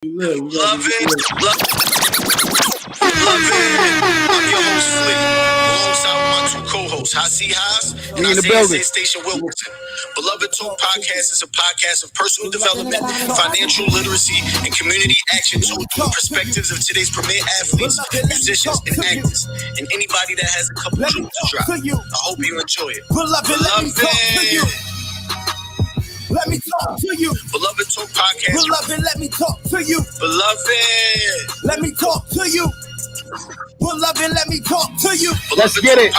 Love it. I'm your host, Slick, alongside my two co-hosts, HOTSEAThaas and Isaiah Station Wilkinson. Beloved Talk Podcast is a podcast of personal development, financial literacy, and community action told through the perspectives of today's premier athletes, musicians, and actors, and anybody that has a couple jewels to drop. I hope you enjoy it. Let me talk to you. Beloved Talk Podcast. Beloved, let me talk to you. Beloved. Let me talk to you. Beloved, let me talk to you. Let's get it.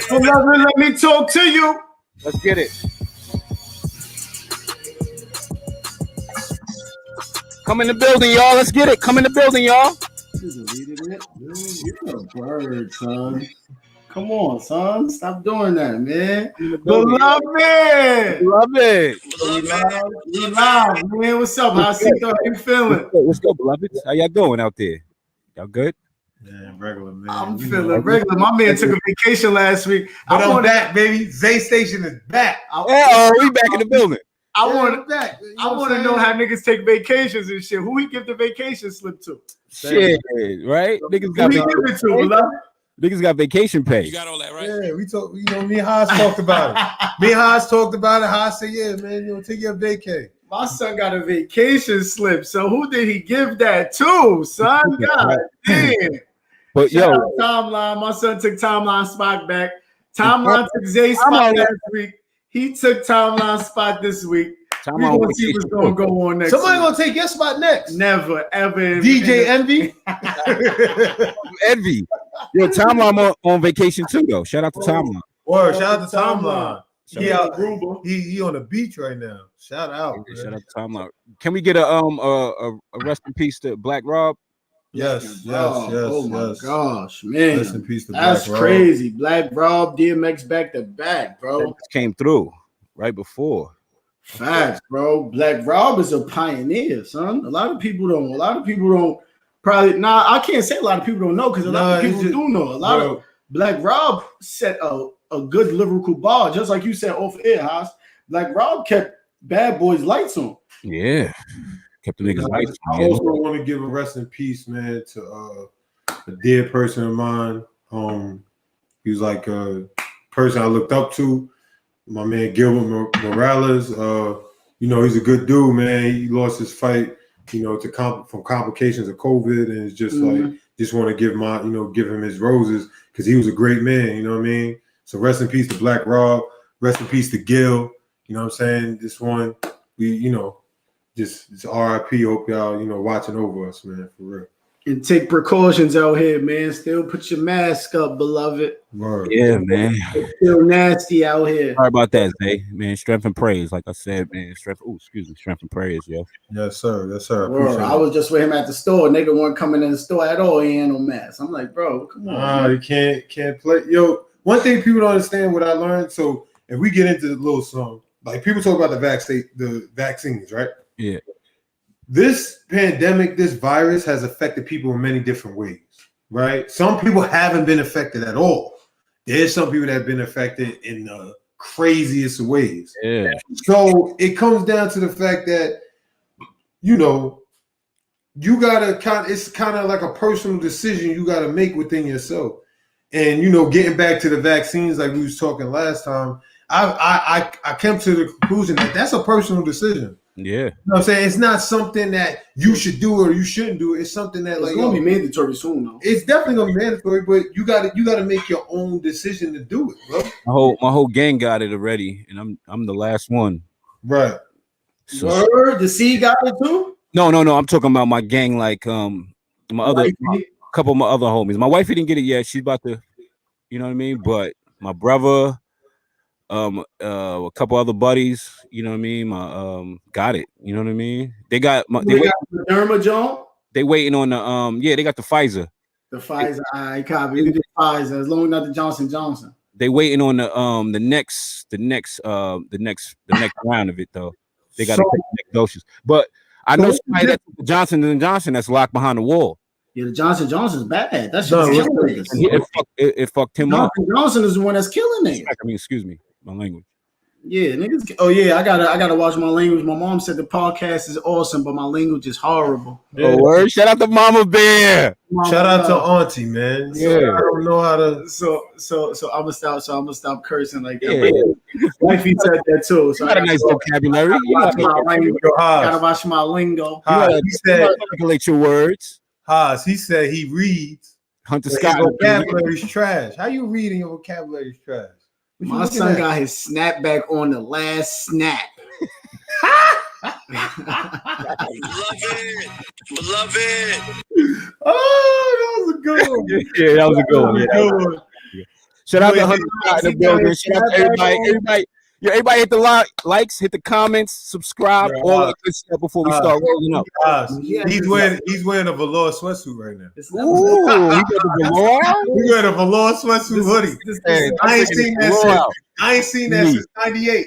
Beloved, let me talk to you. Let's get it. Come in the building, y'all. Let's get it. Come in the building, y'all. You're a bird, son. Come on, son. Stop doing that, man. Beloved. We live, man. What's up? How you feeling? What's up, beloved? How y'all doing out there? Y'all good? Man, regular, man. I'm feeling regular. My man took a vacation last week. But I'm back, baby. Zay Station is back. We back in the building. I want to know how niggas take vacations and shit. Who he give the vacation slip to? Shit, right? Niggas got vacation pay. You got all that, right? Yeah, we talked. You know, me and Haas talked about it. Me and Haas talked about it. Haas said, "Yeah, man, take your vacay." My son got a vacation slip. So who did he give that to, son? God damn. But Shout out Timeline. My son took Timeline spot back. Timeline took Zay's spot last week. He took Timeline spot this week. We're gonna see what's gonna go on next. Somebody gonna take your spot next. Never, ever. DJ Envy. Envy. Yo, Timeline on vacation too, though. Shout out to Timeline. Word, shout out to Timeline. He on the beach right now. Shout out. Shout out to Timeline. Can we get a rest in peace to Black Rob? Yes. Oh my gosh, man. Rest in peace to That's Black crazy. Black Rob, DMX back to back, bro. Came through right before. Facts, bro. Black Rob is a pioneer, son. A lot of people don't probably. I can't say a lot of people don't know because a lot of people do know. A lot of Black Rob set a good lyrical bar, just like you said off air, Haas. Black Rob kept Bad Boys lights on. Yeah, kept the niggas lights on. I also want to give a rest in peace, man, to a dear person of mine. He was like a person I looked up to. My man Gilbert Morales, he's a good dude, man. He lost his fight, from complications of COVID, and it's just like just want to give him his roses because he was a great man. You know what I mean? So rest in peace to Black Rob. Rest in peace to Gil. You know what I'm saying? This one, just RIP. Hope y'all watching over us, man, for real. And take precautions out here, man. Still put your mask up, beloved. Word. Yeah, man. It's still nasty out here. Sorry about that, Zay. Man, strength and praise. Like I said, man. Strength and praise, yo. Yes, sir. I was just with him at the store. Nigga wasn't coming in the store at all. He ain't no mask. I'm like, bro, come on. You can't play. Yo, one thing people don't understand what I learned. So if we get into the little song, like people talk about the vaccines, right? Yeah. This pandemic, this virus has affected people in many different ways, right? Some people haven't been affected at all. There's some people that have been affected in the craziest ways. Yeah. So it comes down to the fact that, you gotta it's kind of like a personal decision you gotta make within yourself. And getting back to the vaccines, like we was talking last time, I came to the conclusion that that's a personal decision. Yeah. You know what I'm saying? It's not something that you should do or you shouldn't do. It's something that it's gonna be mandatory soon, though. It's definitely gonna be mandatory, but you gotta make your own decision to do it, bro. My whole gang got it already, and I'm the last one. Right. So, the C got it too? No. I'm talking about my gang, like couple of my other homies. My wife didn't get it yet. She's about to, you know what I mean? But my brother, a couple other buddies, you know what I mean? Got it, you know what I mean? They got the Derma Jones. They waiting on the they got the Pfizer. The Pfizer, I copy. We did Pfizer as long as not the Johnson. They waiting on the next round of it though. They got to take the next doses. But I know somebody that's Johnson & Johnson that's locked behind the wall. Yeah, the Johnson Johnson's bad. That shit is killing niggas. It fucked him up. Johnson is the one that's killing niggas. I mean, excuse me, my language. Yeah, niggas. Oh yeah, I gotta watch my language. My mom said the podcast is awesome, but my language is horrible. Yeah. Oh, word. Shout out to Mama Bear. Shout out to Auntie, man. Yeah, I don't know how to. So I'm gonna stop. So I'm gonna stop cursing like that. Yeah. Wifey said that too. So you got a nice vocabulary. You gotta watch my lingo. He said, articulate your words. Haas, he said he reads. Hunter Scott. Vocabulary's trash. How you reading your vocabulary's trash? My son got his snapback on the last snap. Beloved. Oh, that was a good one. Yeah, that was a good one. Yeah. Shout out to Hunter Scott in the building. Shout out to everybody. Yeah, everybody hit the likes, hit the comments, subscribe, all that good stuff before we start rolling up. He's wearing a velour sweatsuit right now. Ooh, he got the velour. He wearing a velour sweatsuit hoodie. I ain't seen that since '98.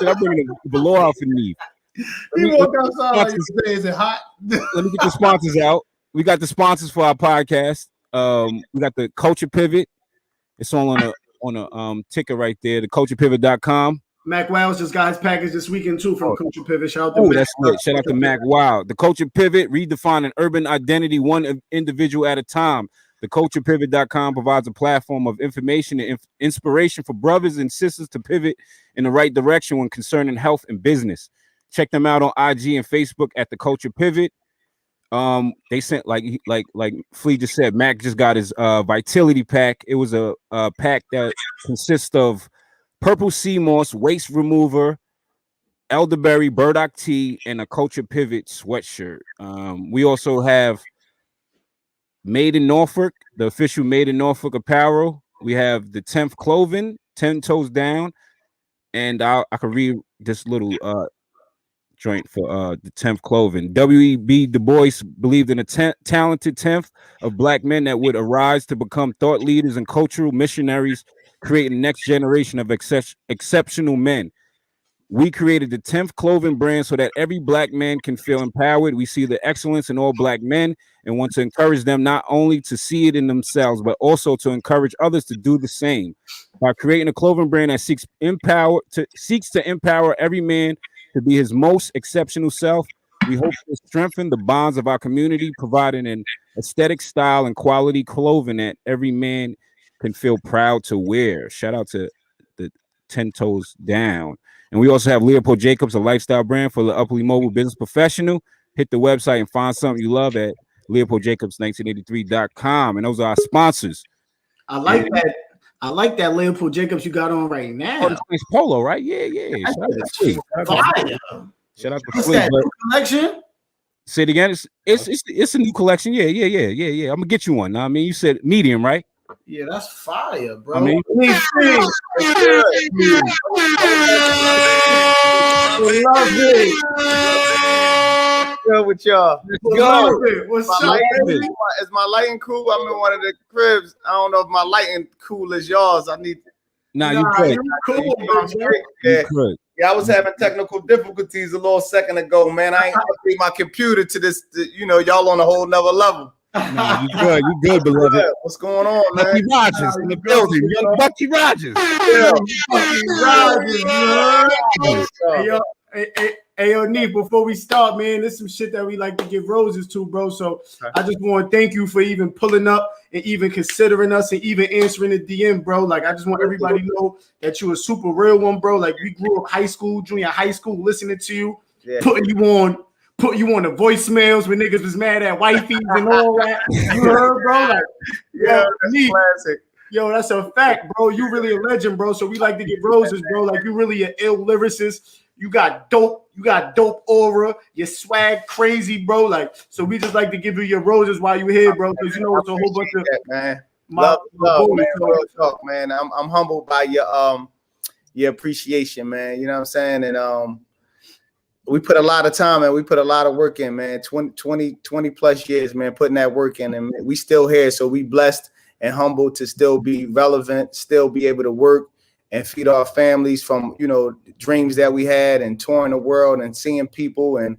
I'm bringing the velour out for Neef. He walked outside like is it hot? Let me get the sponsors out. We got the sponsors for our podcast. We got the Culture Pivot. It's all on a ticker right there, the culturepivot.com. Mac Wiles just got his package this weekend too from Culture Pivot. Shout out to Mac. That's lit. Shout out to Mac Wild. The Culture Pivot, redefine an urban identity one individual at a time. The culturepivot.com provides a platform of information and inspiration for brothers and sisters to pivot in the right direction when concerning health and business. Check them out on IG and Facebook at the Culture Pivot. They sent like Flea just said, Mac just got his vitality pack. It was a pack that consists of purple sea moss, waste remover, elderberry, burdock tea, and a Culture Pivot sweatshirt. We also have Made in Norfolk, the official Made in Norfolk apparel. We have the 10th clothing, 10 toes down, and I could read this little joint for the 10th clothing. W.E.B. Du Bois believed in a talented 10th of black men that would arise to become thought leaders and cultural missionaries, creating the next generation of exceptional men. We created the 10th clothing brand so that every black man can feel empowered. We see the excellence in all black men and want to encourage them not only to see it in themselves, but also to encourage others to do the same. By creating a clothing brand that seeks to empower every man to be his most exceptional self, we hope to strengthen the bonds of our community, providing an aesthetic style and quality clothing that every man can feel proud to wear. Shout out to the 10 toes down. And we also have Leopold Jacobs, a lifestyle brand for the uply mobile business professional. Hit the website and find something you love at leopoldjacobs1983.com. And those are our sponsors. I like that. I like that Leopold Jacobs you got on right now. Oh, it's polo, right? Yeah. Shout out to Flea. New collection? Say it again. It's a new collection. Yeah. I'm gonna get you one. I mean, you said medium, right? Yeah, that's fire, bro. I mean, Good with y'all. What's up? Is my lighting cool? I'm in one of the cribs. I don't know if my lighting cool as yours. I need. You good. Cool, Yeah, I was having technical difficulties a little second ago, man. I ain't update my computer to this. Y'all on a whole nother level. You good, beloved. Yeah, what's going on, man? Bucky Rogers in the building. Young Bucky Rogers. Hey, yo, Neef, before we start, man, there's some shit that we like to give roses to, bro. So I just want to thank you for even pulling up and even considering us and even answering the DM, bro. Like, I just want everybody to know that you a super real one, bro. Like, we grew up junior high school, listening to you, putting you on the voicemails when niggas was mad at wifey and all that. You heard, bro? Like, yeah, that's classic. Yo, that's a fact, bro. You really a legend, bro. So we like to give roses, bro. Like, you really an ill lyricist. You got dope aura. Your swag crazy, bro. Like, so we just like to give you your roses while you here, bro. Because you know it's a whole bunch of man. Love, man. Real talk, man. I'm humbled by your appreciation, man. You know what I'm saying? And we put a lot of time and we put a lot of work in, man. 20 plus years, man, putting that work in, and we still here. So we blessed and humbled to still be relevant, still be able to work and feed our families from, dreams that we had and touring the world and seeing people and,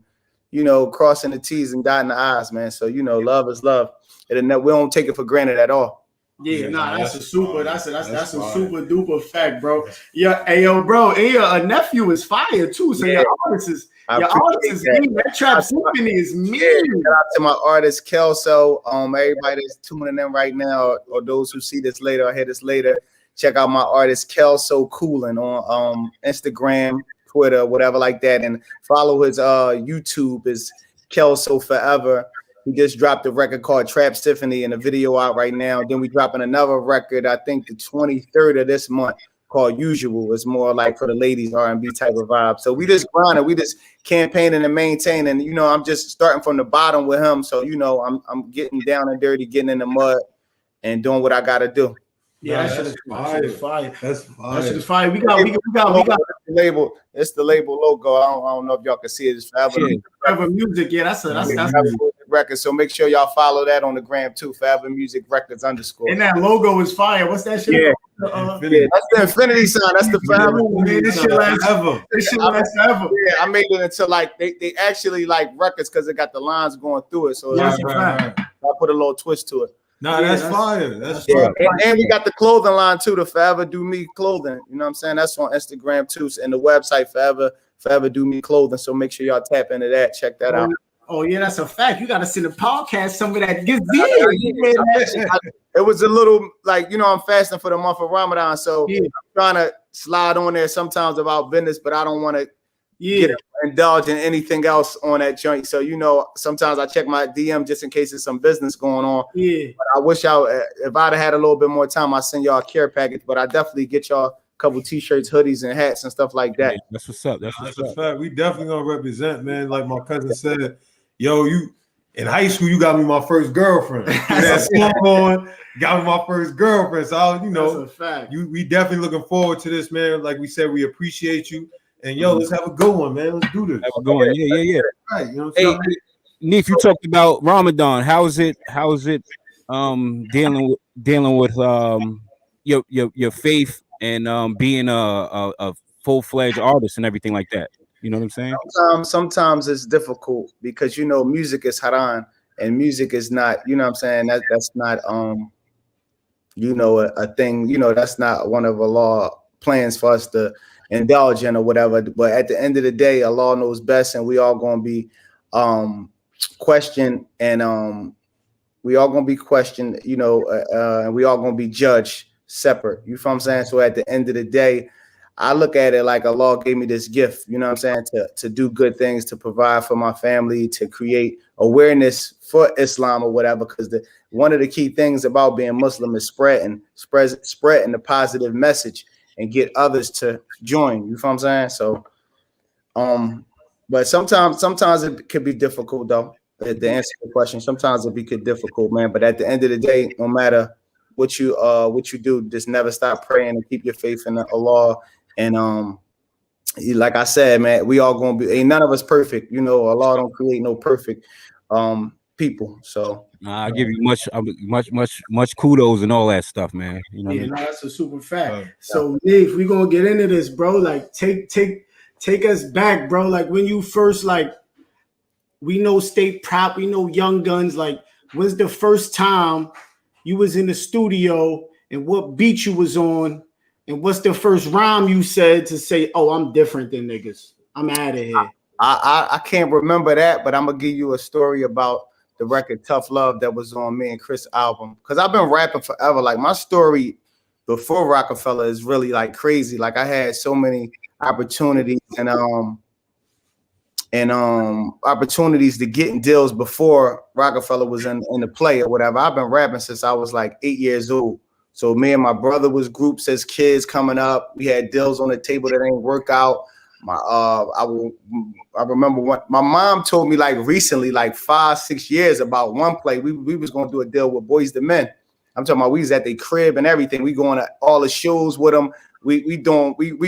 crossing the T's and dotting the I's, man. So, love is love. And we don't take it for granted at all. Yeah, that's a super duper fact, bro. Yeah, hey, yo, bro, a nephew is fire too. So your artist is mean. That Trap Symphony is mean. Shout out to my artist Kelso. Everybody that's tuning in right now, or those who see this later or hear this later, check out my artist Kelso Coolin on Instagram, Twitter, whatever like that, and follow his YouTube is Kelso Forever. He just dropped a record called Trap Symphony and a video out right now. Then we dropping another record, I think the 23rd of this month, called Usual. It's more like for the ladies R&B type of vibe. So we just grinding, we just campaigning and maintaining. I'm just starting from the bottom with him. So I'm getting down and dirty, getting in the mud, and doing what I gotta do. Yeah, that's fire. That's fire. We got the label. It's the label logo. I don't know if y'all can see it. It's Forever Music. Yeah, that's record. So make sure y'all follow that on the gram too. Forever Music Records _. And that logo is fire. What's that shit? Yeah, that's the infinity sign. That's the Forever. This shit lasts forever. This shit lasts forever. Yeah, I made it into like they actually like records because it got the lines going through it. So I put a little twist to it. That's fire. That's fire. And we got the clothing line too, the Forever Do Me clothing. You know what I'm saying? That's on Instagram too. And the website Forever Do Me clothing. So make sure y'all tap into that. Check that out. Oh yeah, that's a fact. You gotta send a podcast some of that gets It was a little like, I'm fasting for the month of Ramadan. So I'm trying to slide on there sometimes about business, but I don't want to indulge in anything else on that joint. So sometimes I check my DM just in case there's some business going on. Yeah. But I wish if I'd had a little bit more time, I'd send y'all a care package. But I definitely get y'all a couple t-shirts, hoodies, and hats and stuff like that. That's what's up. That's a fact. We definitely gonna represent, man. Like my cousin said, yo, you in high school, you got me my first girlfriend. That song on, got me my first girlfriend. So that's a fact. We definitely looking forward to this, man. Like we said, we appreciate you. And let's have a good one, man. Let's do this. Have a good one. Yeah. Right. You know what I'm saying? Hey, Neef, you talked about Ramadan. How is it dealing with your faith and being a full-fledged artist and everything like that? You know what I'm saying? Sometimes it's difficult because music is haram and music is not, you know what I'm saying? That's not a thing, that's not one of Allah's plans for us to indulge in or whatever. But at the end of the day, Allah knows best, and we all gonna be questioned, and we all gonna be questioned, and we all gonna be judged separate. You feel what I'm saying? So at the end of the day, I look at it like Allah gave me this gift, you know what I'm saying, to do good things, to provide for my family, to create awareness for Islam or whatever. Because one of the key things about being Muslim is spreading the positive message and get others to join. You feel what I'm saying? So, but sometimes it could be difficult though. To answer the question, sometimes it could be difficult, man. But at the end of the day, no matter what you do, just never stop praying and keep your faith in Allah. And like I said, man, we all gonna be. Ain't none of us perfect, Allah don't create no perfect people. So I give you much kudos and all that stuff, man. That's a super fact. So Neef, we gonna get into this, bro. Like take us back, bro. Like when you first we know State Prop, we know Young Gunz. Like when's the first time you was in the studio and what beat you was on? And what's the first rhyme you said to say, "Oh, I'm different than niggas. I'm out of here"? I can't remember that, but I'm gonna give you a story about the record "Tough Love" that was on me and Chris' album. Because I've been rapping forever. Like my story before Roc-A-Fella is really like crazy. Like I had so many opportunities and opportunities to get in deals before Roc-A-Fella was in the play or whatever. I've been rapping since I was like 8 years old. So me and my brother was groups as kids coming up. We had deals on the table that ain't work out. I remember my mom told me like recently, like 5-6 years about one play. We was gonna do a deal with Bois the Men. I'm talking about we was at their crib and everything. We going to all the shows with them. We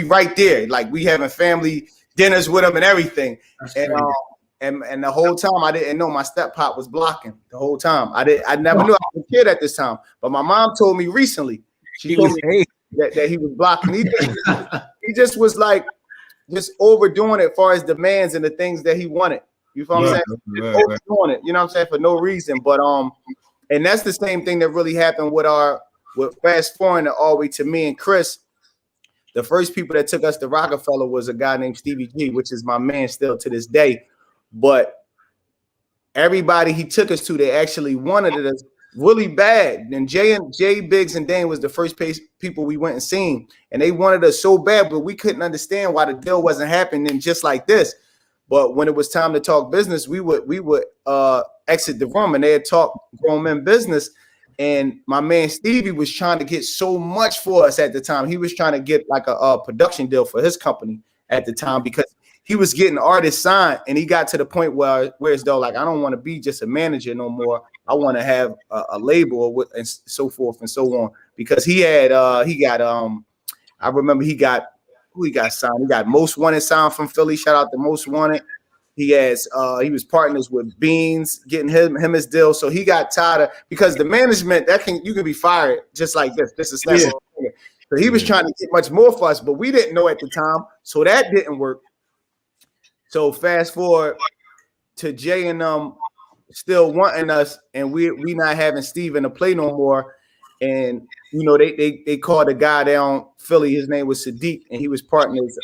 right there. Like we having family dinners with them and everything. And the whole time I didn't know my step pop was blocking the whole time. I never knew I was a kid at this time. But my mom told me recently, she told me that he was blocking. He just was like just overdoing it as far as demands and the things that he wanted. You feel what I'm saying? Overdoing it, you know what I'm saying, for no reason. But and that's the same thing that really happened with fast forwarding all the way to me and Chris. The first people that took us to Roc-A-Fella was a guy named Stevie G, which is my man still to this day. But everybody he took us to, they actually wanted us really bad. And Jay Biggs and Dane was the first people we went and seen, and they wanted us so bad, but we couldn't understand why the deal wasn't happening just like this. But when it was time to talk business, we would exit the room, and they had talked grown men business. And my man Stevie was trying to get so much for us at the time. He was trying to get like a production deal for his company at the time, because he was getting artists signed, and he got to the point where it's though, like, I don't want to be just a manager no more. I want to have a label and so forth and so on. Because he got I remember he got signed. He got Most Wanted signed from Philly. Shout out to Most Wanted. He was partners with Beans, getting him his deal. So he got tired of, because the management you can be fired just like this. This is snap. Yeah. So he was trying to get much more for us, but we didn't know at the time. So that didn't work. So fast forward to Jay and still wanting us, and we not having Steve in the play no more. And you know, they called a guy down Philly. His name was Sadiq, and he was partners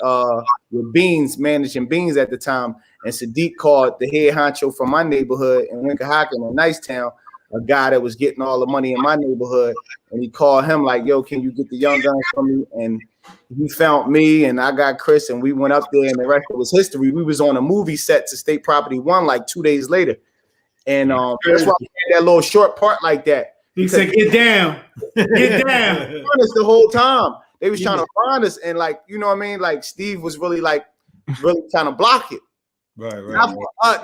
with Beans, managing Beans at the time. And Sadiq called the head honcho from my neighborhood in Wincohocken in Nicetown, a guy that was getting all the money in my neighborhood. And he called him like, "Yo, can you get the Young Gunz for me?" And he found me, and I got Chris, and we went up there, and the rest was history. We was on a movie set to State Property 1 like 2 days later. And that's why we had that little short part like that. He said, "Get down, get down." The whole time they was trying to find us, and like, you know what I mean, like Steve was really trying to block it. Right.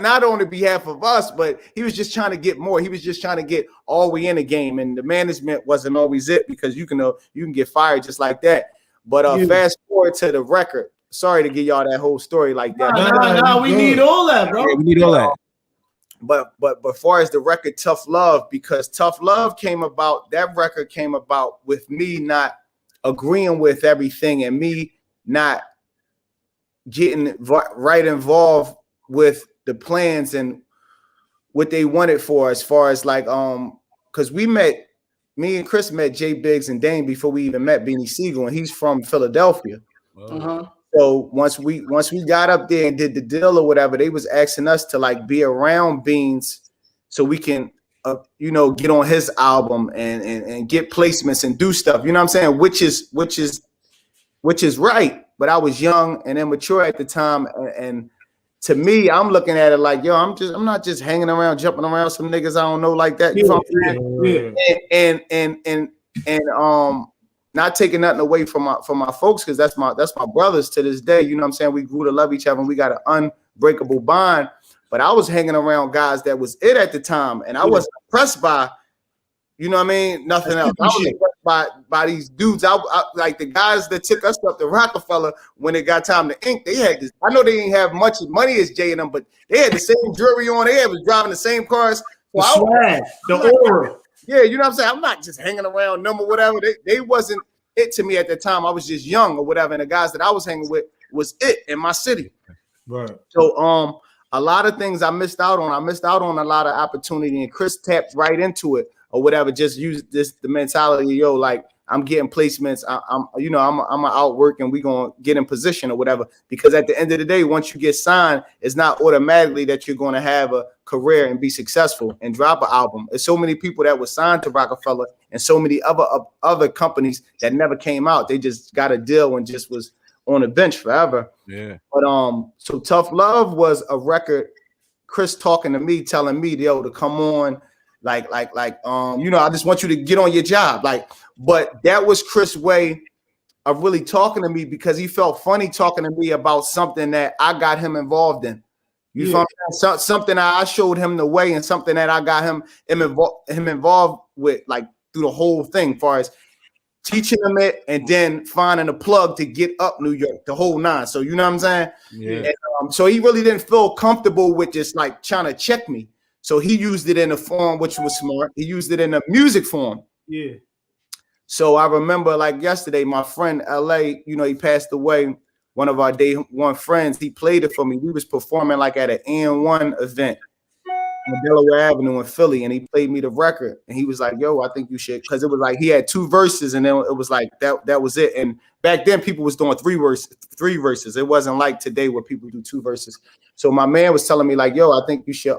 Not on the behalf of us, but he was just trying to get more. He was just trying to get all we in the game, and the management wasn't always it, because you can get fired just like that. But fast forward to the record. Sorry to give y'all that whole story like that. No, we need all that, bro. Yeah, we need all that. But as far as the record Tough Love, because Tough Love came about, that record came about with me not agreeing with everything, and me not getting right involved with the plans and what they wanted for, as far as like because me and Chris met Jay Biggs and Dane before we even met Beanie Sigel, and he's from Philadelphia. So once we got up there and did the deal or whatever, they was asking us to like be around Beans so we can get on his album and get placements and do stuff, you know what I'm saying, which is right. But I was young and immature at the time, and to me, I'm looking at it like, yo, I'm not just hanging around, jumping around some niggas I don't know like that. You know what I'm saying? And not taking nothing away from my folks, because that's my brothers to this day. You know what I'm saying? We grew to love each other, and we got an unbreakable bond. But I was hanging around guys that was it at the time, and I wasn't impressed by, you know what I mean, nothing else. I was impressed by these dudes. I like the guys that took us up to Roc-A-Fella when it got time to ink. They had this. I know they didn't have much money as Jay and them, but they had the same jewelry on. They was driving the same cars. The swag, the aura. Yeah, you know what I'm saying? I'm not just hanging around them or whatever. They wasn't it to me at the time. I was just young or whatever, and the guys that I was hanging with was it in my city. Right. So a lot of things I missed out on. I missed out on a lot of opportunity, and Chris tapped right into it or whatever. Just use the mentality, yo, like I'm getting placements. I'm outwork, and we gonna get in position or whatever. Because at the end of the day, once you get signed, it's not automatically that you're gonna have a career and be successful and drop an album. There's so many people that were signed to Roc-A-Fella and so many other companies that never came out. They just got a deal and just was on the bench forever. Yeah. But so Tough Love was a record. Chris talking to me, telling me, yo, to come on, like I just want you to get on your job, like. But that was Chris' way of really talking to me, because he felt funny talking to me about something that I got him involved in. You feel me? Something I showed him the way, and something that I got him involved with, like through the whole thing, as far as teaching him it and then finding a plug to get up New York, the whole nine. So you know what I'm saying? Yeah. And, so he really didn't feel comfortable with just like trying to check me. So he used it in a form which was smart. He used it in a music form. Yeah. So I remember like yesterday, my friend LA, he passed away, one of our day one friends, he played it for me. We was performing like at an N1 event on Delaware Avenue in Philly, and he played me the record, and he was like, yo, I think you should, because it was like he had 2 verses, and then it was like that was it. And back then people was doing 3 verses. It wasn't like today where people do 2 verses. So my man was telling me like, yo, I think you should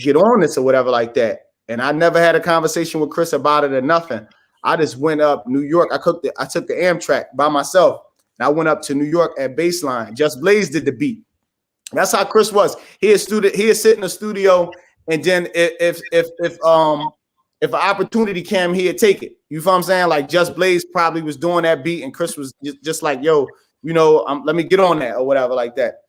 get on this or whatever like that. And I never had a conversation with Chris about it or nothing. I just went up New York. I took the Amtrak by myself, and I went up to New York at Baseline. Just Blaze did the beat. That's how Chris was. He'd sit in the studio, and then if an opportunity came, he'd take it. You feel what I'm saying? Like Just Blaze probably was doing that beat, and Chris was just like, yo, you know, let me get on that or whatever like that.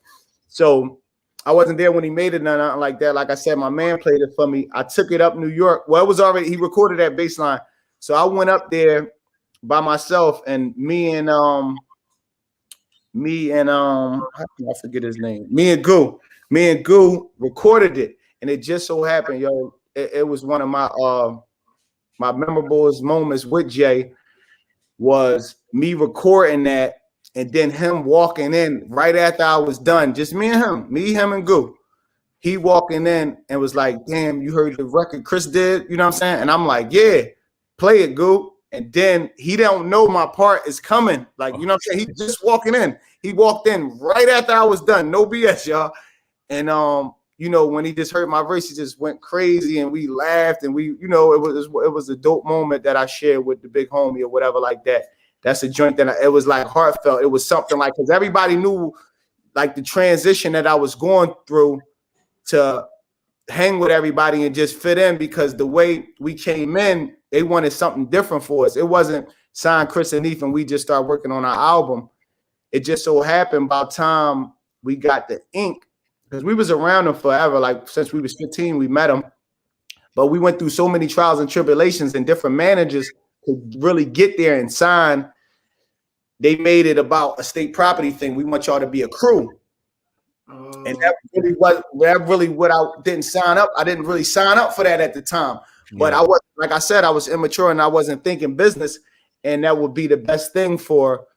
So I wasn't there when he made it, nothing like that. Like I said, my man played it for me. I took it up New York. Well, it was already, he recorded that Baseline. So I went up there by myself, and me and how can I forget his name? Me and Goo recorded it, and it just so happened, yo, it was one of my memorable moments with Jay was me recording that, and then him walking in right after I was done, just me, him, and Goo. He walking in and was like, damn, you heard the record Chris did? You know what I'm saying? And I'm like, yeah, play it, Goo. And then he don't know my part is coming. Like, you know what I'm saying? He just walking in. He walked in right after I was done. No BS, y'all. And, you know, when he just heard my voice, he just went crazy, and we laughed, and we, you know, it was a dope moment that I shared with the big homie or whatever like that. That's a joint that it was like heartfelt. It was something like, because everybody knew like the transition that I was going through to hang with everybody and just fit in, because the way we came in, they wanted something different for us. It wasn't sign Chris and Neef and we just started working on our album. It just so happened by the time we got the ink, because we was around them forever, like since we was 15, we met them. But we went through so many trials and tribulations, and different managers could really get there and sign. They made it about a state property thing. We want y'all to be a crew. And that really what I didn't sign up. I didn't really sign up for that at the time. Yeah. But I was, like I said, I was immature and I wasn't thinking business. And that would be the best thing for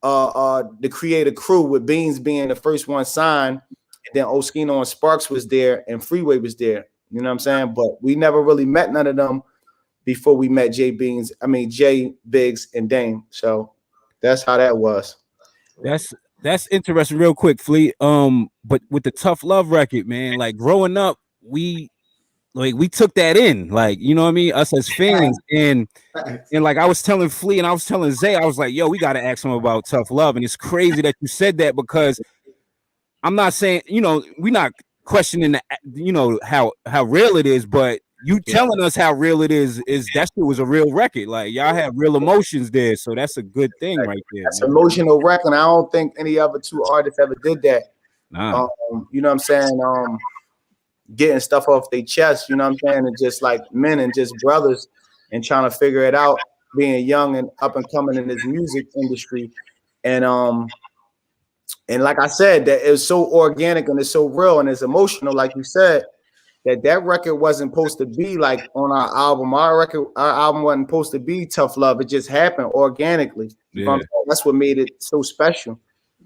the creative crew, with Beans being the first one signed. And then Oskino and Sparks was there and Freeway was there. You know what I'm saying? But we never really met none of them before we met Jay Biggs and Dame. So that's how that was. That's interesting. Real quick, Fleet. But with the Tough Love record, man, like growing up, we took that in, like, you know what I mean, us as fans, and like I was telling Fleet and I was telling Zay, I was like, yo, we got to ask him about Tough Love. And it's crazy that you said that, because I'm not saying, you know, we're not questioning the, you know, how real it is, but you telling us how real it is that shit was a real record. Like, y'all have real emotions there, so that's a good thing right there. That's an emotional record. I don't think any other 2 artists ever did that. Nah. You know what I'm saying? Getting stuff off their chest, you know what I'm saying? And just like men and just brothers and trying to figure it out, being young and up and coming in this music industry. And like I said, that it was so organic and it's so real and it's emotional, like you said, that record wasn't supposed to be like on our album. Our album wasn't supposed to be Tough Love. It just happened organically. You know what I'm saying? That's what made it so special.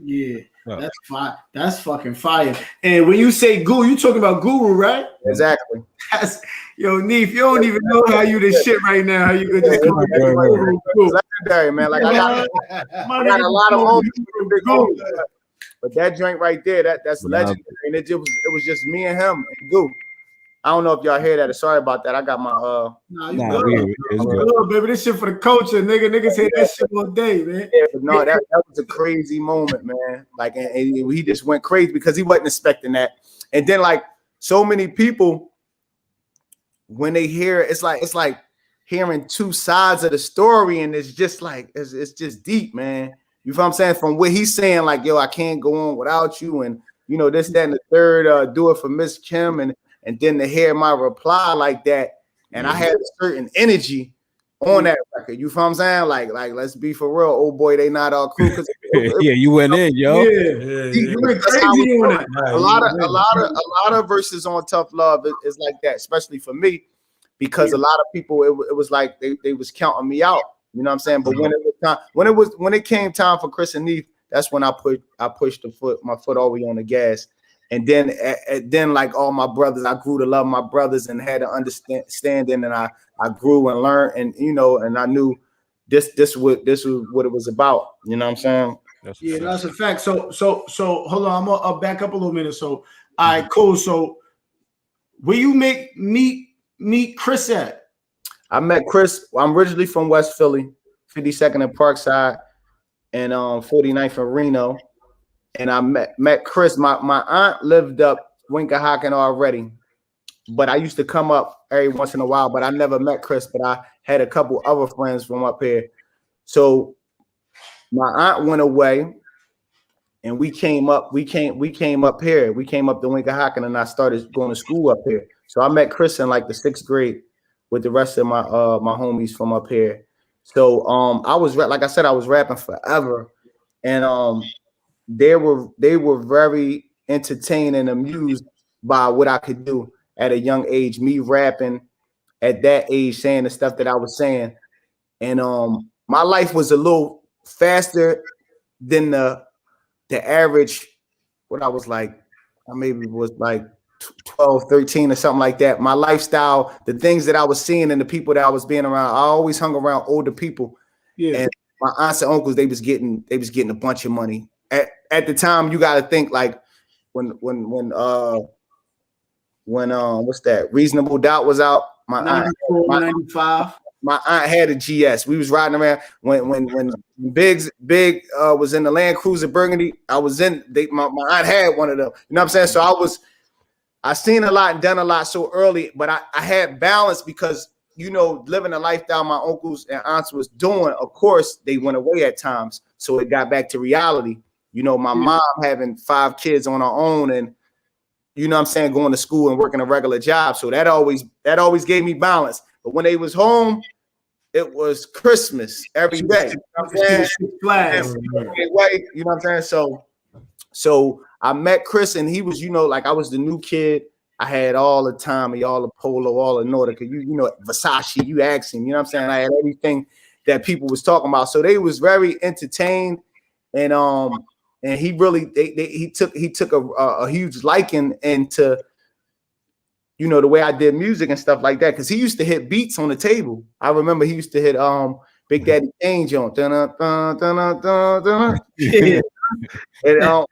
Yeah, that's fire. That's fucking fire. And when you say Guru, you talking about Guru, right? Exactly. Yo, Neef, you don't even know how you this shit right now. How you could just come legendary, man. Like I got a lot of moments with Big Guru, but that joint right there, that's legendary. And it was just me and him and Guru. I don't know if y'all hear that. Sorry about that. I got my good, baby. This shit for the culture, nigga. Niggas hear that shit all day, man. Yeah, but no, that was a crazy moment, man. Like, and he just went crazy because he wasn't expecting that. And then, like, so many people, when they hear it, it's like hearing 2 sides of the story, and it's just like it's just deep, man. You feel what I'm saying? From what he's saying, like, yo, I can't go on without you, and you know, this, that, and the third, do it for Miss Kim, and then to hear my reply like that, and I had a certain energy on that record. You feel what I'm saying? Like let's be for real, old boy, they not all crew. Yeah, you went in, yo. You went crazy on it. A lot of verses on Tough Love is like that, especially for me, because a lot of people it was like they was counting me out. You know what I'm saying? But when it came time for Chris and Neef, that's when I pushed my foot all the way on the gas. And then like all my brothers, I grew to love my brothers and had an understanding, and I grew and learned, and and I knew this was what it was about. You know what I'm saying? That's a fact. So hold on, I'm gonna back up a little minute. So all right, cool. So where you meet Chris at? I met Chris. I'm originally from West Philly, 52nd and Parkside, and 49th and Reno. And I met Chris. My aunt lived up Winkahocken already, but I used to come up every once in a while. But I never met Chris. But I had a couple other friends from up here. So my aunt went away, and we came up. We came up here. We came up to Winkahocken, and I started going to school up here. So I met Chris in like the 6th grade with the rest of my my homies from up here. So I was like I said, I was rapping forever, and they were very entertained and amused by what I could do at a young age, me rapping at that age, saying the stuff that I was saying. And my life was a little faster than the average, what I was like, I maybe was like 12, 13 or something like that. My lifestyle, the things that I was seeing and the people that I was being around, I always hung around older people. Yeah. And my aunts and uncles, they was getting a bunch of money. At the time, you got to think like when what's that? Reasonable Doubt was out. My 95. My aunt had a GS. We was riding around when Big was in the Land Cruiser Burgundy. I was in. My aunt had one of them. You know what I'm saying? So I seen a lot and done a lot so early, but I had balance because living a lifestyle my uncles and aunts was doing. Of course, they went away at times, so it got back to reality. My mom having 5 kids on her own, and what I'm saying, going to school and working a regular job. So that always gave me balance. But when they was home, it was Christmas every day. You know what I'm saying? So I met Chris, and he was, like I was the new kid. I had all the Tommy, all the Polo, all the Nordica, Versace, you asked him, you know what I'm saying? I had everything that people was talking about. So they was very entertained, and he really he took a huge liking into the way I did music and stuff like that, because he used to hit beats on the table. I remember he used to hit Big Daddy Kane joint, and the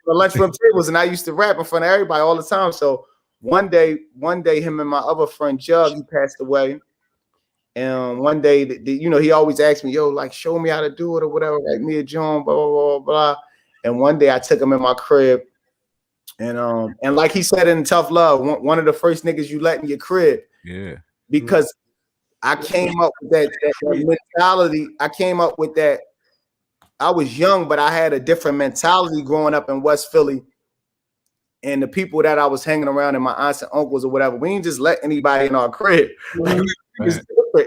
lunchroom tables, and I used to rap in front of everybody all the time. So one day, him and my other friend Jug, he passed away, and one day, he always asked me, "Yo, like, show me how to do it or whatever, like me or John, blah blah blah blah." And one day I took him in my crib, and like he said in Tough Love, one of the first niggas you let in your crib, because I came up with that mentality. I came up with that. I was young, but I had a different mentality growing up in West Philly. And the people that I was hanging around, and my aunts and uncles or whatever, we didn't just let anybody in our crib. Like,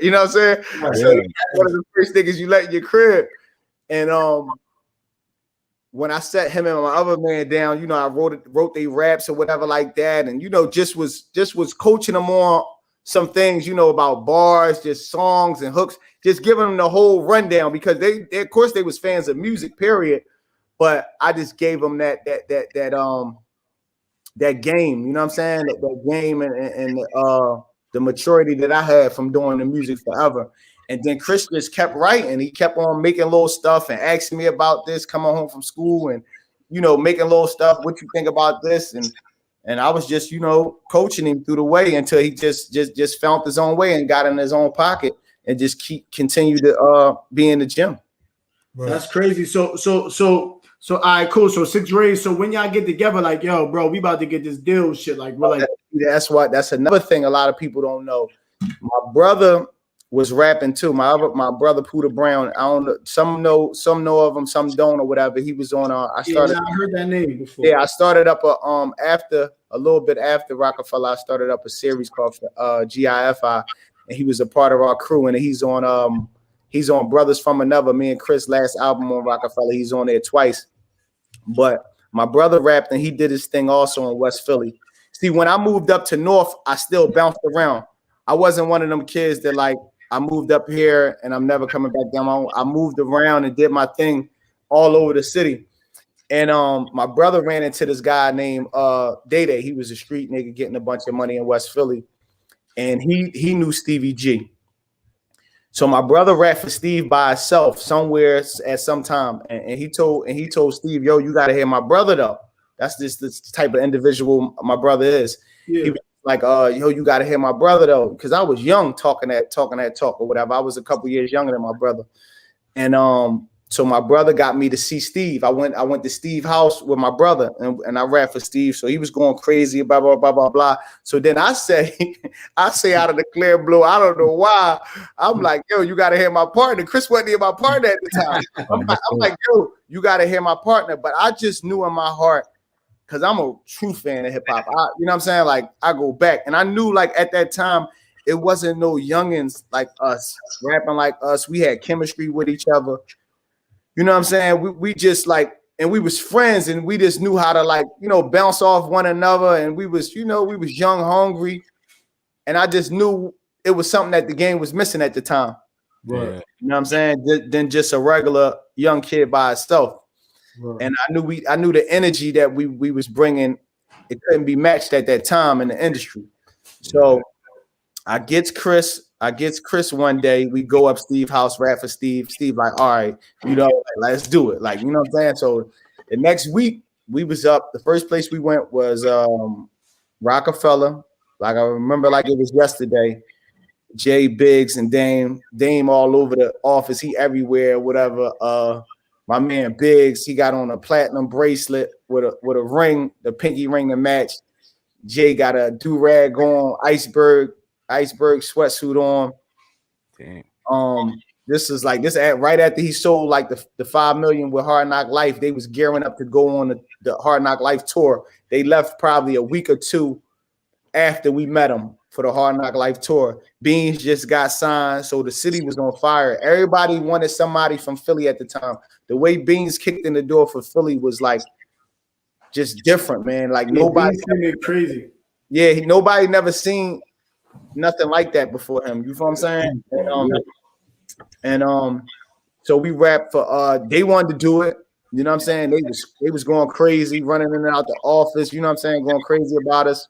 you know what I'm saying? So one of the first niggas you let in your crib. And when I set him and my other man down, I wrote they raps or whatever like that, and just was coaching them on some things, about bars, just songs and hooks, just giving them the whole rundown, because they of course they was fans of music, period. But I just gave them that game, you know what I'm saying? That game and the maturity that I had from doing the music forever. And then Chris just kept writing. He kept on making little stuff and asking me about this, coming home from school and, making little stuff. What you think about this? And I was just, coaching him through the way until he just found his own way and got in his own pocket and just continue to be in the gym. Right. That's crazy. So all right, cool. So 6th grade. So when y'all get together, like, yo, bro, we about to get this deal shit. Like, we're like, that's another thing a lot of people don't know. My brother was rapping too. My brother Pooter Brown. I don't know. Some know of him, some don't or whatever. He was on. I heard that name before. Yeah, I started up a little bit after Roc-A-Fella. I started up a series called GIFI, and he was a part of our crew. And he's on Brothers from Another. Me and Chris' last album on Roc-A-Fella. He's on there twice. But my brother rapped, and he did his thing also in West Philly. See, when I moved up to North, I still bounced around. I wasn't one of them kids that like I moved up here and I'm never coming back down. I moved around and did my thing all over the city. And my brother ran into this guy named Day. He was a street nigga getting a bunch of money in West Philly. And he knew Stevie G. So my brother rapped for Steve by himself somewhere at some time. And he told Steve, yo, you gotta hear my brother though. That's this type of individual my brother is. Yeah. He was like, yo, you gotta hear my brother though. Because I was young talking that talk or whatever. I was a couple years younger than my brother. And so my brother got me to see Steve. I went to Steve's house with my brother and I rapped for Steve. So he was going crazy, blah, blah, blah, blah, blah. So then I say out of the clear blue, I don't know why. I'm like, yo, you got to hear my partner. Chris wasn't even my partner at the time. I'm like, yo, you got to hear my partner. But I just knew in my heart, because I'm a true fan of hip hop. You know what I'm saying? Like, I go back. And I knew, like, at that time, it wasn't no youngins like us, rapping like us. We had chemistry with each other. You know what I'm saying? We just like, and we was friends and we just knew how to like, you know, bounce off one another. And we was, you know, we was young, hungry. And I just knew it was something that the game was missing at the time. Right. You know what I'm saying? Than just a regular young kid by itself. Right. And I knew the energy that we was bringing, it couldn't be matched at that time in the industry. So I gets Chris one day. We go up Steve's house, rap for Steve. Steve like, all right, you know, let's do it. Like, you know what I'm saying? So the next week we was up. The first place we went was Roc-A-Fella. Like, I remember like it was yesterday. Jay, Biggs, and Dame all over the office. He everywhere, whatever. My man Biggs, he got on a platinum bracelet with a ring, the pinky ring to match. Jay got a do-rag on, iceberg sweatsuit on. Damn. This is like right after he sold like the 5 million with Hard Knock Life. They was gearing up to go on the Hard Knock Life tour. They left probably a week or two after we met him for the Hard Knock Life tour. Beans just got signed, so the city was on fire. Everybody wanted somebody from Philly at the time. The way Beans kicked in the door for Philly was like just different, man. Like nobody crazy. Yeah, nobody never seen nothing like that before him. You feel what I'm saying? And so we rapped for they wanted to do it. You know what I'm saying? They was going crazy, running in and out the office, you know what I'm saying, going crazy about us.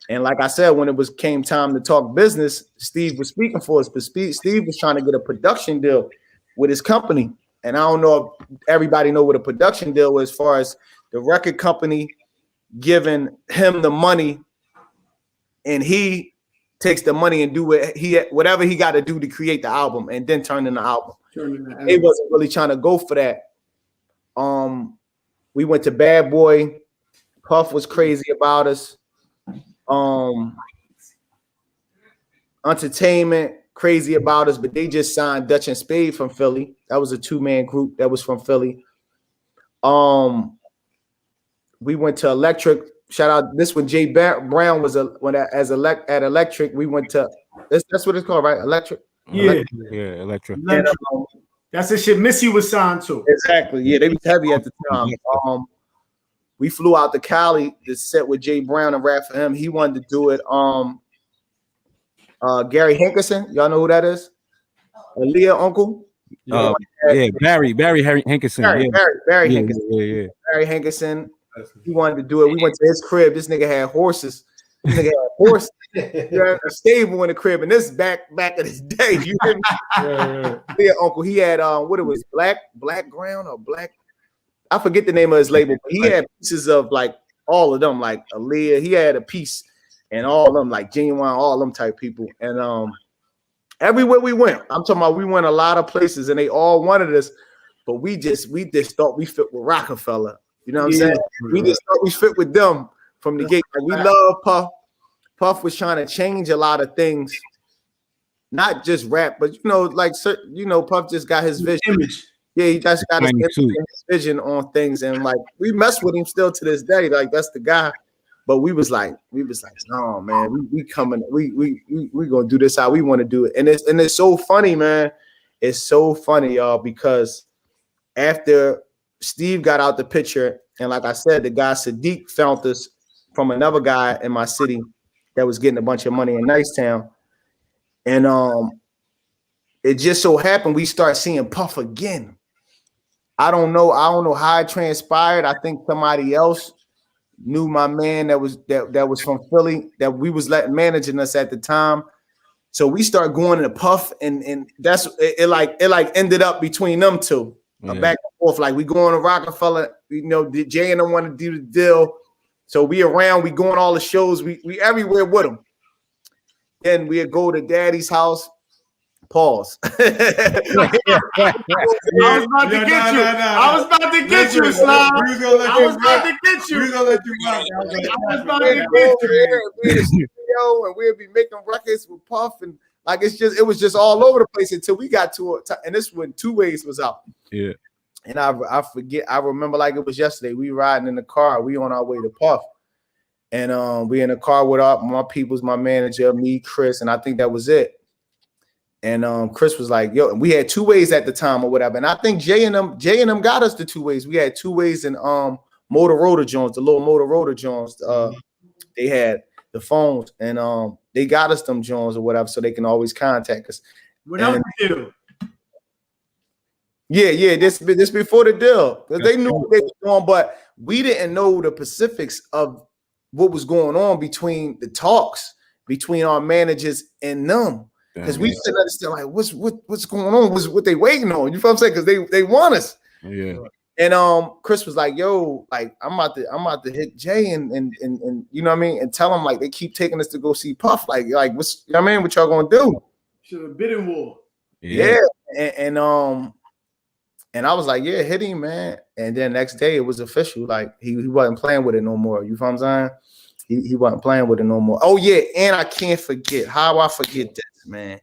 And like I said, when it came time to talk business, Steve was speaking for us, but Steve was trying to get a production deal with his company. And I don't know if everybody know what a production deal was, as far as the record company giving him the money and he takes the money and do whatever he got to do to create the album and then turn in the album. He wasn't really trying to go for that. We went to Bad Boy. Puff was crazy about us. Entertainment crazy about us, but they just signed Dutch and Spade from Philly. That was a 2-man group that was from Philly. We went to Electric. Shout out this when Jay Brown was at Electric. We went to that's what it's called, right? Electric. Yeah, Electric. And, that's the shit Missy was signed to. Exactly. Yeah, they was heavy at the time. We flew out to Cali to set with Jay Brown and rap for him. He wanted to do it. Gary Hankerson, y'all know who that is? Aaliyah uncle. Yeah, Barry Hankerson. Barry Hankerson. Yeah. Barry Hankerson. He wanted to do it. We went to his crib. This nigga had horses. This nigga had horses. A stable in the crib, and this back in his day. You hear me? Yeah, uncle. He had what it was, black ground or black. I forget the name of his label, but he had pieces of like all of them, like Aaliyah. He had a piece, and all of them, like Genuine, all of them type people. And everywhere we went, I'm talking about, we went a lot of places, and they all wanted us, but we just thought we fit with Roc-A-Fella. You know what I'm saying? We just thought we fit with them from the gate. Like, we love Puff. Puff was trying to change a lot of things, not just rap, but Puff just got his vision. Image. Yeah, he just got his vision on things, and like we mess with him still to this day. Like, that's the guy. But we was like, no, man, we coming, we gonna do this how we want to do it. And it's so funny, man. It's so funny, y'all, because after Steve got out the picture, and like I said, the guy Sadiq found us from another guy in my city that was getting a bunch of money in Nicetown. And it just so happened we start seeing Puff again. I don't know how it transpired. I think somebody else knew my man that was from Philly, that we was managing us at the time. So we start going to Puff, and that's it. Like ended up between them two, back and forth. Like we going to Roc-A-Fella, Jay and them want to do the deal. So we around, we going all the shows, we everywhere with them. Then we'd go to Daddy's house. Pause. I was about to get you. I was about to get you, Sly. I was about to get you. I was about to get you. And we'd be making records with Puff, and like it was just all over the place until we got to it. And this when 2 Ways was out. Yeah. And I remember like it was yesterday. We riding in the car. We on our way to Puff. And we in the car with my peoples, my manager, me, Chris, and I think that was it. And Chris was like, yo, and we had 2 Ways at the time or whatever. And I think Jay and them got us the 2 Ways. We had 2 Ways in Motorola Jones, the little Motorola Jones. They had the phones, and they got us them Jones or whatever, so they can always contact us. Without the deal. Yeah, this before the deal. Because they knew what they were doing, but we didn't know the specifics of what was going on between the talks between our managers and them. Because we didn't understand like what's going on, what they waiting on. You know what I'm saying? Because they want us. Yeah. And Chris was like, yo, like I'm about to hit Jay and you know what I mean, and tell him like they keep taking us to go see Puff. Like what's, you know what I mean, what y'all gonna do? Should have been in war. Yeah. And I was like, yeah, hit him, man. And then next day it was official. Like he wasn't playing with it no more. You know what I'm saying? He wasn't playing with it no more. Oh yeah, and I can't forget how I forget this, man.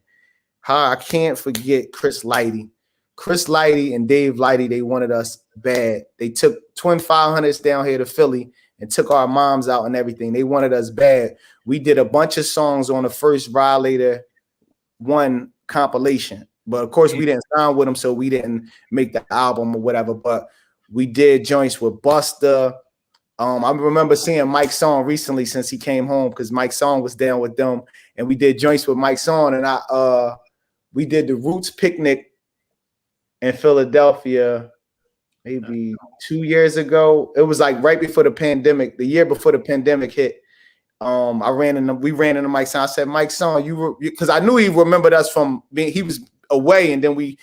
How I can't forget Chris Lighty. Chris Lighty and Dave Lighty, they wanted us bad. They took twin 500s down here to Philly and took our moms out and everything. They wanted us bad. We did a bunch of songs on the first Violator 1 compilation. But of course, we didn't sign with them, so we didn't make the album or whatever. But we did joints with Busta. I remember seeing Mike Song recently since he came home because Mike Song was down with them, and we did joints with Mike Song, and we did the Roots picnic in Philadelphia maybe 2 years ago. It was like right before the pandemic, the year before the pandemic hit. We ran into Mike Song. I said, Mike Song, because I knew he remembered us from being, he was away, and then we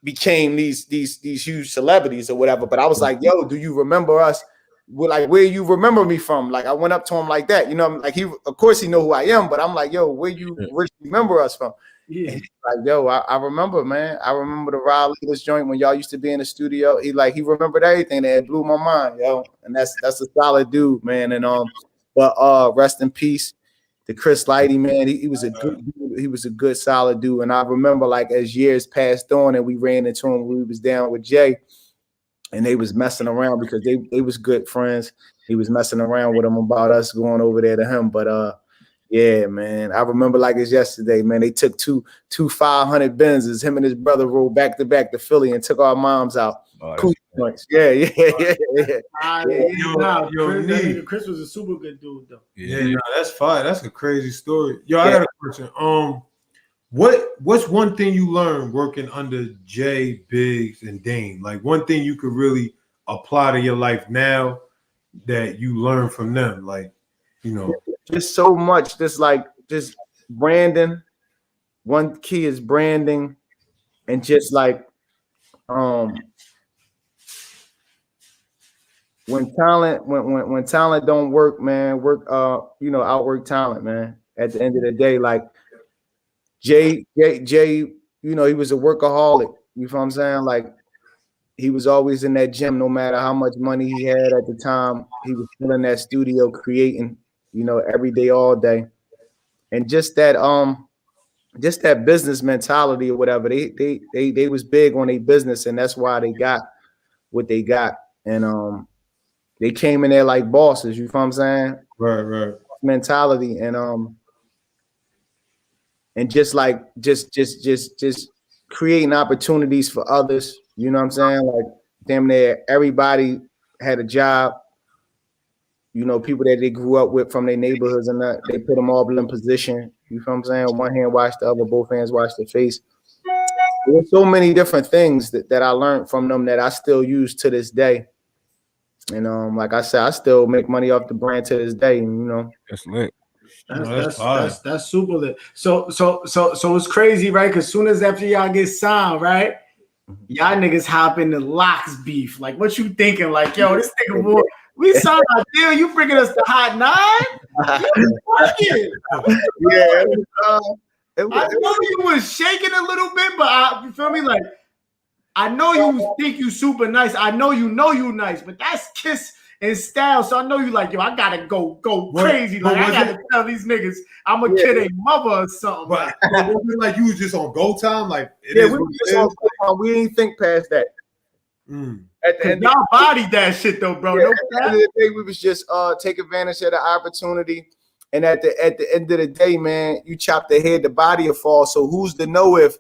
became these huge celebrities or whatever. But I was like, yo, do you remember us? Like, where you remember me from? Like, I went up to him like that, you know, like of course he know who I am, but I'm like, yo, where you remember us from? Yeah. And he's like, yo, I remember, man. I remember the Ride Leaders joint when y'all used to be in the studio. He remembered everything, and it blew my mind, yo. And that's a solid dude, man. And but rest in peace to Chris Lighty, man. He was a good dude. He was a good, solid dude. And I remember, like, as years passed on and we ran into him when we was down with Jay, and they was messing around because they was good friends. He was messing around with them about us going over there to him. But yeah, man, I remember like it's yesterday, man. They took two 500 Benzes. Him and his brother rode back to back to Philly and took our moms out. Cool points. Yeah. Chris was a super good dude, though. Yeah, that's fine. That's a crazy story. Yo, I got a question. What's one thing you learned working under Jay, Biggs, and Dame? Like one thing you could really apply to your life now that you learned from them, like, you know, just so much. Just branding. One key is branding, and just like when talent don't work, man, outwork talent, man. At the end of the day, like Jay, you know, he was a workaholic. You know what I'm saying? Like he was always in that gym, no matter how much money he had at the time. He was still in that studio creating, you know, every day, all day. And just that business mentality or whatever. They was big on their business, and that's why they got what they got. And they came in there like bosses, you know what I'm saying? Right. Mentality and just creating opportunities for others, you know what I'm saying? Like damn near everybody had a job, you know, people that they grew up with from their neighborhoods, and that they put them all in position You feel what I'm saying? One hand wash the other, both hands wash the face. There's so many different things that I learned from them that I still use to this day. And like I said, I still make money off the brand to this day. And that's lit. That's super lit. So it's crazy, right? Because soon as after y'all get signed, right, y'all niggas hop into Locks beef. Like, what you thinking? Like, yo, this nigga boy, we signed our deal. You bringing us the Hot 9? Yeah. I know you was shaking a little bit, but you feel me? Like, I know you think you super nice. I know you nice, but that's Kiss and Style. So I know you like, yo, I gotta go crazy. Like, I gotta tell these niggas I'm gonna kill their mother or something. But was it like you was just on go time? Like, we were just on go time. We didn't think past that. At the end, y'all bodied that shit though, bro. Yeah, at the end of the day, we was just take advantage of the opportunity. And at the end of the day, man, you chop the head, the body will fall. So who's to know if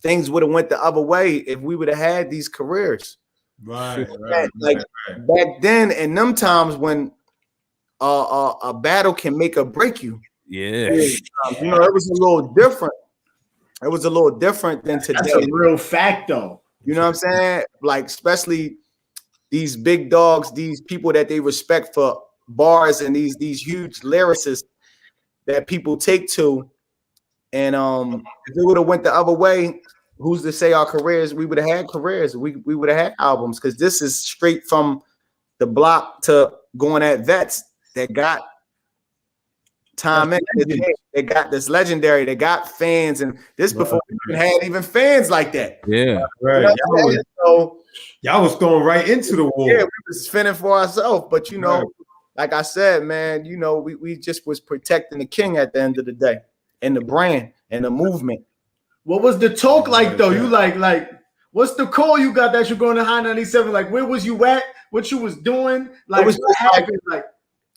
things would have went the other way if we would have had these careers? Right. Back then, in them times when a battle can make or break you. Yeah. It was a little different. It was a little different than today. That's a real fact, though. You know what I'm saying? Like, especially these big dogs, these people that they respect for bars and these huge lyricists that people take to. And if it would have went the other way, who's to say our careers? We would have had careers. We would have had albums, because this is straight from the block to going at vets that got time in. They got this legendary. They got fans, and this before we had even fans like that. Yeah, right. So y'all was going right into the war. Yeah, we was fending for ourselves, but like I said, man, we just was protecting the king at the end of the day, and the brand and the movement. What was the talk like though? You like what's the call you got that you're going to High 97? Like, where was you at? What you was doing? Like, what happened? Like,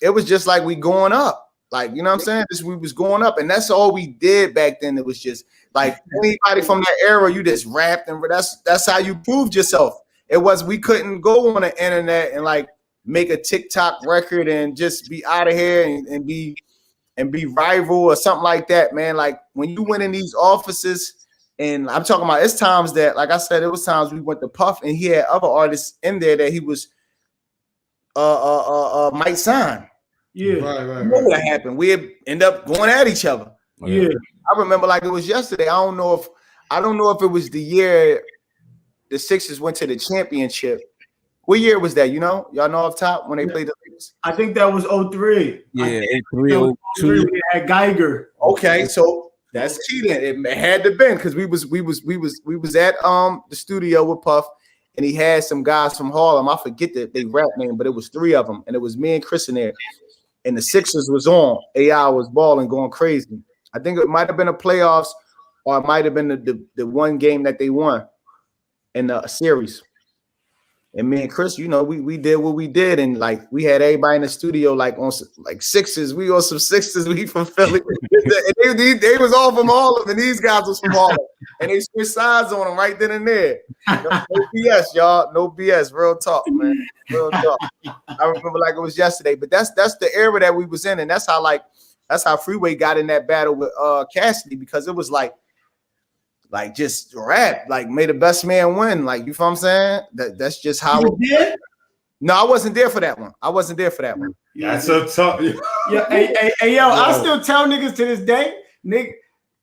it was just like we going up. Like, you know what I'm saying? We was going up, and that's all we did back then. It was just like anybody from that era, you just rapped, and that's how you proved yourself. We couldn't go on the internet and like make a TikTok record and just be out of here and be rival or something like that, man. Like, when you went in these offices, and I'm talking about, it's times that, like I said, it was times we went to Puff and he had other artists in there that he was might sign. Yeah, right. What would happen? We'd end up going at each other. Yeah, I remember like it was yesterday. I don't know if it was the year the Sixers went to the championship. What year was that? Y'all know off top when they played the Lakers? I think that was 03. Yeah, 03, 02. We had Geiger. Okay, so that's key then. It had to been, because we was at the studio with Puff, and he had some guys from Harlem. I forget they rap name, but it was 3 of them, and it was me and Chris in there. And the Sixers was on. AI was balling, going crazy. I think it might have been a playoffs, or it might have been the one game that they won in the series. And me and Chris, we did what we did, and like we had everybody in the studio like on like Sixers. We on some Sixers. We from Philly. they was all from Harlem, and these guys was from Harlem, and they switched sides on them right then and there. No BS, y'all. No BS. Real talk, man. Real talk. I remember like it was yesterday. But that's the era that we was in, and that's how Freeway got in that battle with Cassidy, because it was like just rap, like may the best man win. Like, you feel what I'm saying? That's just how it did. No, I wasn't there for that one. That's a tough. Yeah, hey, yo, I still tell niggas to this day, nigga,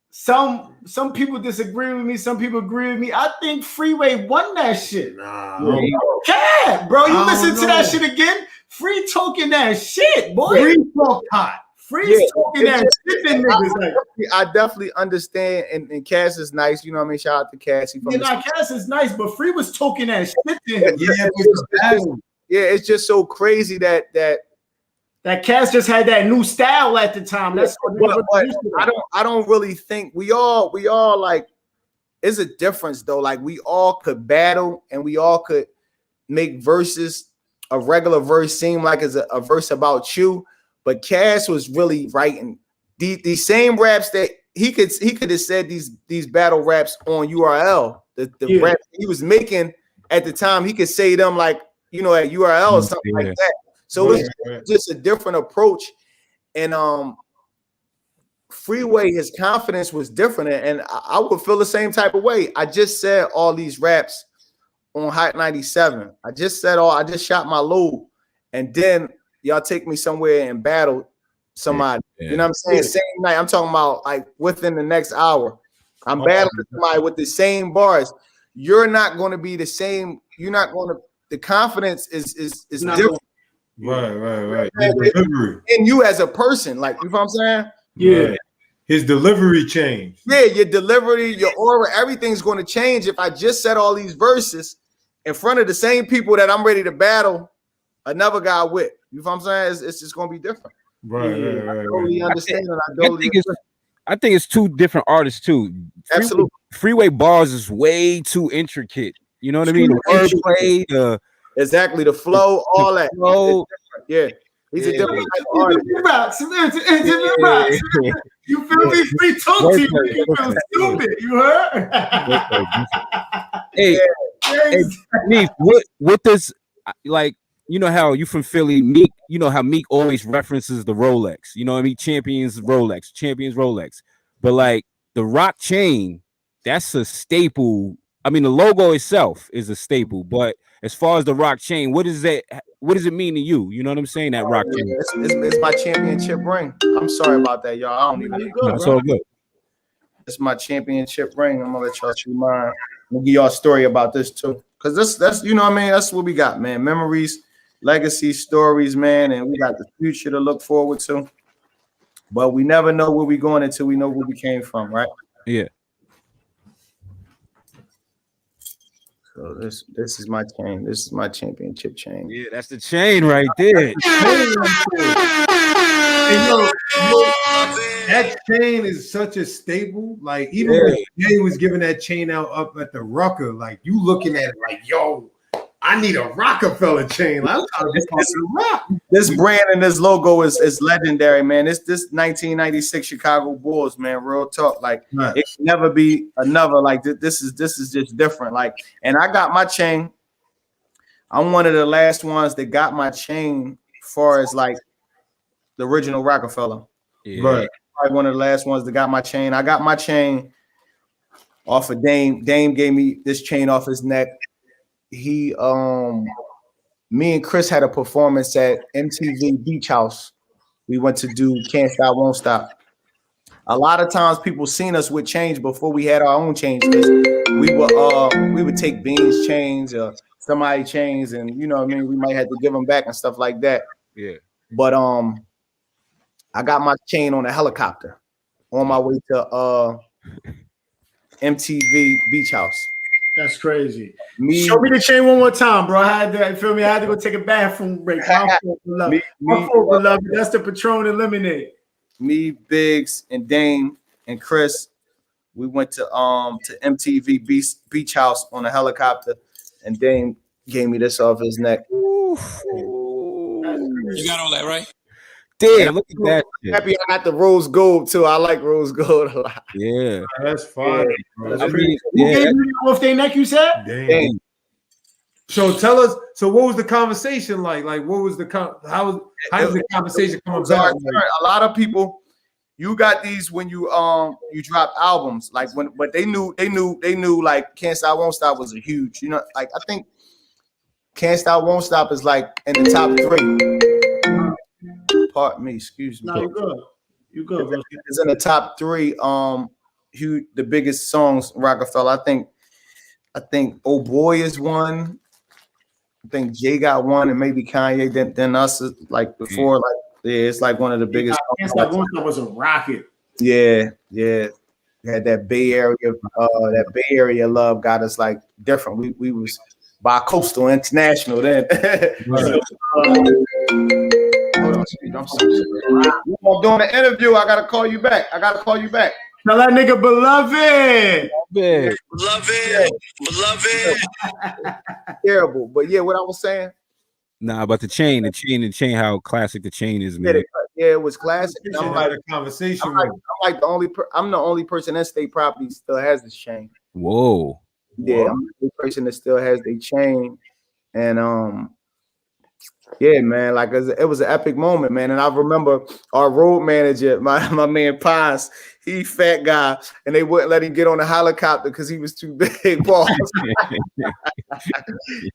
some people disagree with me, some people agree with me. I think Freeway won that shit. Nah, yeah, bro. You listen to that shit again. Free talking that shit, boy. Free talk hot. Talking that shit, then niggas. I definitely understand, and Cass is nice. You know what I mean? Shout out to Cassie. Cass is nice, but Free was talking that shit to him. It's just so crazy that Cass just had that new style at the time. That's what I don't really think we all like. It's a difference though. Like, we all could battle, and we all could make verses, a regular verse seem like it's a verse about you. But Cass was really writing the same raps that he could have said these battle raps on URL. The rap he was making at the time, he could say them like, at URL or something like that. So it's just a different approach. And Freeway, his confidence was different, and I would feel the same type of way. I just said all these raps on Hot 97. I just shot my load, and then y'all take me somewhere and battle somebody. You know what I'm saying? Same night. I'm talking about like within the next hour. I'm battling somebody with the same bars. You're not going to be the same. You're not going to. The confidence is different. Right. And you as a person, like, you know what I'm saying? Yeah. Right. His delivery changed. Yeah, your delivery, your aura, everything's going to change if I just said all these verses in front of the same people that I'm ready to battle another guy with. You know what I'm saying? It's just going to be different. Right. I totally understand. I think it's two different artists too. Absolutely. Freeway bars is way too intricate. You know what I mean? The wordplay, exactly, the flow, all that. Flow. Yeah. He's a different type of artist. You feel me? Free talk to you. You feel stupid. You heard? Hey, Neef, what does, like, you know how you from Philly, Meek, you know how Meek always references the Rolex. You know what I mean? Champions Rolex. But like the Roc chain, that's a staple. I mean, the logo itself is a staple, but as far as the Roc chain, what does it mean to you? You know what I'm saying? That Roc chain. It's my championship ring. I'm sorry about that, y'all. I don't even know. It's all good. It's my championship ring. I'm gonna let y'all see mine. I'm gonna give y'all a story about this too. Cause that's you know what I mean, that's what we got, man. Memories, legacy, stories, man, and we got the future to look forward to. But we never know where we're going until we know where we came from, right? Yeah. So this is my chain. This is my championship chain. Yeah, that's the chain right there. That chain is such a staple. Like, even when Jay was giving that chain out up at the Rucker, like, you looking at it like, yo, I need a Roc-A-Fella chain. Like, this brand and this logo is legendary, man. This 1996 Chicago Bulls, man. Real talk. Like, it can never be another. Like, this is just different. Like, and I got my chain. I'm one of the last ones that got my chain as far as like the original Roc-A-Fella. Yeah. Right. Probably one of the last ones that got my chain. I got my chain off of Dame. Dame gave me this chain off his neck. Me and Chris had a performance at MTV Beach House. We went to do Can't Stop, Won't Stop. A lot of times people seen us with change before we had our own change, because we would take Beanie's chains or somebody chains, and you know what I mean, we might have to give them back and stuff like that. Yeah. But I got my chain on a helicopter on my way to MTV Beach House. That's crazy. Show me the chain one more time, bro. I had to go take a bathroom break. My fault, beloved. That's the Patron and lemonade. Me, Biggs, and Dame and Chris, we went to MTV Beach House on a helicopter, and Dame gave me this off his neck. You got all that, right? Damn, look at that. Happy I got the rose gold too. I like rose gold a lot. Yeah, that's fine. Yeah. Who gave you off their neck, you said? Damn. So tell us. So what was the conversation like? Like, what was how did the conversation come about? A lot of people, you got these when you drop albums, like but they knew like Can't Stop, Won't Stop was a huge, you know, like I think Can't Stop, Won't Stop is like in the top 3. Pardon me, excuse me. No, you good. Bro. It's in the top 3. Huge, the biggest songs Roc-A-Fella. I think Oh Boy is one. I think Jay got one, and maybe Kanye. Then us, like before, like it's like one of the biggest. Can't Stop, Won't Stop was a rocket. Yeah. Had that Bay Area love got us like different. We was bi-coastal, international then. Hold on, I'm doing an interview. I gotta call you back. Tell that nigga beloved. Beloved. Terrible, but yeah, what I was saying. Nah, but the chain, how classic the chain is, man. Yeah, it was classic. I'm like, a conversation. I'm the only person in State Property still has this chain. Whoa. Yeah, I'm the only person that still has the chain, and Yeah, man, like it was an epic moment, man. And I remember our road manager, my man Bois, he fat guy, and they wouldn't let him get on the helicopter because he was too big, boss.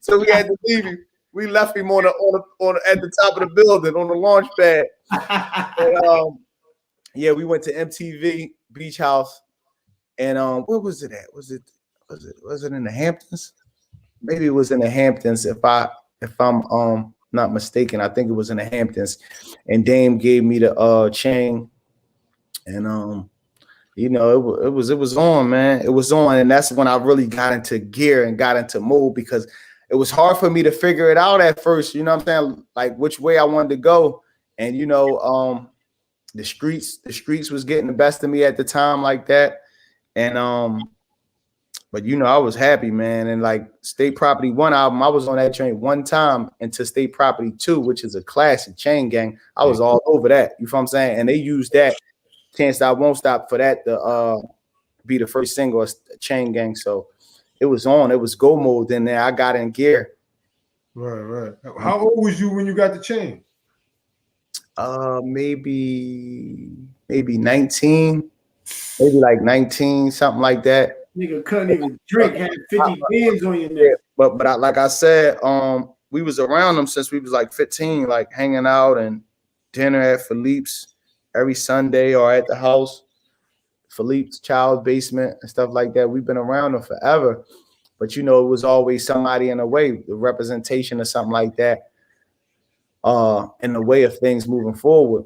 So we had to leave him. We left him on at the top of the building on the launch pad. And, yeah, we went to MTV Beach House, and where was it at? Was it in the Hamptons? Maybe it was in the Hamptons. If I'm not mistaken, I think it was in the Hamptons. And Dame gave me the chain, and you know, it was on, man. It was on, and that's when I really got into gear and got into mode, because it was hard for me to figure it out at first. You know what I'm saying? Like which way I wanted to go, and you know, the streets was getting the best of me at the time, like that, and but you know, I was happy, man. And like State Property 1 album, I was on that train one time, into State Property 2, which is a classic, Chain Gang. I was all over that. You feel what I'm saying? And they used that Can't Stop, Won't Stop for that to be the first single, Chain Gang. So it was on. It was go mode in there. I got in gear. Right. How old was you when you got the chain? Maybe 19, maybe like 19, something like that. Nigga couldn't even drink, had 50 beers on your neck. Yeah, but like I said, we was around them since we was like 15, like hanging out and dinner at Philippe's every Sunday or at the house, Philippe's child's basement and stuff like that. We've been around them forever, but you know, it was always somebody in a way, the representation or something like that, in the way of things moving forward.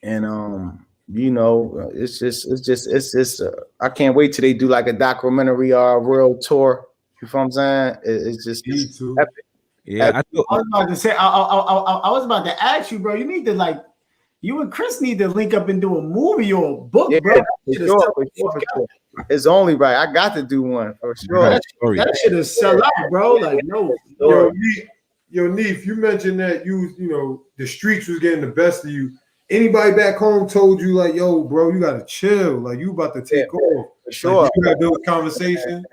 And you know, it's just I can't wait till they do like a documentary or a real tour. You know what I'm saying? It's just epic. Yeah, epic. I was about to say, I was about to ask you, bro. You need to like, you and Chris need to link up and do a movie or a book, Yeah, bro. for sure. It's only right. I got to do one for sure. That shit is sell out, bro. Like no. Yo, Neef, you mentioned that you know the streets was getting the best of you. Anybody back home told you like, yo, bro, you gotta chill, like you about to take off? For sure. Like, you gotta build a conversation.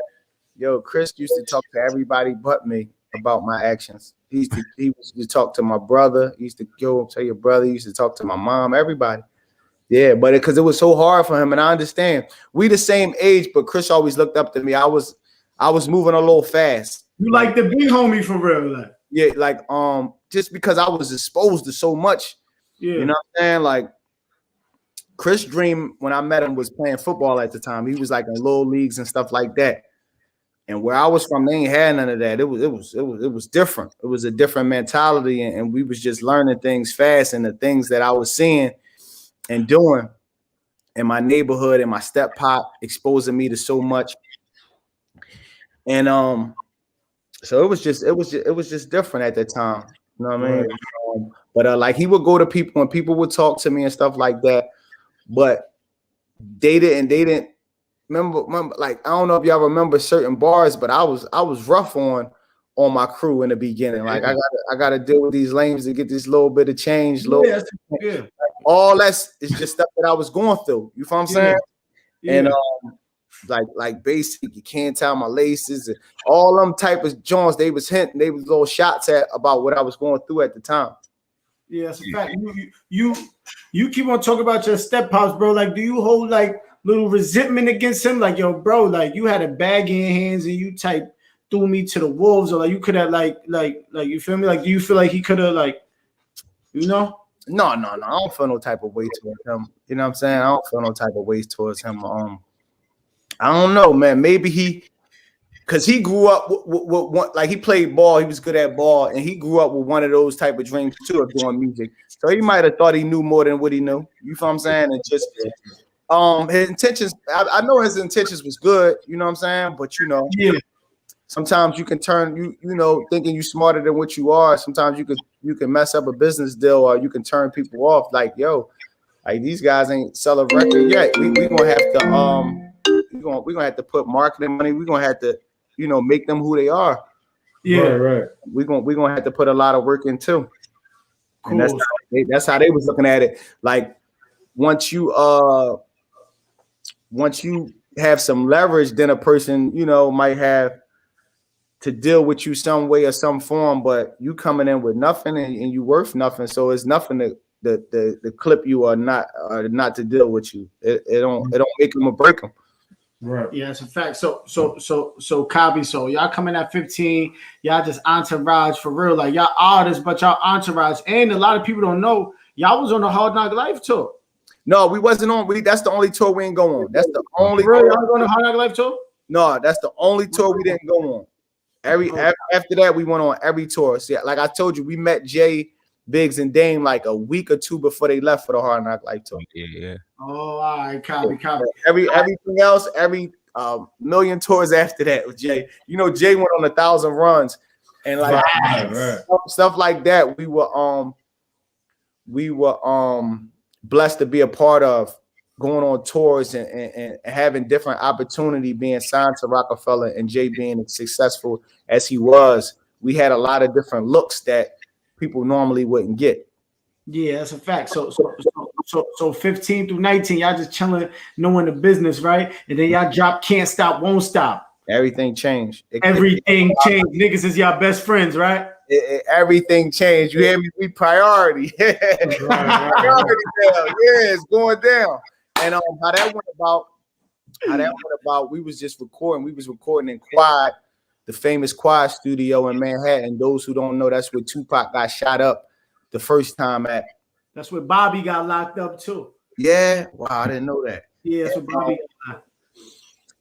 Yo, Chris used to talk to everybody but me about my actions. He used to talk to my brother. He used to go tell your brother. He used to talk to my mom. Everybody. Yeah, but because it was so hard for him, and I understand. We the same age, but Chris always looked up to me. I was moving a little fast. You like to be homie for real, like. Yeah, like just because I was exposed to so much. Yeah. You know what I'm saying? Like Chris Dream, when I met him, was playing football at the time. He was like in little leagues and stuff like that. And where I was from, they ain't had none of that. It was different. It was a different mentality, and we was just learning things fast. And the things that I was seeing and doing in my neighborhood and my step pop exposing me to so much. And so it was just different at that time. You know what I mean? But like he would go to people and people would talk to me and stuff like that. But they didn't remember like, I don't know if y'all remember certain bars, but I was rough on my crew in the beginning. Like I gotta deal with these lanes to get this little bit of change. Yeah. All that's is just stuff that I was going through. You feel what I'm saying? Yeah. And like basic, you can't tie my laces and all them type of joints. They was hinting, they was little shots at about what I was going through at the time. Yeah, that's a fact. You keep on talking about your step pops, bro. Like, do you hold like little resentment against him? Like, yo, bro, like you had a bag in your hands and you type threw me to the wolves, or like you could have like you feel me? Like, do you feel like he could have like, you know? No. I don't feel no type of way towards him. You know what I'm saying? I don't feel no type of ways towards him. I don't know, man. Maybe because he grew up with one, like he played ball. He was good at ball, and he grew up with one of those type of dreams too of doing music. So he might have thought he knew more than what he knew. You feel what I'm saying? And just his intentions. I know his intentions was good. You know what I'm saying? But you know, sometimes you can turn you know thinking you smarter than what you are. Sometimes you can mess up a business deal, or you can turn people off. Like, yo, like these guys ain't sell a record yet. We gonna have to we're gonna have to put marketing money. We're gonna have to, you know, make them who they are. Yeah, right. We're gonna have to put a lot of work in too. Cool. And that's how they was looking at it. Like once you have some leverage, then a person, you know, might have to deal with you some way or some form, but you coming in with nothing and you worth nothing. So it's nothing to clip you or not to deal with you. It don't make them or break them. Right. Yeah, it's a fact. So Kabi, so y'all coming at 15, y'all just entourage for real. Like y'all artists, but y'all entourage. And a lot of people don't know, y'all was on the Hard Knock Life tour. No, we wasn't on. That's the only tour we ain't go on. That's the only tour. Y'all going to Hard Knock Life tour? No, that's the only tour we didn't go on. After that, we went on every tour. See, like I told you, we met Jay, Biggs, and Dame like a week or two before they left for the Hard Knock Life tour. Yeah. Oh, all right, copy. Everything else, every million tours after that with Jay. You know, Jay went on 1,000 runs and like stuff like that. We were blessed to be a part of, going on tours and having different opportunity, being signed to Roc-A-Fella, and Jay being as successful as he was. We had a lot of different looks that people normally wouldn't get. Yeah, that's a fact. So 15 through 19, y'all just chilling, knowing the business, right? And then y'all drop Can't Stop, Won't Stop. Everything changed. Everything changed. Niggas is y'all best friends, right? Everything changed. You hear me? We priority. Priority down. Yeah, it's going down. And how that went about, we was just recording. We was recording in Quad, the famous Quad studio in Manhattan. Those who don't know, that's where Tupac got shot up the first time at. That's where Bobby got locked up too. Yeah. Wow, I didn't know that. Yeah, that's where Bobby got locked.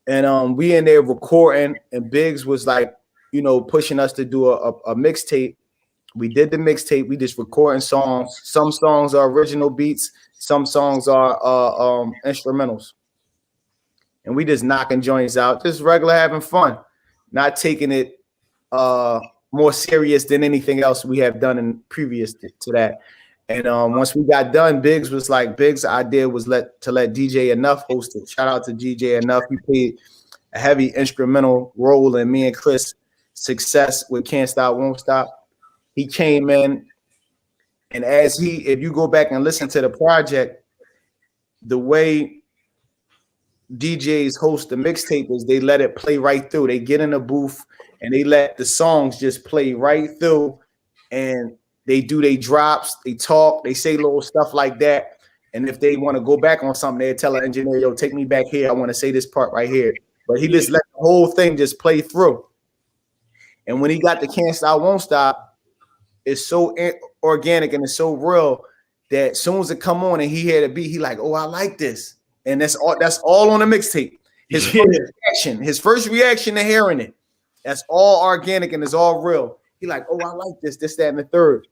And we in there recording, and Biggs was like, you know, pushing us to do a mixtape. We did the mixtape. We just recording songs. Some songs are original beats. Some songs are instrumentals. And we just knocking joints out, just regular having fun, not taking it more serious than anything else we have done in previous to that. And once we got done, Biggs was like, Biggs' idea was let DJ Enough host it. Shout out to DJ Enough. He played a heavy instrumental role in me and Chris' success with Can't Stop, Won't Stop. He came in, and if you go back and listen to the project, the way DJs host the mixtape is they let it play right through. They get in a booth and they let the songs just play right through, and they do their drops, they talk, they say little stuff like that. And if they want to go back on something, they tell an engineer, yo, take me back here. I want to say this part right here. But he just let the whole thing just play through. And when he got the Can't Stop, Won't Stop, it's so organic and it's so real that as soon as it come on and he had a beat, he like, oh, I like this. And that's all on the mixtape. His first reaction to hearing it, that's all organic and it's all real. He like, oh, I like this, that, and the third.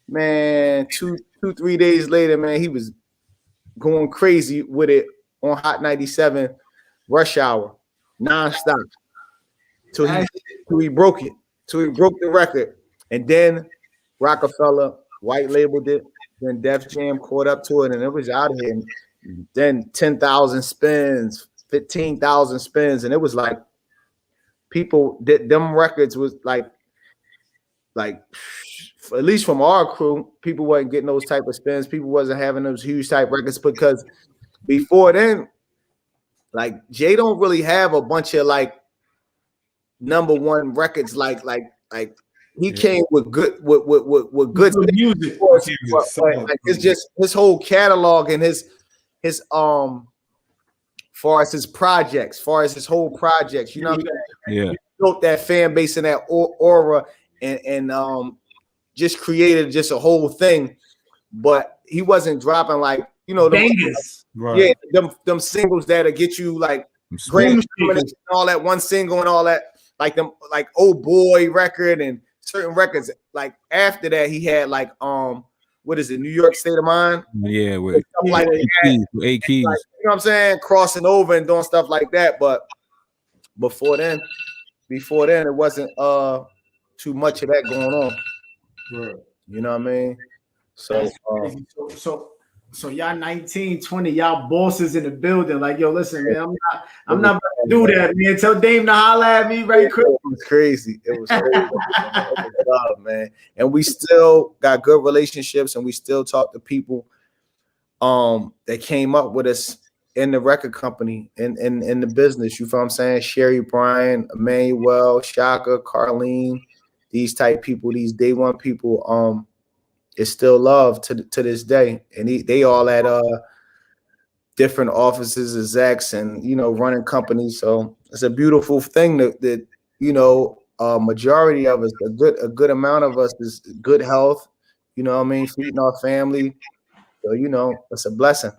Man, 3 days later, man, he was going crazy with it on Hot 97 Rush Hour, nonstop. Till he broke it. Till he broke the record. And then Roc-A-Fella white labeled it. Then Def Jam caught up to it, and it was out of here. And then 10,000 spins, 15,000 spins, and it was like people did them records was like at least from our crew, people wasn't getting those type of spins. People wasn't having those huge type records because before then, like Jay don't really have a bunch of like #1 records like he came with good with good music. Like it's just his whole catalog and his far as his projects, you know what I'm saying? Yeah. He built that fan base and that aura and just created just a whole thing, but he wasn't dropping like, you know, them singles that'll get you like Grammy and all that, one single and all that, like them like Oh Boy record and certain records. Like after that, he had like what is it, New York State of Mind? Yeah, with like eight keys. Like, you know what I'm saying? Crossing over and doing stuff like that. But before then, it wasn't too much of that going on. Right. You know what I mean? So y'all 19, 20, y'all bosses in the building. Like, yo, listen, man, I'm not about to do that, man. Tell Dame to holler at me right quick. It was crazy. It was crazy. Man. And we still got good relationships and we still talk to people that came up with us in the record company, in the business. You feel what I'm saying? Sherry Bryan, Emmanuel, Shaka, Carlene, these type people, these day one people, is still loved to this day. And they all at different offices, execs, and running companies. So it's a beautiful thing that majority of us, a good amount of us is good health. You know what I mean? Feeding our family. So it's a blessing.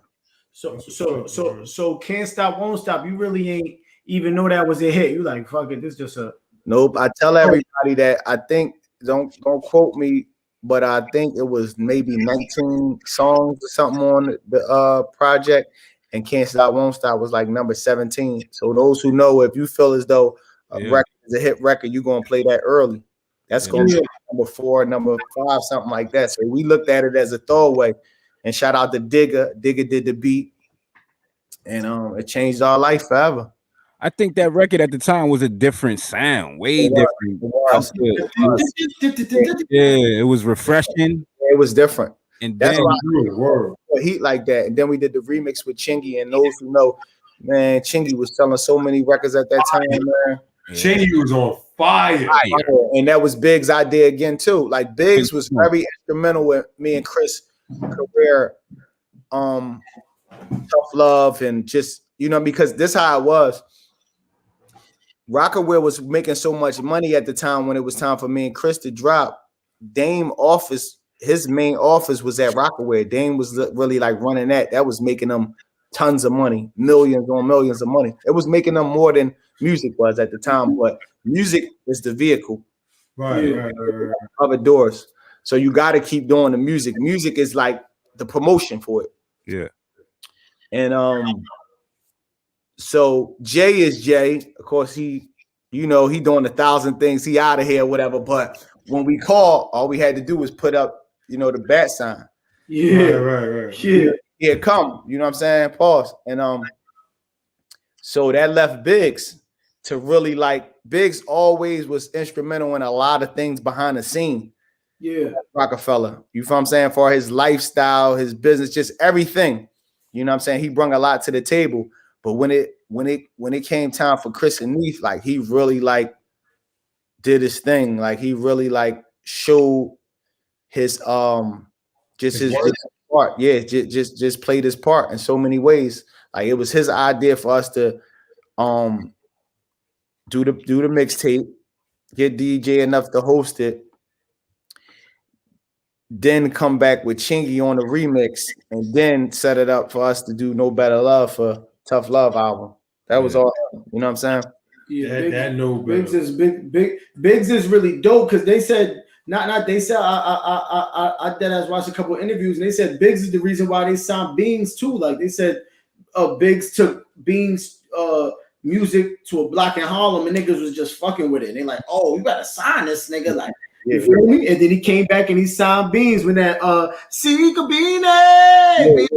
So Can't Stop, Won't Stop. You really ain't even know that was a hit. You like, fuck it, this just a. Nope. I tell everybody that I think, don't quote me, but I think it was maybe 19 songs or something on the project, and Can't Stop, Won't Stop was like number 17. So those who know, if you feel as though a record is a hit record, you're gonna play that early. That's gonna be number 4, number 5, something like that. So we looked at it as a throwaway. And shout out to Digga. Digga did the beat, and it changed our life forever. I think that record at the time was a different sound, way different. It was refreshing. It was different. And that's then why heat like that. And then we did the remix with Chingy, and those who know, man, Chingy was selling so many records at that time, man. Chingy was on fire. And that was Big's idea again, too. Like Biggs was very instrumental with me and Chris' career, Tough Love, and just because this how it was. Roc-A-Fella was making so much money at the time when it was time for me and Chris to drop. Dame office, his main office was at Roc-A-Fella. Dame was really like running that. That was making them tons of money, millions on millions of money. It was making them more than music was at the time, but music is the vehicle. Right. Other doors. So you got to keep doing the music. Music is like the promotion for it. Yeah. And so Jay is Jay. Of course, he doing 1,000 things. He out of here, whatever. But when we call, all we had to do was put up, the bat sign. Yeah. Right. Yeah, come. You know what I'm saying? Pause. And so that left Biggs to really Biggs always was instrumental in a lot of things behind the scene. Yeah, Roc-A-Fella. You feel what I'm saying? For his lifestyle, his business, just everything. You know what I'm saying? He brought a lot to the table. But when it came time for Chris and Neef, he really did his thing. He really showed his his part. Yeah, just played his part in so many ways. It was his idea for us to do the mixtape, get DJ enough to host it, then come back with Chingy on the remix, and then set it up for us to do No Better Love for Tough Love album. That was all, you know what I'm saying? Yeah, Biggs is Biggs is really dope because they said they said I did as watched a couple of interviews, and they said Biggs is the reason why they signed Beans too. They said Biggs took Beans music to a block in Harlem, and niggas was just fucking with it. And they like, oh, you gotta sign this nigga, you feel me? And then he came back and he signed Beans with that Sigel Beanie.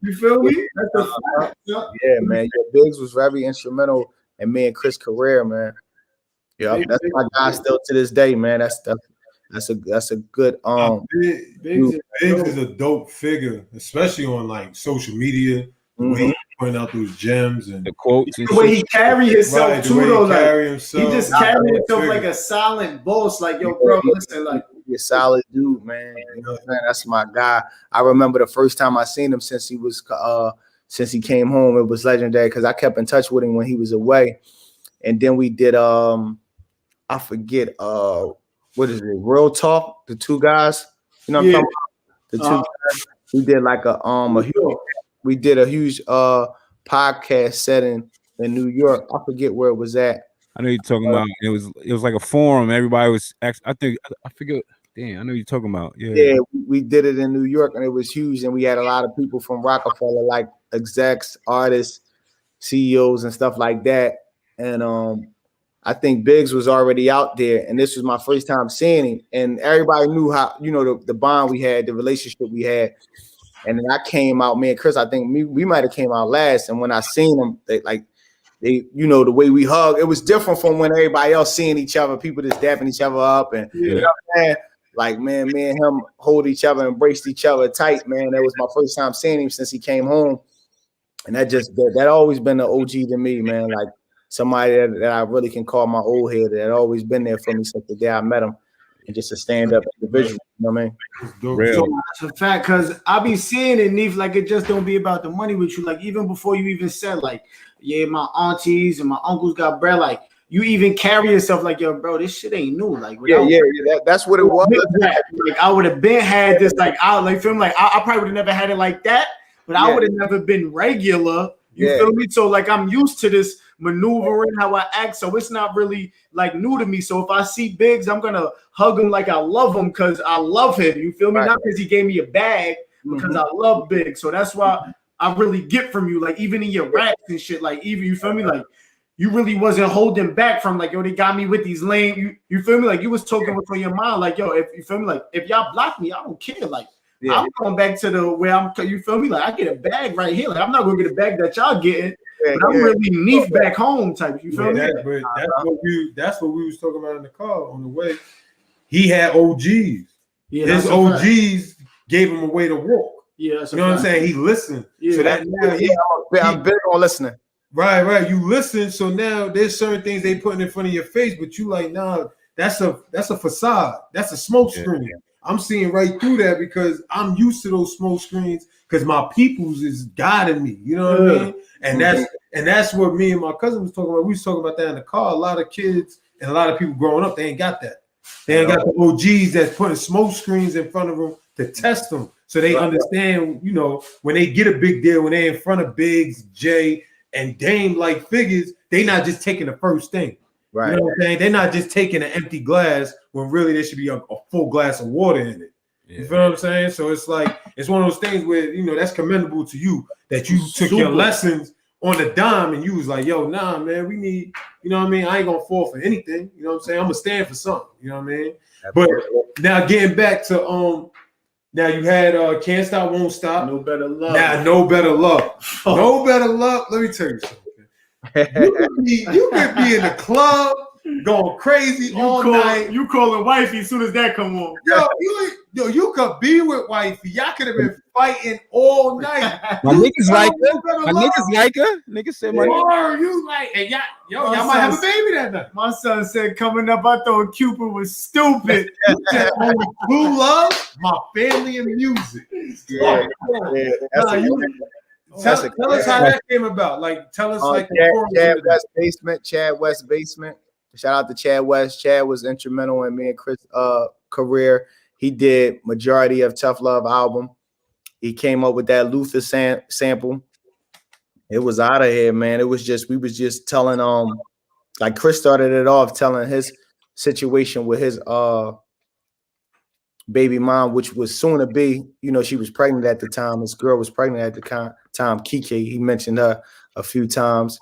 You feel me? That's the fact. Yeah, man. Biggs was very instrumental in me and Chris' career, man. Yeah, that's my guy still to this day, man. That's a good Biggs is a dope figure, especially on social media. The way he pointing out those gems and the quotes, the way he carry himself too, though. He just carry himself like a silent boss. Yo, bro, listen, he's a solid dude, man. You know what I'm saying? That's my guy. I remember the first time I seen him since he came home. It was legendary because I kept in touch with him when he was away. And then we did I forget what is it? Real Talk, the two guys. You know what I'm talking about? The two guys. We did we did a huge podcast setting in New York. I forget where it was at. I know you're talking about. It was like a forum. Everybody was actually. I forget. Damn, I know you're talking about. Yeah, we did it in New York, and it was huge. And we had a lot of people from Roc-A-Fella, like execs, artists, CEOs, and stuff like that. And I think Biggs was already out there, and this was my first time seeing him. And everybody knew how, the bond we had, the relationship we had. And then I came out, me and Chris, I think we might have came out last. And when I seen them, they the way we hug, it was different from when everybody else seeing each other, people just dapping each other up. And you know what I'm saying? Like, man, me and him hold each other, embraced each other tight, man. That was my first time seeing him since he came home. And that always been an OG to me, man. Like somebody that I really can call my old head that always been there for me since the day I met him. And just a stand-up individual, you know what I mean? Real. So that's a fact, because I be seeing it, Neef, like it just don't be about the money with you. Like even before you even said, like, yeah, my aunties and my uncles got bread, like you even carry yourself like, yo, bro, this shit ain't new. Like, That's what it was. Like I would have been had this, like I like feel like I probably would have never had it like that, but I would have never been regular. You feel me? So like I'm used to this maneuvering, how I act, so it's not really like new to me. So if I see Biggs, I'm gonna hug him like I love him because I love him. You feel me? Not because he gave me a bag, because I love Biggs. So that's why I really get from you, like even in your raps and shit, like even you feel me, like you really wasn't holding back from like, yo, they got me with these lame. You feel me? Like you was talking what's on your mind, like, yo, if you feel me, like if y'all block me, I don't care. Like I'm going back to the where I'm. You feel me? Like I get a bag right here. Like I'm not gonna get a bag that y'all getting. But I'm really Neef back home type. You feel me? That's what we was talking about in the car on the way. He had OGs. Yeah, his OGs gave him a way to walk. Yeah, you know what I'm saying? He listened. Yeah, so that now I'm big on listening. Right. You listen. So now there's certain things they putting in front of your face, but you like, nah, that's a facade. That's a smoke screen. I'm seeing right through that because I'm used to those smoke screens because my peoples is guiding me. You know what I mean? And that's what me and my cousin was talking about. We was talking about that in the car. A lot of kids and a lot of people growing up, they ain't got that. They ain't got the OGs that's putting smoke screens in front of them to test them. So they understand, you know, when they get a big deal, when they're in front of Biggs, Jay, and Dame like figures, they not just taking the first thing. Right. You know what I'm saying? They're not just taking an empty glass when really there should be a full glass of water in it. You feel what I'm saying? So it's like, it's one of those things where, you know, that's commendable to you that you took your lessons on the dime and you was like, yo, nah, man, we need, you know what I mean? I ain't gonna fall for anything. You know what I'm saying? I'm gonna stand for something. You know what I mean? But now getting back to now you had Can't Stop, Won't Stop. No Better Love. Now No Better Love. No Better Love. Let me tell you something. You could be in the club going crazy all night. You calling wifey as soon as that come on. You could be with wifey. Y'all could have been fighting all night. My niggas like her. My niggas like her. Niggas said my niggas. You like, and y'all might have a baby that night. My son said coming up, I thought Cupid was stupid. Blue Love, my family and music. Tell us how that came about. Like, tell us like Chad West Basement. Shout out to Chad West. Chad was instrumental in me and Chris' career. He did majority of Tough Love album. He came up with that Luther sample. It was out of here, man. It was just, we was just telling like Chris started it off telling his situation with his baby mom, which was soon to be, you know, she was pregnant at the time. This girl was pregnant at the time, Kiki. He mentioned her a few times.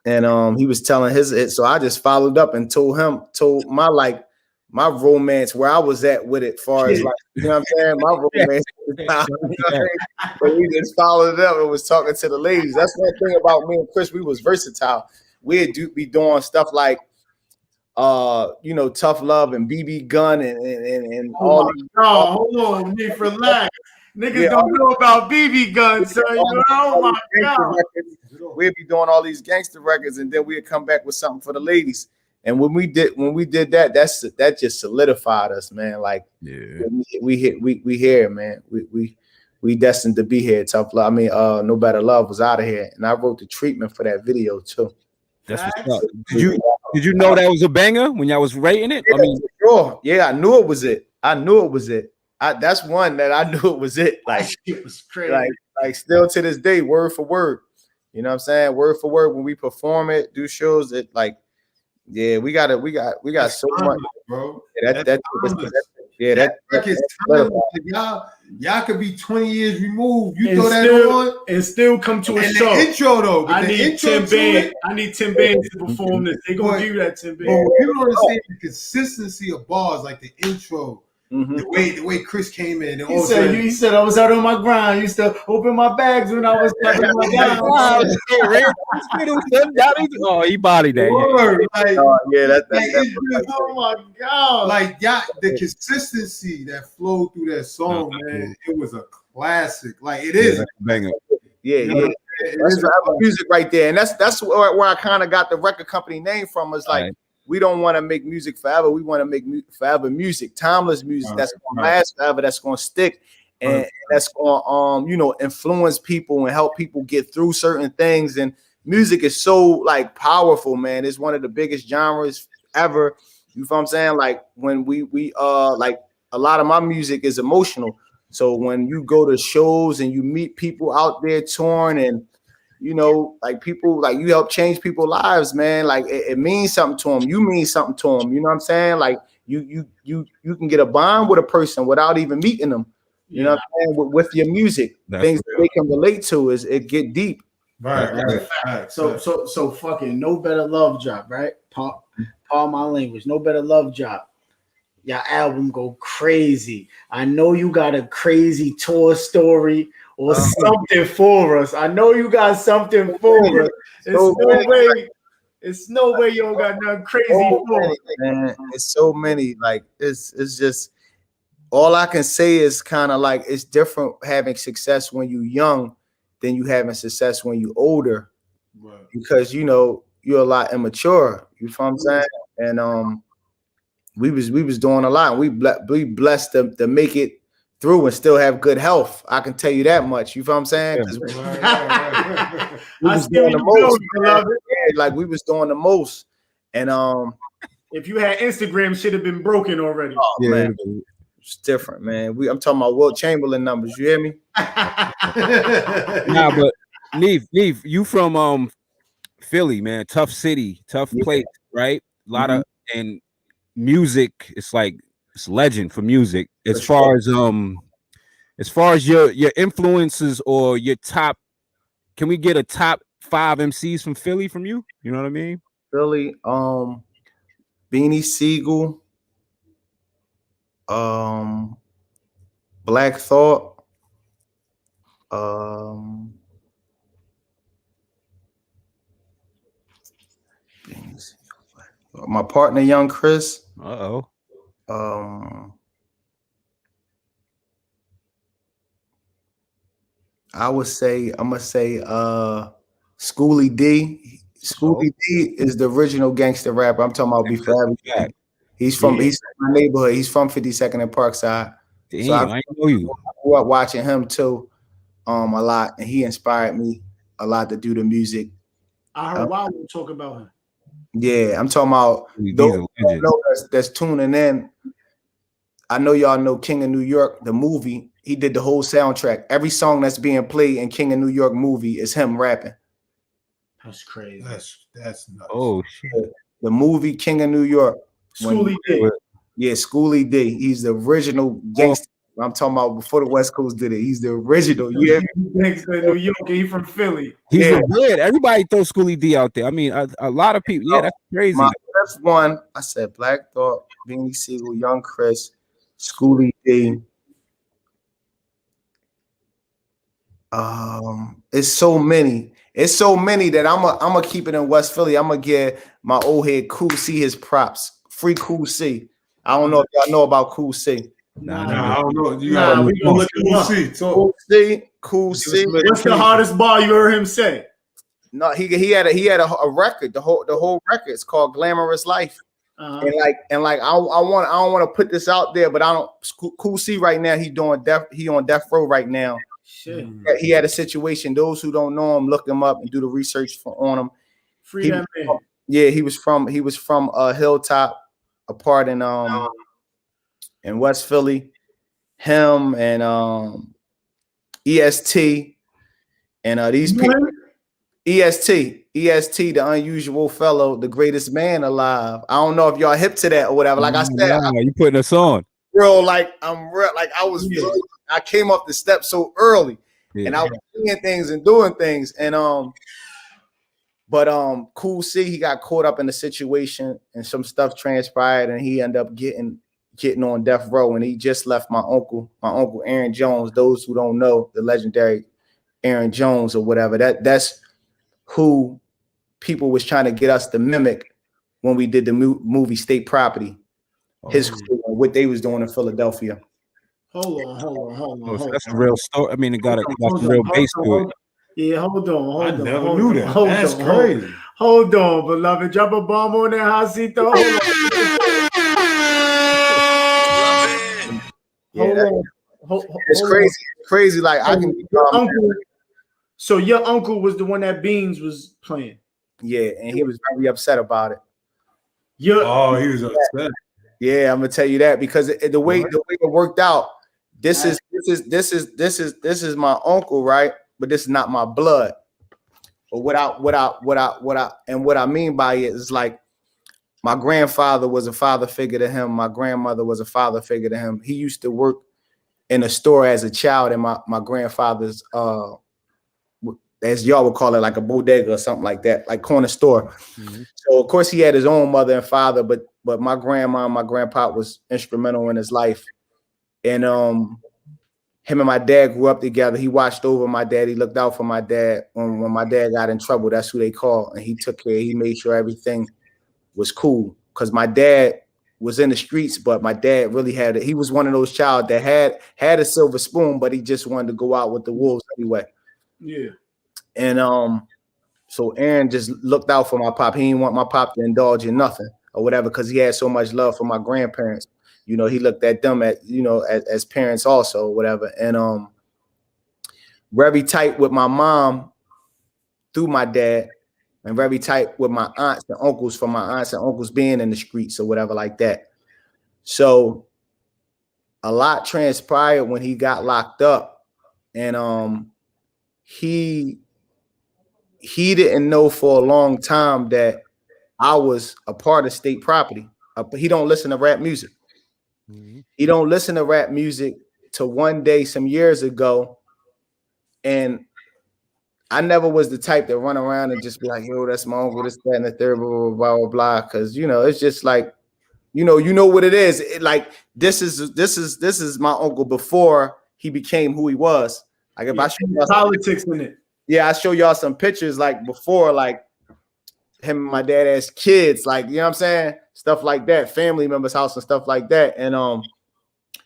And he was telling his, so I just followed up and told my romance, where I was at with it, far as like, you know what I'm saying? My romance. But we just followed it up and was talking to the ladies. That's one thing about me and Chris, we was versatile. We'd be doing stuff like, you know, Tough Love and BB Gun and all. Hold on, Neef, relax. Niggas don't know about BB Gun, sir. Oh my God. We'd be doing all these gangster records, and then we'd come back with something for the ladies. And when we did that, that just solidified us, man. Like, we here, man. We destined to be here. Tough Love. I mean, No Better Love was out of here, and I wrote the treatment for that video too. That's what's up. Did you know that was a banger when y'all was writing it? Yeah, I mean, sure. Yeah, I knew it was it. That's one that I knew it was it. Like, it was crazy. Like still to this day, word for word. You know what I'm saying? Word for word when we perform it, do shows, it like, yeah, we got so much, bro. Y'all could be 20 years removed. You throw that on and still come to a show. The intro though, I need Tim Bain to perform this. They gonna give you that Tim Bain. But people don't understand the consistency of bars, like the intro, The way Chris came in. He said I was out on my grind. I used to open my bags when I was talking my down. Oh, he bodied that. Oh my God. Like the consistency that flowed through that song, man, it was a classic. Like it is a banger. That's music right there, and that's where I kind of got the record company name from. Is like we don't want to make music forever. We want to make forever music, timeless music that's going to last forever, that's going to stick, and that's going to influence people and help people get through certain things. And music is so like powerful, man. It's one of the biggest genres ever. You feel what I'm saying? Like when we like a lot of my music is emotional. So when you go to shows and you meet people out there touring and, like people, like you help change people's lives, man. Like it means something to them. You mean something to them. You know what I'm saying? Like you can get a bond with a person without even meeting them. You know what I'm saying? With your music, things that they can relate to is it get deep. Right. So fucking No Better Love drop, right? Paul my language. No Better Love drop. Your album go crazy. I know you got a crazy tour story or something for us. I know you got something for us. It's no way you don't got nothing crazy for us. Man, it's so many. Like it's just all I can say is kind of like it's different having success when you're young than you having success when you're older. Right. Because you're a lot immature. You feel what I'm saying? And we was doing a lot, and we blessed to make it through and still have good health. I can tell you that much. You feel what I'm saying? We was doing the most. Like we was doing the most. And if you had Instagram, should have been broken already. Oh, man. It's different, man. I'm talking about Will Chamberlain numbers. You hear me? Nah, but Neef, you from Philly, man. Tough city, tough place, right? A lot of and music, it's like it's legend for music. As far as your influences or your top, can we get a top 5 MCs from Philly from you? You know what I mean? Philly, Beanie, Sigel, Black Thought, my partner Young Chris. I would say I'm gonna say Schoolie D. Schoolie D is the original gangster rapper. I'm talking about before everything. He's from my neighborhood. He's from 52nd and Parkside. Damn, so I know you. I grew up watching him too, a lot, and he inspired me a lot to do the music. I heard Wild talk about him. Yeah, I'm talking about those that's tuning in. I know y'all know King of New York, the movie. He did the whole soundtrack. Every song that's being played in King of New York movie is him rapping. That's crazy. That's nuts. Oh shit. The movie King of New York. Schoolie D. Yeah, Schoolie D. He's the original gangster. I'm talking about before the West Coast did it. He's the original. Yeah, gangster in New York. He's from Philly. He's good. Everybody throw Schoolie D out there. I mean, a lot of people. Yeah, that's crazy. My first one, I said Black Thought, Beanie Sigel, Young Chris, Schoolie D. It's so many. It's so many that I'm gonna keep it in West Philly. I'm gonna give my old head Cool C his props. Free Cool C. I don't know if y'all know about Cool C. Nah, I don't know. You gotta look at Cool C. Cool C. What's the hardest bar you heard him say? No, he had a record. The whole record. It's called Glamorous Life. And I don't want to put this out there, but I don't. Cool C right now. He on death row right now. Shit. He had a situation. Those who don't know him, look him up and do the research on him. Free that man. Yeah, he was from Hilltop, a part in West Philly. Him and EST and these people. EST, the unusual fellow, the greatest man alive. I don't know if y'all hip to that or whatever. Like I said, you putting us on, bro. Like I was. I came up the steps so early, and I was seeing things and doing things, and but Cool C, he got caught up in the situation, and some stuff transpired, and he ended up getting getting on death row, and he just left my uncle Aaron Jones. Those who don't know, the legendary Aaron Jones or whatever, that's who people was trying to get us to mimic when we did the movie State Property. His crew, what they was doing in Philadelphia. Hold on. So that's a real story. I mean, it got some real base to it. Yeah, hold on. I never knew that. That's crazy. Hold on, beloved. Drop a bomb on that HOTSEAThaas. Hold on. It's crazy. It's crazy. Like I can. So your uncle was the one that Beans was playing. Yeah, and he was very upset about it. He was upset. Yeah, I'm gonna tell you that because the way it worked out. This is my uncle, right? But this is not my blood. But what I mean by it is like my grandfather was a father figure to him. My grandmother was a father figure to him. He used to work in a store as a child in my grandfather's as y'all would call it, like a bodega or something like that, like corner store. Mm-hmm. So of course he had his own mother and father, but my grandma and my grandpa was instrumental in his life. And him and my dad grew up together. He watched over my dad. He looked out for my dad when my dad got in trouble. That's who they called. And he took care. He made sure everything was cool. Because my dad was in the streets, but my dad really had it. He was one of those child that had a silver spoon, but he just wanted to go out with the wolves anyway. Yeah. And so Aaron just looked out for my pop. He didn't want my pop to indulge in nothing or whatever because he had so much love for my grandparents. You know, he looked at them as parents also, or whatever. And very tight with my mom through my dad, and very tight with my aunts and uncles for my aunts and uncles being in the streets or whatever like that. So a lot transpired when he got locked up, and he didn't know for a long time that I was a part of State Property. He don't listen to rap music. Mm-hmm. He don't listen to rap music till one day some years ago, and I never was the type to run around and just be like, yo, that's my uncle, this, that, and the third, blah, blah, blah, blah. Because it's just like, you know what it is. Like this is my uncle before he became who he was. Like if I show y'all politics in it. Yeah, I show y'all some pictures like before, like him and my dad as kids, like, you know what I'm saying? Stuff like that, family members' house and stuff like that. And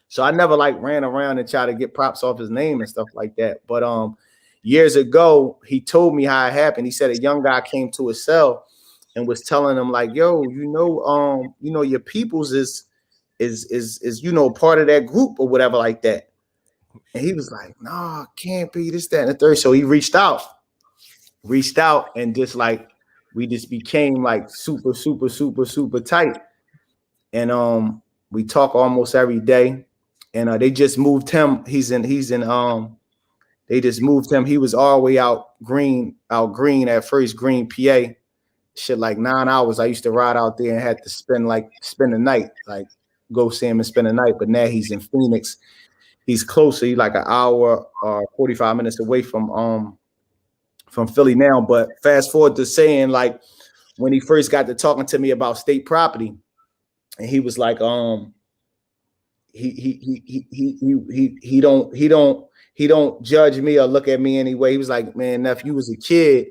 so I never like ran around and tried to get props off his name and stuff like that. But years ago, he told me how it happened. He said a young guy came to his cell and was telling him like, yo, your peoples is part of that group or whatever like that. And he was like, nah, can't be this, that, and the third. So he reached out and just like, we just became like super, super, super, super tight. And we talk almost every day. And they just moved him. They just moved him. He was all the way out green at first, Green, PA. Shit, like 9 hours. I used to ride out there and had to spend the night, like go see him and spend the night. But now he's in Phoenix. He's closer. He's like an hour or 45 minutes away from Philly now. But fast forward to saying, like, when he first got to talking to me about State Property, and he was like, he don't judge me or look at me anyway. He was like, man, Neff, you was a kid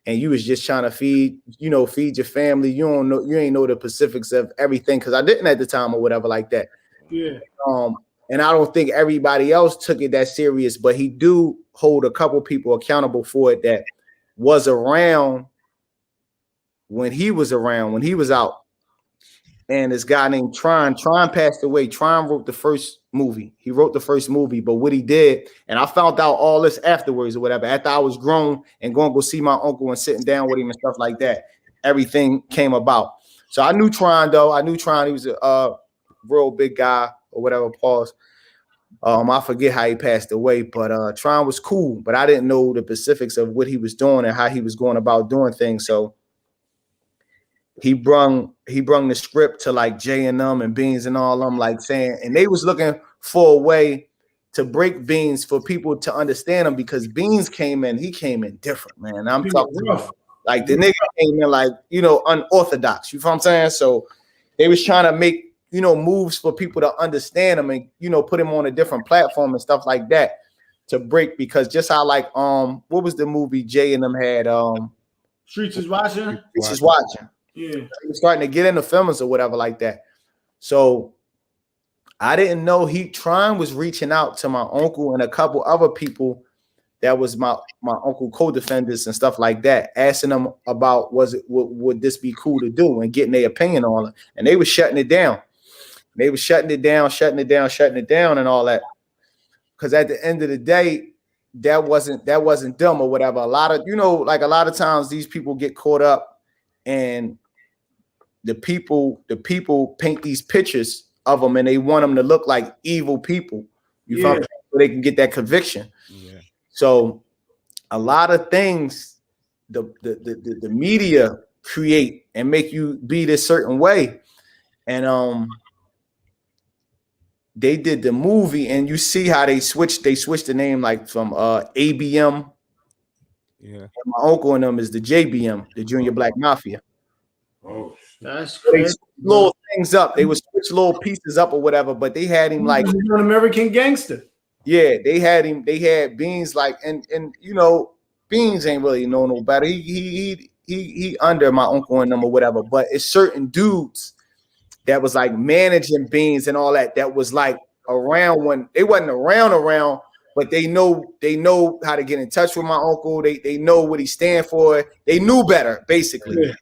and you was just trying to feed your family. You ain't know the specifics of everything, because I didn't at the time or whatever like that. Yeah. And I don't think everybody else took it that serious, but he do hold a couple people accountable for it that was around when he was out. And this guy named Tron passed away. Tron wrote the first movie. He wrote the first movie, but what he did, and I found out all this afterwards or whatever, after I was grown and going to go see my uncle and sitting down with him and stuff like that, everything came about. So I knew Tron, though. I knew Tron. He was a real big guy or whatever, pause. I forget how he passed away, but Tron was cool, but I didn't know the specifics of what he was doing and how he was going about doing things. So he brung the script to like Jay and them and Beans and all them, like saying, and they was looking for a way to break Beans for people to understand him, because Beans came in different, man. I'm talking about like the nigga came in like, unorthodox. You know what I'm saying? So they was trying to make moves for people to understand him and, put him on a different platform and stuff like that to break, because just how like, what was the movie Jay and them had? Streets is Watching. Streets is Watching. Yeah. He was starting to get into films or whatever like that. So I didn't know Tron was reaching out to my uncle and a couple other people that was my uncle co-defenders and stuff like that, asking them about would this be cool to do and getting their opinion on it. And they were shutting it down. They were shutting it down and all that. Because at the end of the day, that wasn't them or whatever. A lot of, like a lot of times these people get caught up and the people paint these pictures of them and they want them to look like evil people. You feel me? So they can get that conviction. Yeah. So a lot of things the media create and make you be this certain way. And they did the movie and you see how they switched the name, like from ABM. Yeah. And my uncle and them is the JBM, the Junior Black Mafia. Oh, That's They crazy. switched little things up. They would switch little pieces up or whatever, but they had him like He's an American gangster. yeah, they had Beans like and Beans ain't really know no better. He under my uncle and them or whatever, but it's certain dudes that was like managing Beans and all that was like around when they wasn't around, but they know how to get in touch with my uncle. They know what he stand for. They knew better, basically. Yeah.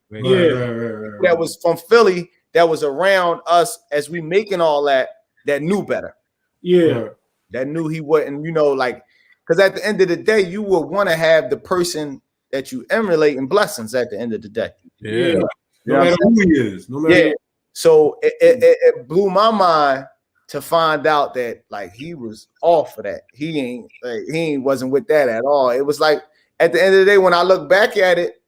That was from Philly, that was around us as we making all that knew better. Yeah. That knew he wouldn't, like, because at the end of the day, you would want to have the person that you emulate in blessings at the end of the day. Yeah. No matter who he is. No matter. Yeah. So it blew my mind to find out that like he was off of that. He wasn't with that at all. It was like at the end of the day, when I look back at it,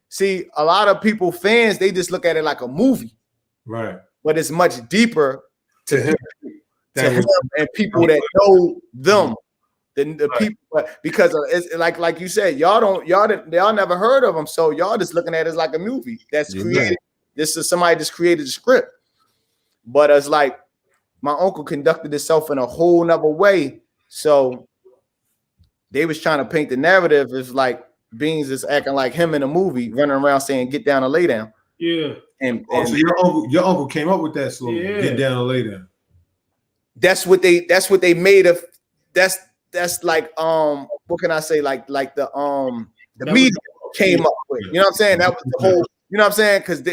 see, a lot of people, fans, they just look at it like a movie. Right. But it's much deeper To him. and people that know them than the people, because it's like you said, y'all never heard of them, so y'all just looking at it as like a movie that's created. This is somebody just created the script, but it's like my uncle conducted himself in a whole nother way. So they was trying to paint the narrative as like Beans is acting like him in a movie, running around saying "Get down and lay down." Yeah. And so your uncle came up with that slogan, "Get down and lay down." That's what they made of. That's like what can I say? Like the media came up with. You know what I'm saying? That was the whole. You know what I'm saying? Because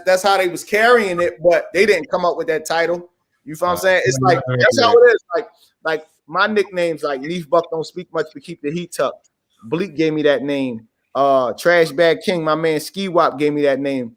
that's how they was carrying it, but they didn't come up with that title. You feel what I'm saying? It's like that's how it is. Like my nicknames like Neef Buck, don't speak much but keep the heat tucked. Bleak gave me that name. Trash Bag King, my man Ski Wop gave me that name.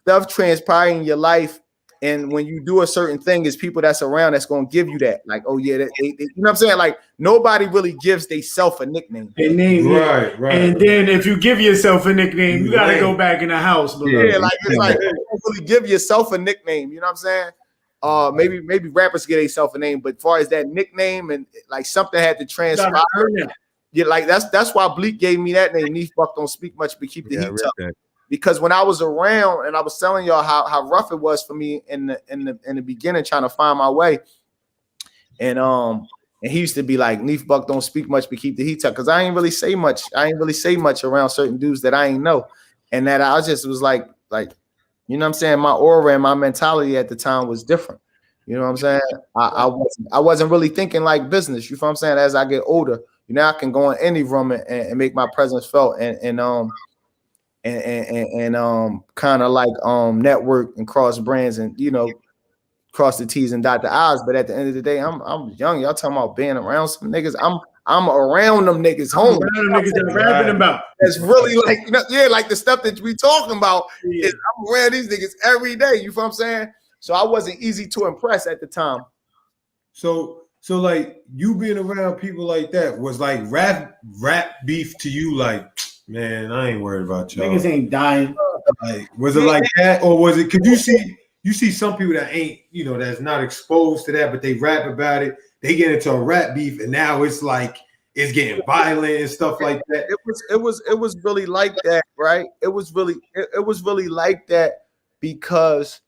Stuff transpiring in your life, and when you do a certain thing, it's people that's around that's gonna give you that. Like, oh yeah, they, you know what I'm saying? Like nobody really gives theyself a nickname. Right. And then if you give yourself a nickname, you gotta go back in the house. Yeah, like it's like you don't really give yourself a nickname. You know what I'm saying? Maybe rappers get themselves a name, but as far as that nickname and like something had to transpire. Yeah, like that's why Bleak gave me that name. Neef Buck, don't speak much but keep the heat up. Because when I was around and I was telling y'all how rough it was for me in the beginning trying to find my way, and he used to be like, Neef Buck don't speak much but keep the heat up, because I ain't really say much. I ain't really say much around certain dudes that I ain't know, and that I just was like you know what I'm saying, my aura and my mentality at the time was different. You know what I'm saying? I wasn't really thinking like business. You know what I'm saying? As I get older, I can go in any room and make my presence felt and kind of like network and cross brands and cross the T's and dot the I's. But at the end of the day, I'm young. Y'all talking about being around some niggas. I'm around them niggas home. Around them niggas that rapping about. That's really like like the stuff that we talking about. Is I'm around these niggas every day. You feel what I'm saying? So I wasn't easy to impress at the time. So like you being around people like that was like rap beef to you, like, man, I ain't worried about y'all. Niggas ain't dying. Like, was it like that, or was it? Could you see some people that ain't, that's not exposed to that, but they rap about it. They get into a rap beef, and now it's like it's getting violent and stuff like that. It was really like that, right? It was really like that because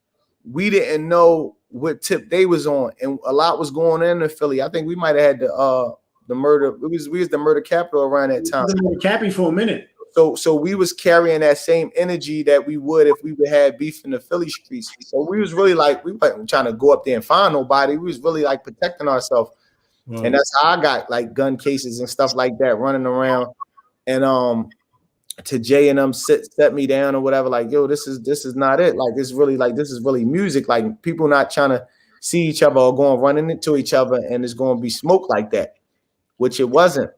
we didn't know what tip they was on, and a lot was going on in Philly. I think we might have had the murder. We was the murder capital around that time. Cappy for a minute. So we was carrying that same energy that we would if we would have beef in the Philly streets. So we was really like, we weren't trying to go up there and find nobody. We was really like protecting ourselves. And that's how I got like gun cases and stuff like that running around. And to Jay and them set me down or whatever, like, yo, this is not it. Like, it's really like, this is really music. Like, people not trying to see each other or going running into each other, and it's going to be smoke like that, which it wasn't.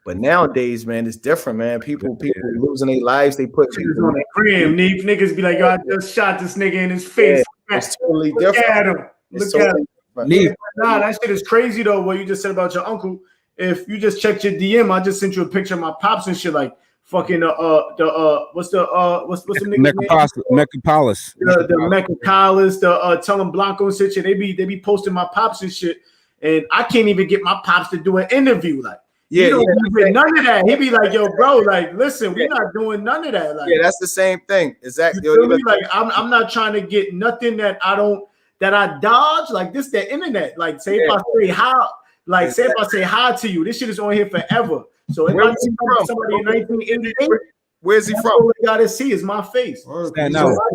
But nowadays, man, it's different, man. People losing their lives. They put people on the gram. Niggas be like, yo, I just shot this nigga in his face. Yeah, it's totally different. Look at him. Look at him. Nah, that shit is crazy though. What you just said about your uncle. If you just checked your DM, I just sent you a picture of my pops and shit. Like fucking what's the Mecapolis. The Mecapolis, the Tell 'em Blanco and shit. They be posting my pops and shit, and I can't even get my pops to do an interview. Like, none of that. He be like, yo, bro, like, listen, we're not doing none of that. Like, yeah, that's the same thing. Exactly. You feel me? Like, I'm not trying to get nothing that I dodge. Like, this the internet. Like, say if I say hi, like, say if I say hi to you, this shit is on here forever. So if I see somebody in 1988, where's he from? All I gotta see is my face. Question. Asking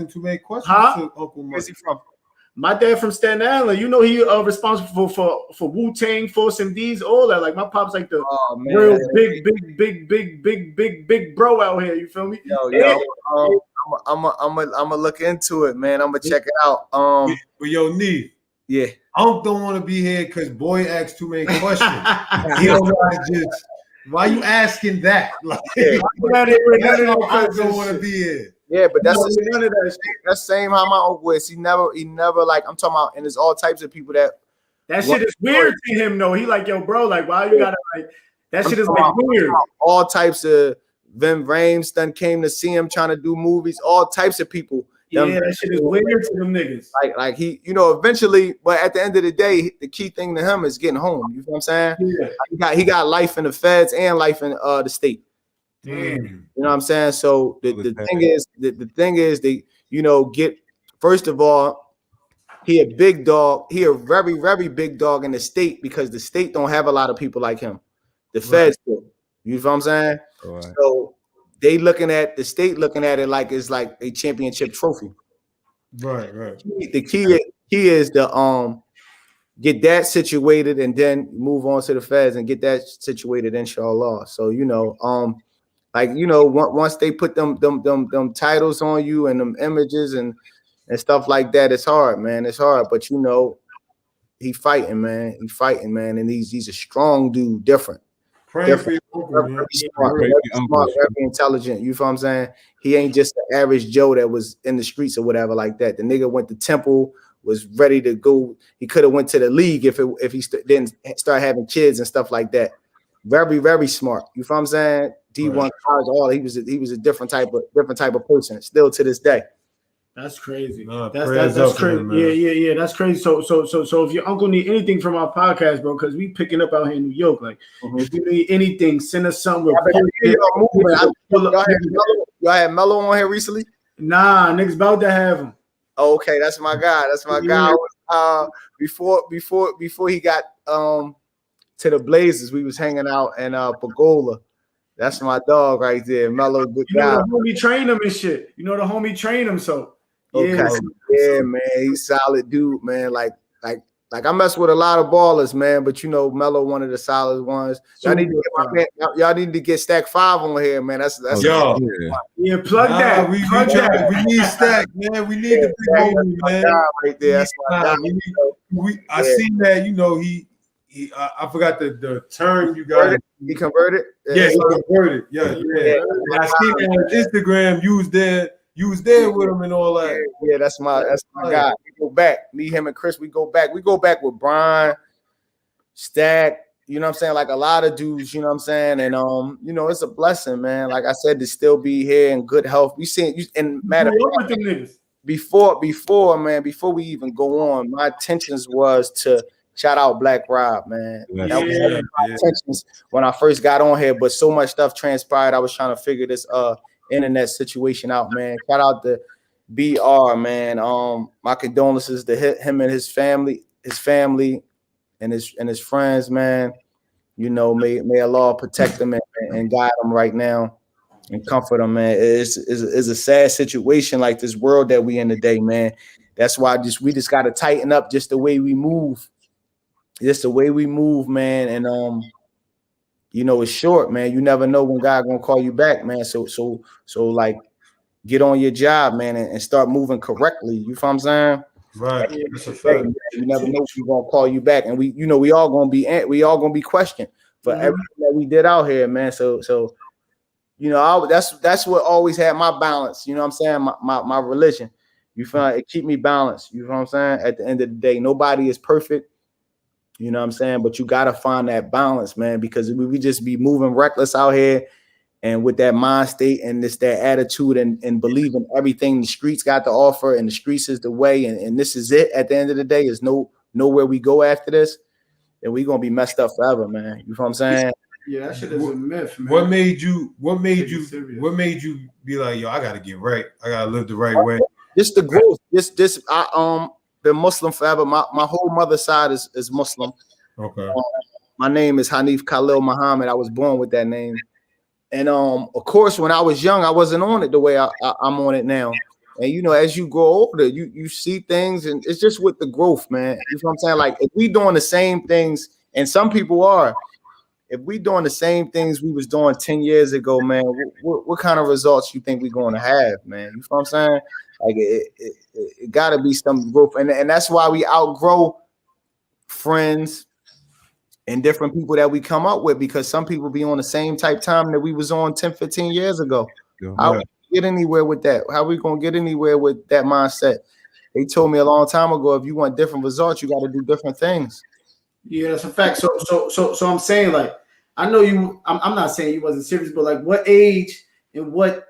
too many questions. Where's he from? My dad from Staten Island. You know, he responsible for Wu-Tang, Force MDs, all that. Like, my pop's like the real big bro out here. You feel me? Yo, I'm gonna look into it, man. I'm gonna check it out. But yo, Neef. Yeah. I don't want to be here because Boy asked too many questions. He don't want to just. Why you asking that? Like, I don't want to be here. Yeah, but that's none of that. That's same how my uncle is. He never like, I'm talking about, and there's all types of people that shit is weird to him though. He like, yo, bro, like, why you gotta like that shit is like weird. All types of Vin Rames done came to see him trying to do movies. All types of people. Yeah, that shit is weird to them niggas. Like he, eventually, but at the end of the day, the key thing to him is getting home. You know what I'm saying? Yeah. He got life in the feds and life in the state. Damn. You know what I'm saying? So the thing is they, get, first of all, he a big dog. He a very, very big dog in the state because the state don't have a lot of people like him. The feds do. You know what I'm saying? Right. So they looking at the state, looking at it like it's like a championship trophy. Right. The key is to get that situated and then move on to the feds and get that situated, inshallah. So once they put them titles on you and them images and stuff like that, it's hard, man. It's hard, but he fighting, man. And he's a strong dude, different. Pray for your uncle, man. Very smart, very intelligent. You feel what I'm saying? He ain't just the average Joe that was in the streets or whatever like that. The nigga went to Temple, was ready to go. He could have went to the league if he didn't start having kids and stuff like that. Very, very smart. You feel what I'm saying? D1 college, all he was a different type of person. Still to this day. That's crazy. That's crazy. Yeah. That's crazy. So if your uncle need anything from our podcast, bro, because we picking up out here in New York, like if you need anything, send us something. Y'all had Mello on here recently? Nah, niggas about to have him. Oh, okay, that's my guy. Before he got to the Blazers, we was hanging out in Pagola. That's my dog right there, Mello. Good guy. The homie trained him and shit. The homie trained him, so yeah, man, he's solid dude, man. Like I mess with a lot of ballers, man, but Mello one of the solid ones. Y'all need to get Stack 5 on here, man. That's yo. Yeah, plug that. We need Stack, man. We need the big homie, man. Right there. That's my guy. I seen that, I forgot the term you got. He converted? Yeah, he converted. Yeah. I seen him on Instagram. You was there with him and all that. Yeah, that's my guy. We go back. Me, him, and Chris, we go back. We go back with Brian, Stack, you know what I'm saying? Like a lot of dudes, you know what I'm saying? And it's a blessing, man. Like I said, to still be here in good health. We seen you and matter of fact, before we even go on, my intentions was to shout out Black Rob, man. That was my intentions when I first got on here, but so much stuff transpired. I was trying to figure this internet situation out, man. Shout out to BR, man. My condolences to him and his family, and his friends, man. You know, may Allah protect them and guide them right now and comfort them, man. It's a sad situation, like this world that we in today, man. That's why we just got to tighten up just the way we move. Just the way we move, man. And you know, it's short, man. You never know when God gonna call you back, man. So like, get on your job, man, and start moving correctly. You feel what I'm saying? Right. That's a fact. You never know who's gonna call you back, and we all gonna be questioned for everything that we did out here, man. So you know, that's what always had my balance. You know what I'm saying? My religion. You feel like it keep me balanced. You know what I'm saying? At the end of the day, nobody is perfect. You know what I'm saying? But you gotta find that balance, man, because we just be moving reckless out here. And with that mind state and that attitude and believing everything the streets got to offer and the streets is the way and this is it at the end of the day, is nowhere we go after this, then we gonna be messed up forever, man. You know what I'm saying? Yeah, that shit is a myth, man. What made you be like, yo, I gotta get right. I gotta live the right way. Just the growth. I been Muslim forever. My whole mother's side is Muslim. Okay. My name is Neef Khalil Muhammad. I was born with that name. And of course, when I was young, I wasn't on it the way I'm on it now. And you know, as you grow older, you see things, and it's just with the growth, man. You know what I'm saying? Like, if we doing the same things, and some people are, if we doing the same things we was doing 10 years ago, man, what kind of results you think we're going to have, man? You know what I'm saying? Like, it got to be some growth, and that's why we outgrow friends and different people that we come up with, because some people be on the same type time that we was on 10, 15 years ago. Yeah. How we get anywhere with that? How we gonna get anywhere with that mindset? They told me a long time ago, if you want different results, you got to do different things. Yeah, that's a fact. So I'm saying, like, I know you. I'm not saying you wasn't serious, but like, what age and what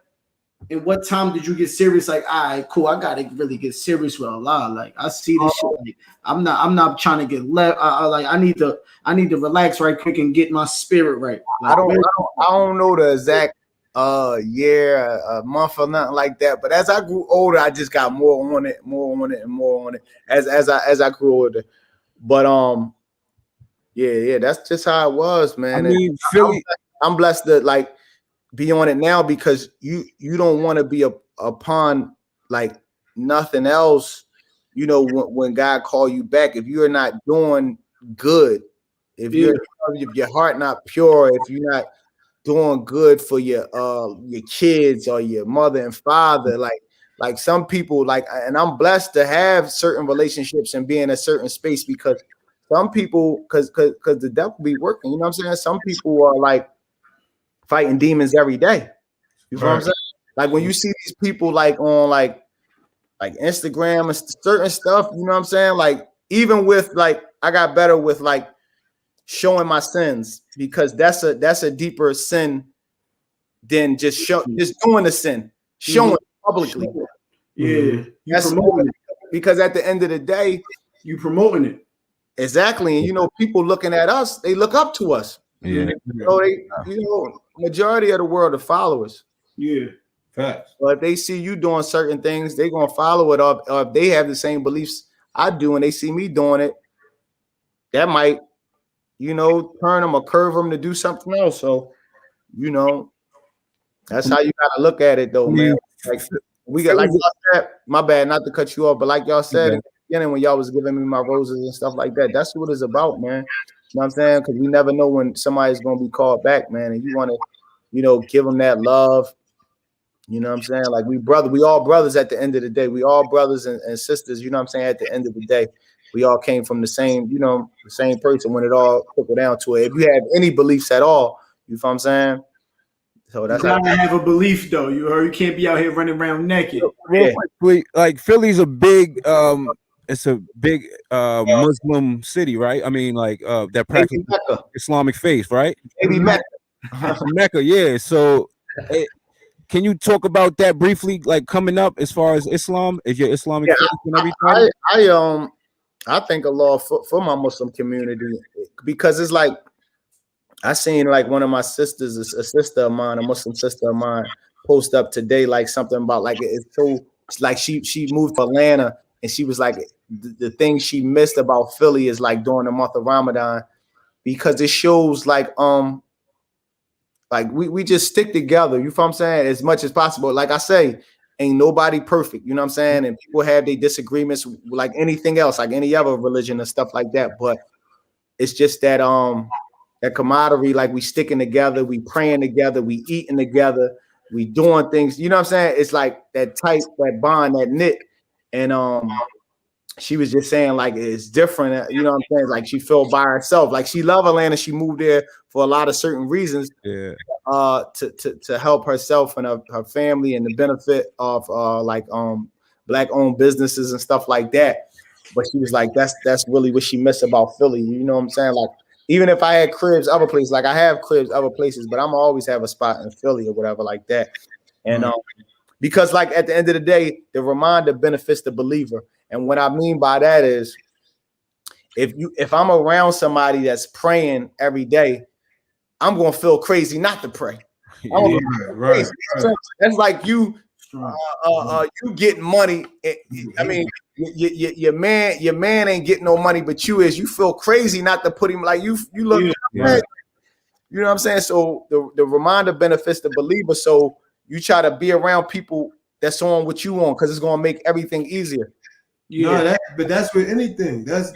time did you get serious? Like, all right, cool, I gotta really get serious with Allah. Like, I see this shit. Like, I'm not trying to get left. Like, I need to relax right quick and get my spirit right. Like, I don't know the exact year, a month or nothing like that. But as I grew older, I just got more on it as I grew older. But yeah, that's just how it was, man. I mean, Philly, I'm blessed to like be on it now, because you don't want to be upon like nothing else. You know, when God call you back, if you're not doing good, if your heart not pure, if you're not doing good for your kids or your mother and father, like some people, like, and I'm blessed to have certain relationships and be in a certain space, because some people, because the devil be working, you know what I'm saying? Some people are like fighting demons every day. You know what I'm saying? Like, when you see these people like on like Instagram and certain stuff, you know what I'm saying? Like, even with like, I got better with like showing my sins, because that's a deeper sin than just doing the sin, showing publicly. Yeah, that's promoting it, because at the end of the day, you promoting it. Exactly. And you know, people looking at us, they look up to us. Yeah. So majority of the world are followers. Yeah. Facts. But if they see you doing certain things, they're gonna follow it up. Or if they have the same beliefs I do and they see me doing it, that might, turn them or curve them to do something else. So, that's how you gotta look at it, though, man. Like, we got, like y'all said, my bad, not to cut you off, but like y'all said, when y'all was giving me my roses and stuff like that, that's what it's about, man. You know what I'm saying? Because we never know when somebody's gonna be called back, man. And you want to, give them that love. You know what I'm saying? Like, we all brothers at the end of the day. We all brothers and sisters. You know what I'm saying? At the end of the day, we all came from the same, the same person when it all took down to it. If you have any beliefs at all, you know what I'm saying? So that's you gotta have a belief, though. You can't be out here running around naked. Yeah. Like, Philly's a big it's a big Muslim city, right? I mean, like that practice Islamic faith, right? Maybe Mecca. Mecca, yeah. So can you talk about that briefly, like coming up as far as Islam, is your Islamic faith and everything? I thank Allah for my Muslim community, because it's like, I seen like one of my sisters, a sister of mine, a Muslim sister of mine, post up today like something about like it's so like she moved to Atlanta, and she was like the thing she missed about Philly is like during the month of Ramadan, because it shows like we just stick together, you feel what I'm saying, as much as possible. Like I say, ain't nobody perfect, you know what I'm saying? And people have their disagreements like anything else, like any other religion and stuff like that. But it's just that that camaraderie, like we sticking together, we praying together, we eating together, we doing things, you know what I'm saying? It's like that tight, that bond, that knit. And she was just saying like it's different, you know what I'm saying? Like she felt by herself. Like she loved Atlanta. She moved there for a lot of certain reasons. Yeah. To help herself and her family and the benefit of black owned businesses and stuff like that. But she was like, that's really what she missed about Philly. You know what I'm saying? Like, even if I had cribs other places, like I have cribs other places, but I'm always have a spot in Philly or whatever like that. And because like at the end of the day, the reminder benefits the believer. And what I mean by that is if I'm around somebody that's praying every day, I'm gonna feel crazy not to pray. Right. That's like you you getting money. I mean, your man ain't getting no money, but you feel crazy not to put him, like you look. Yeah. You know what I'm saying? So the reminder benefits the believer. So you try to be around people that's on what you want, because it's gonna make everything easier. Yeah, no, but that's with anything. That's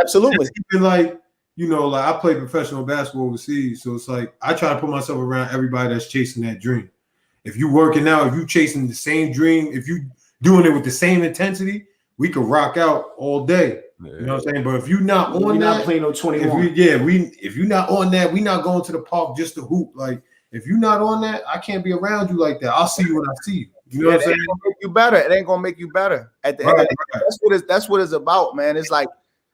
absolutely. Even like, like I play professional basketball overseas, so it's like I try to put myself around everybody that's chasing that dream. If you working out, if you chasing the same dream, if you doing it with the same intensity, we could rock out all day. You know what I'm saying? But if you're not on that, not playing no 21. If you're not on that, we not going to the park just to hoop. Like if you're not on that, I can't be around you like that. I'll see you when I see you. You know what I'm saying? It ain't gonna make you better. It ain't gonna make you better. At the end of the day, that's what it's about, man. It's like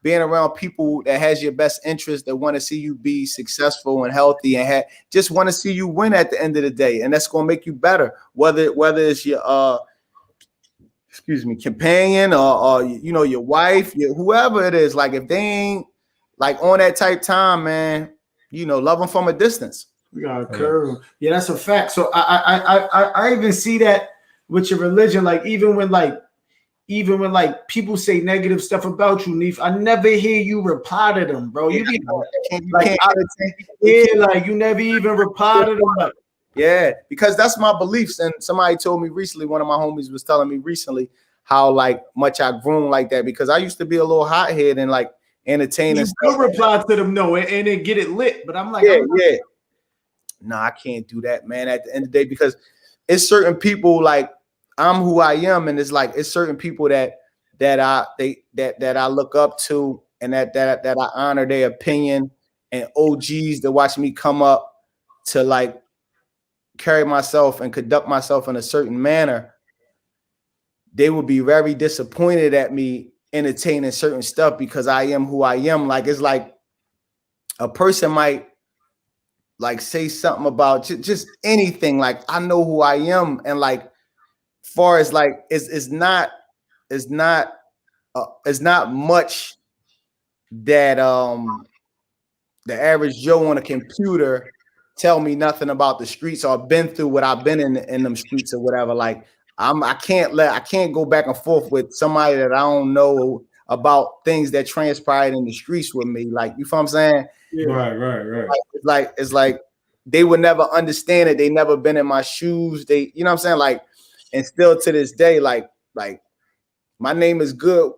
being around people that has your best interest, that want to see you be successful and healthy, and just want to see you win at the end of the day. And that's gonna make you better. Whether it's your companion or your wife, whoever it is. Like if they ain't like on that type time, man, love them from a distance. We got a curve. Yeah, that's a fact. So I even see that with your religion. Like even when people say negative stuff about you, Neef, I never hear you reply to them, bro. You never even reply to them. Like, yeah, because that's my beliefs. And somebody told me recently, one of my homies was telling me recently how like much I grown like that, because I used to be a little hothead and like entertaining. You still reply to them, no, and then get it lit. But I'm like, no, I can't do that, man. At the end of the day, because it's certain people, like I'm who I am, and it's like it's certain people that I look up to, and that I honor their opinion, and OGs that watch me come up to like carry myself and conduct myself in a certain manner. They would be very disappointed at me entertaining certain stuff because I am who I am. Like it's like a person might like say something about just anything. Like I know who I am, and like far as like it's not much that the average Joe on a computer tell me nothing about the streets or been through what I've been in them streets or whatever. Like I can't go back and forth with somebody that I don't know about things that transpired in the streets with me. Like, you feel what I'm saying? Yeah. Right. It's like they would never understand it. They never been in my shoes. They, you know what I'm saying? Like, and still to this day, like my name is good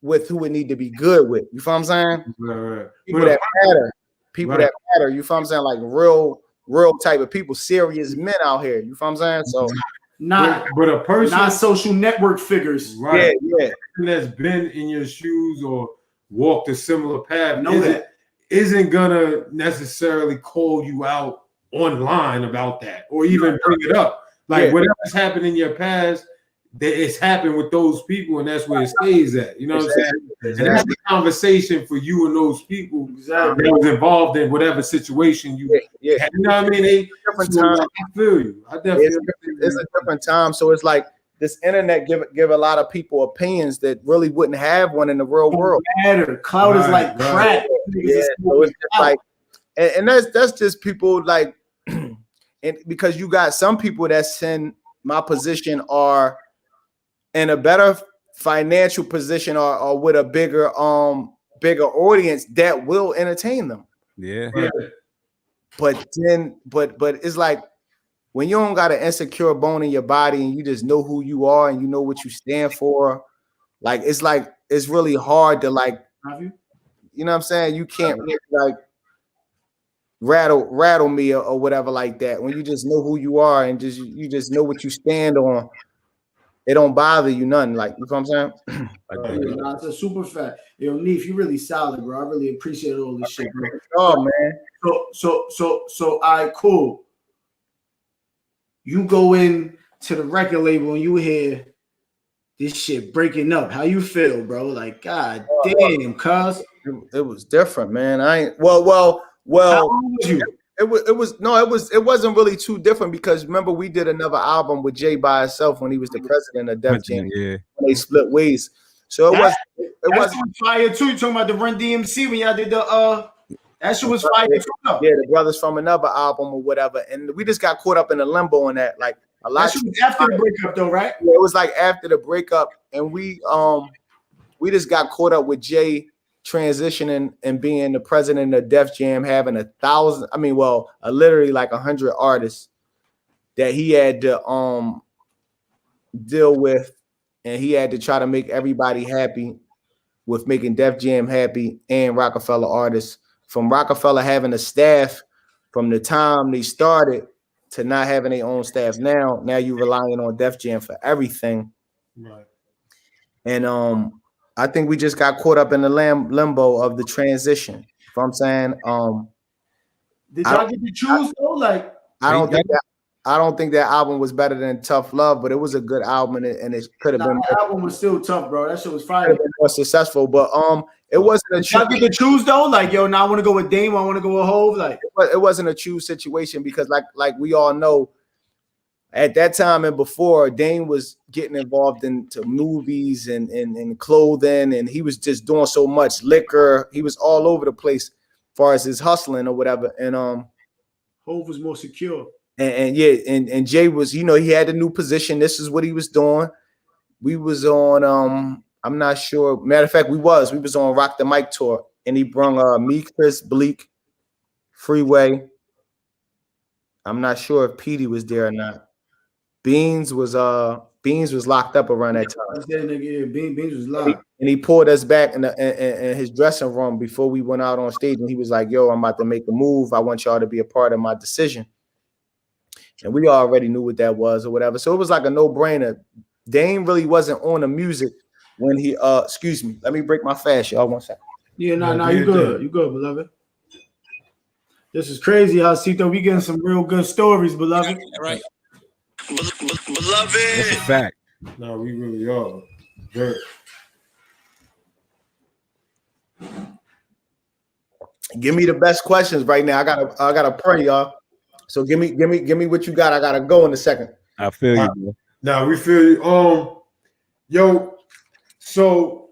with who it need to be good with. You feel what I'm saying? Right. People that matter. People that matter. You feel what I'm saying? Like real type of people, serious men out here. You feel what I'm saying? So but a person, not social network figures, right? Yeah. That's been in your shoes or walked a similar path isn't gonna necessarily call you out online about that or even bring it up. Like whatever's happened in your past, it's happened with those people, and that's where it stays at. You know what I'm saying? And that's the conversation for you and those people that was involved in whatever situation you had. You know what I mean? I feel you. I definitely it's a different time. So it's like this internet give a lot of people opinions that really wouldn't have one in the real world. Cloud is like crack. Yeah, so it's just like, and that's just people like, and because you got some people that's in my position are in a better financial position or with a bigger audience that will entertain them. Yeah. But it's like when you don't got an insecure bone in your body and you just know who you are and you know what you stand for, like it's really hard to like, you know what I'm saying? You can't really like rattle me or whatever like that. When you just know who you are and you just know what you stand on, it don't bother you nothing. Like, you know what I'm saying? Nah, it's a super fact. Yo, Neef, you really solid, bro. I really appreciate all this shit, bro. Oh man. So all right, cool. You go in to the record label and you hear this shit breaking up. How you feel, bro? Like, god damn, cuz. It was different, man. Well. How old was you? It wasn't really too different because remember we did another album with Jay by himself when he was the president of Def Jam. Yeah. When they split ways. So it was fire too. You talking about the Run DMC when y'all did the that shit was fire too. Yeah, the brothers from another album or whatever. And we just got caught up in the limbo in that. Like a lot that was after the breakup though, right? Yeah, it was like after the breakup, and we just got caught up with Jay transitioning and being the president of Def Jam, having literally like 100 artists that he had to deal with, and he had to try to make everybody happy with making Def Jam happy and Roc-A-Fella artists. From Roc-A-Fella having a staff from the time they started to not having their own staff now you're relying on Def Jam for everything. Right. And I think we just got caught up in the limbo of the transition. You know what I'm saying? Did y'all get to choose though? Like, I don't think that album was better than Tough Love, but it was a good album and it could have been. That album was still tough, bro. That shit was fire. More successful, but it wasn't a Did y'all get to choose though? Like, yo, now I want to go with Dame, I want to go with Hove. Like, it wasn't a choose situation because like we all know, at that time and before, Dame was getting involved into movies and clothing, and he was just doing so much liquor. He was all over the place as far as his hustling or whatever. And Hove was more secure. And Jay was, he had a new position. This is what he was doing. We was on I'm not sure. Matter of fact, we was on Rock the Mic tour, and he brung me, Chris, Bleak, Freeway. I'm not sure if Petey was there or not. Beans was locked up around that time. Yeah, Beans was locked. And he pulled us back in his dressing room before we went out on stage, and he was like, "Yo, I'm about to make a move. I want y'all to be a part of my decision." And we already knew what that was or whatever. So it was like a no-brainer. Dame really wasn't on the music when he excuse me. Let me break my fast, y'all. 1 second. Yeah, no, you good. You good, beloved. This is crazy, HOTSEAThaas. We getting some real good stories, beloved. Right. Beloved. That's a fact. No, we really are. Very. Give me the best questions right now. I gotta pray, y'all. So give me what you got. I gotta go in a second. I feel you, bro. Now we feel you. Yo, so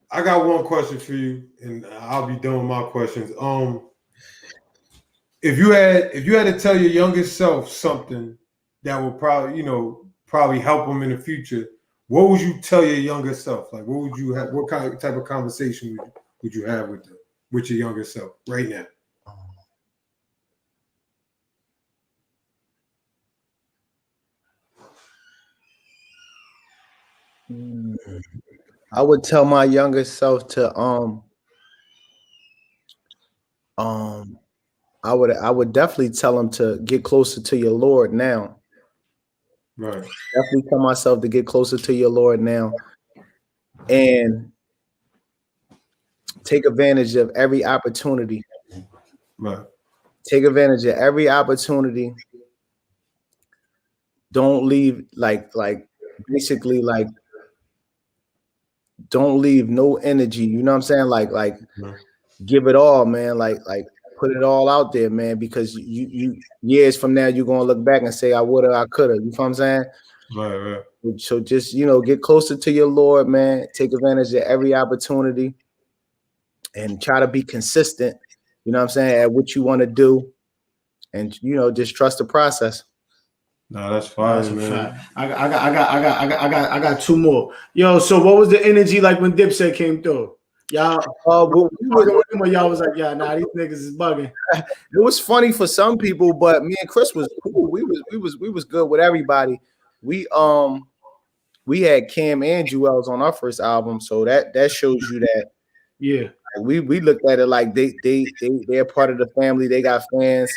I got one question for you, and I'll be done with my questions. If you had to tell your youngest self something that would probably help him in the future, what would you tell your younger self? Like, what would you have? What type of conversation would you have with your younger self right now? I would tell my younger self to I would definitely tell him to get closer to your Lord now. Right. Definitely tell myself to get closer to your Lord now, and take advantage of every opportunity. Right. Take advantage of every opportunity. Don't leave basically don't leave no energy. You know what I'm saying? Like give it all, man. Like put it all out there, man, because you years from now you're gonna look back and say I woulda, I coulda. You know what I'm saying? Right. So just get closer to your Lord, man. Take advantage of every opportunity and try to be consistent, you know what I'm saying, at what you want to do, and just trust the process. No, that's fine, man. I got two more. Yo, so what was the energy like when Dipset came through? Y'all, y'all was like, yeah, nah, these niggas is bugging. It was funny for some people, but me and Chris was cool. We was good with everybody. We had Cam and Jewels on our first album, so that shows you that. Yeah, we looked at it like they're part of the family. They got fans,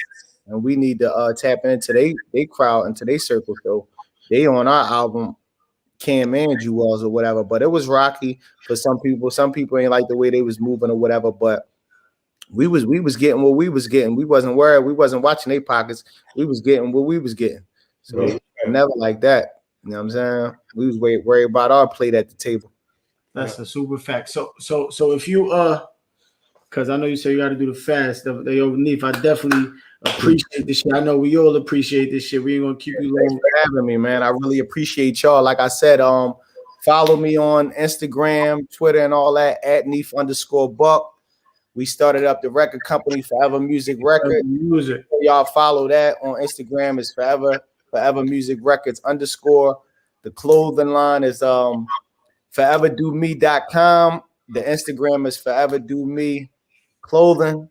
and we need to tap into they crowd, into their circle. So they on our album, Cam and Jewels or whatever. But it was rocky for some people. Some people ain't like the way they was moving or whatever. But we was getting what we was getting. We wasn't worried. We wasn't watching their pockets. We was getting what we was getting. So never like that. You know what I'm saying? We was worried about our plate at the table. That's a super fact. So if you because I know you say you got to do the fast. Neef, I definitely appreciate this shit. I know we all appreciate this shit. We ain't gonna keep you long. Thanks for having me, man. I really appreciate y'all. Like I said, follow me on Instagram, Twitter, and all that at Neef_Buck. We started up the record company, Forever Music Records. Y'all follow that on Instagram. Is Forever Music Records _. The clothing line is foreverdome.com. The Instagram is Forever Do Me Clothing.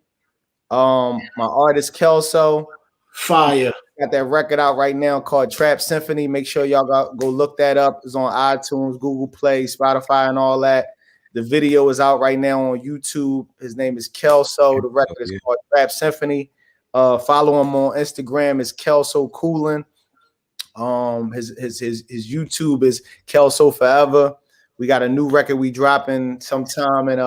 My artist Kelso, fire, got that record out right now called Trap Symphony. Make sure y'all go look that up. It's on iTunes, Google Play, Spotify, and all that. The video is out right now on YouTube. His name is Kelso. The record is called Trap Symphony. Follow him on Instagram. Is Kelso Coolin. His YouTube is Kelso Forever. We got a new record we dropping sometime in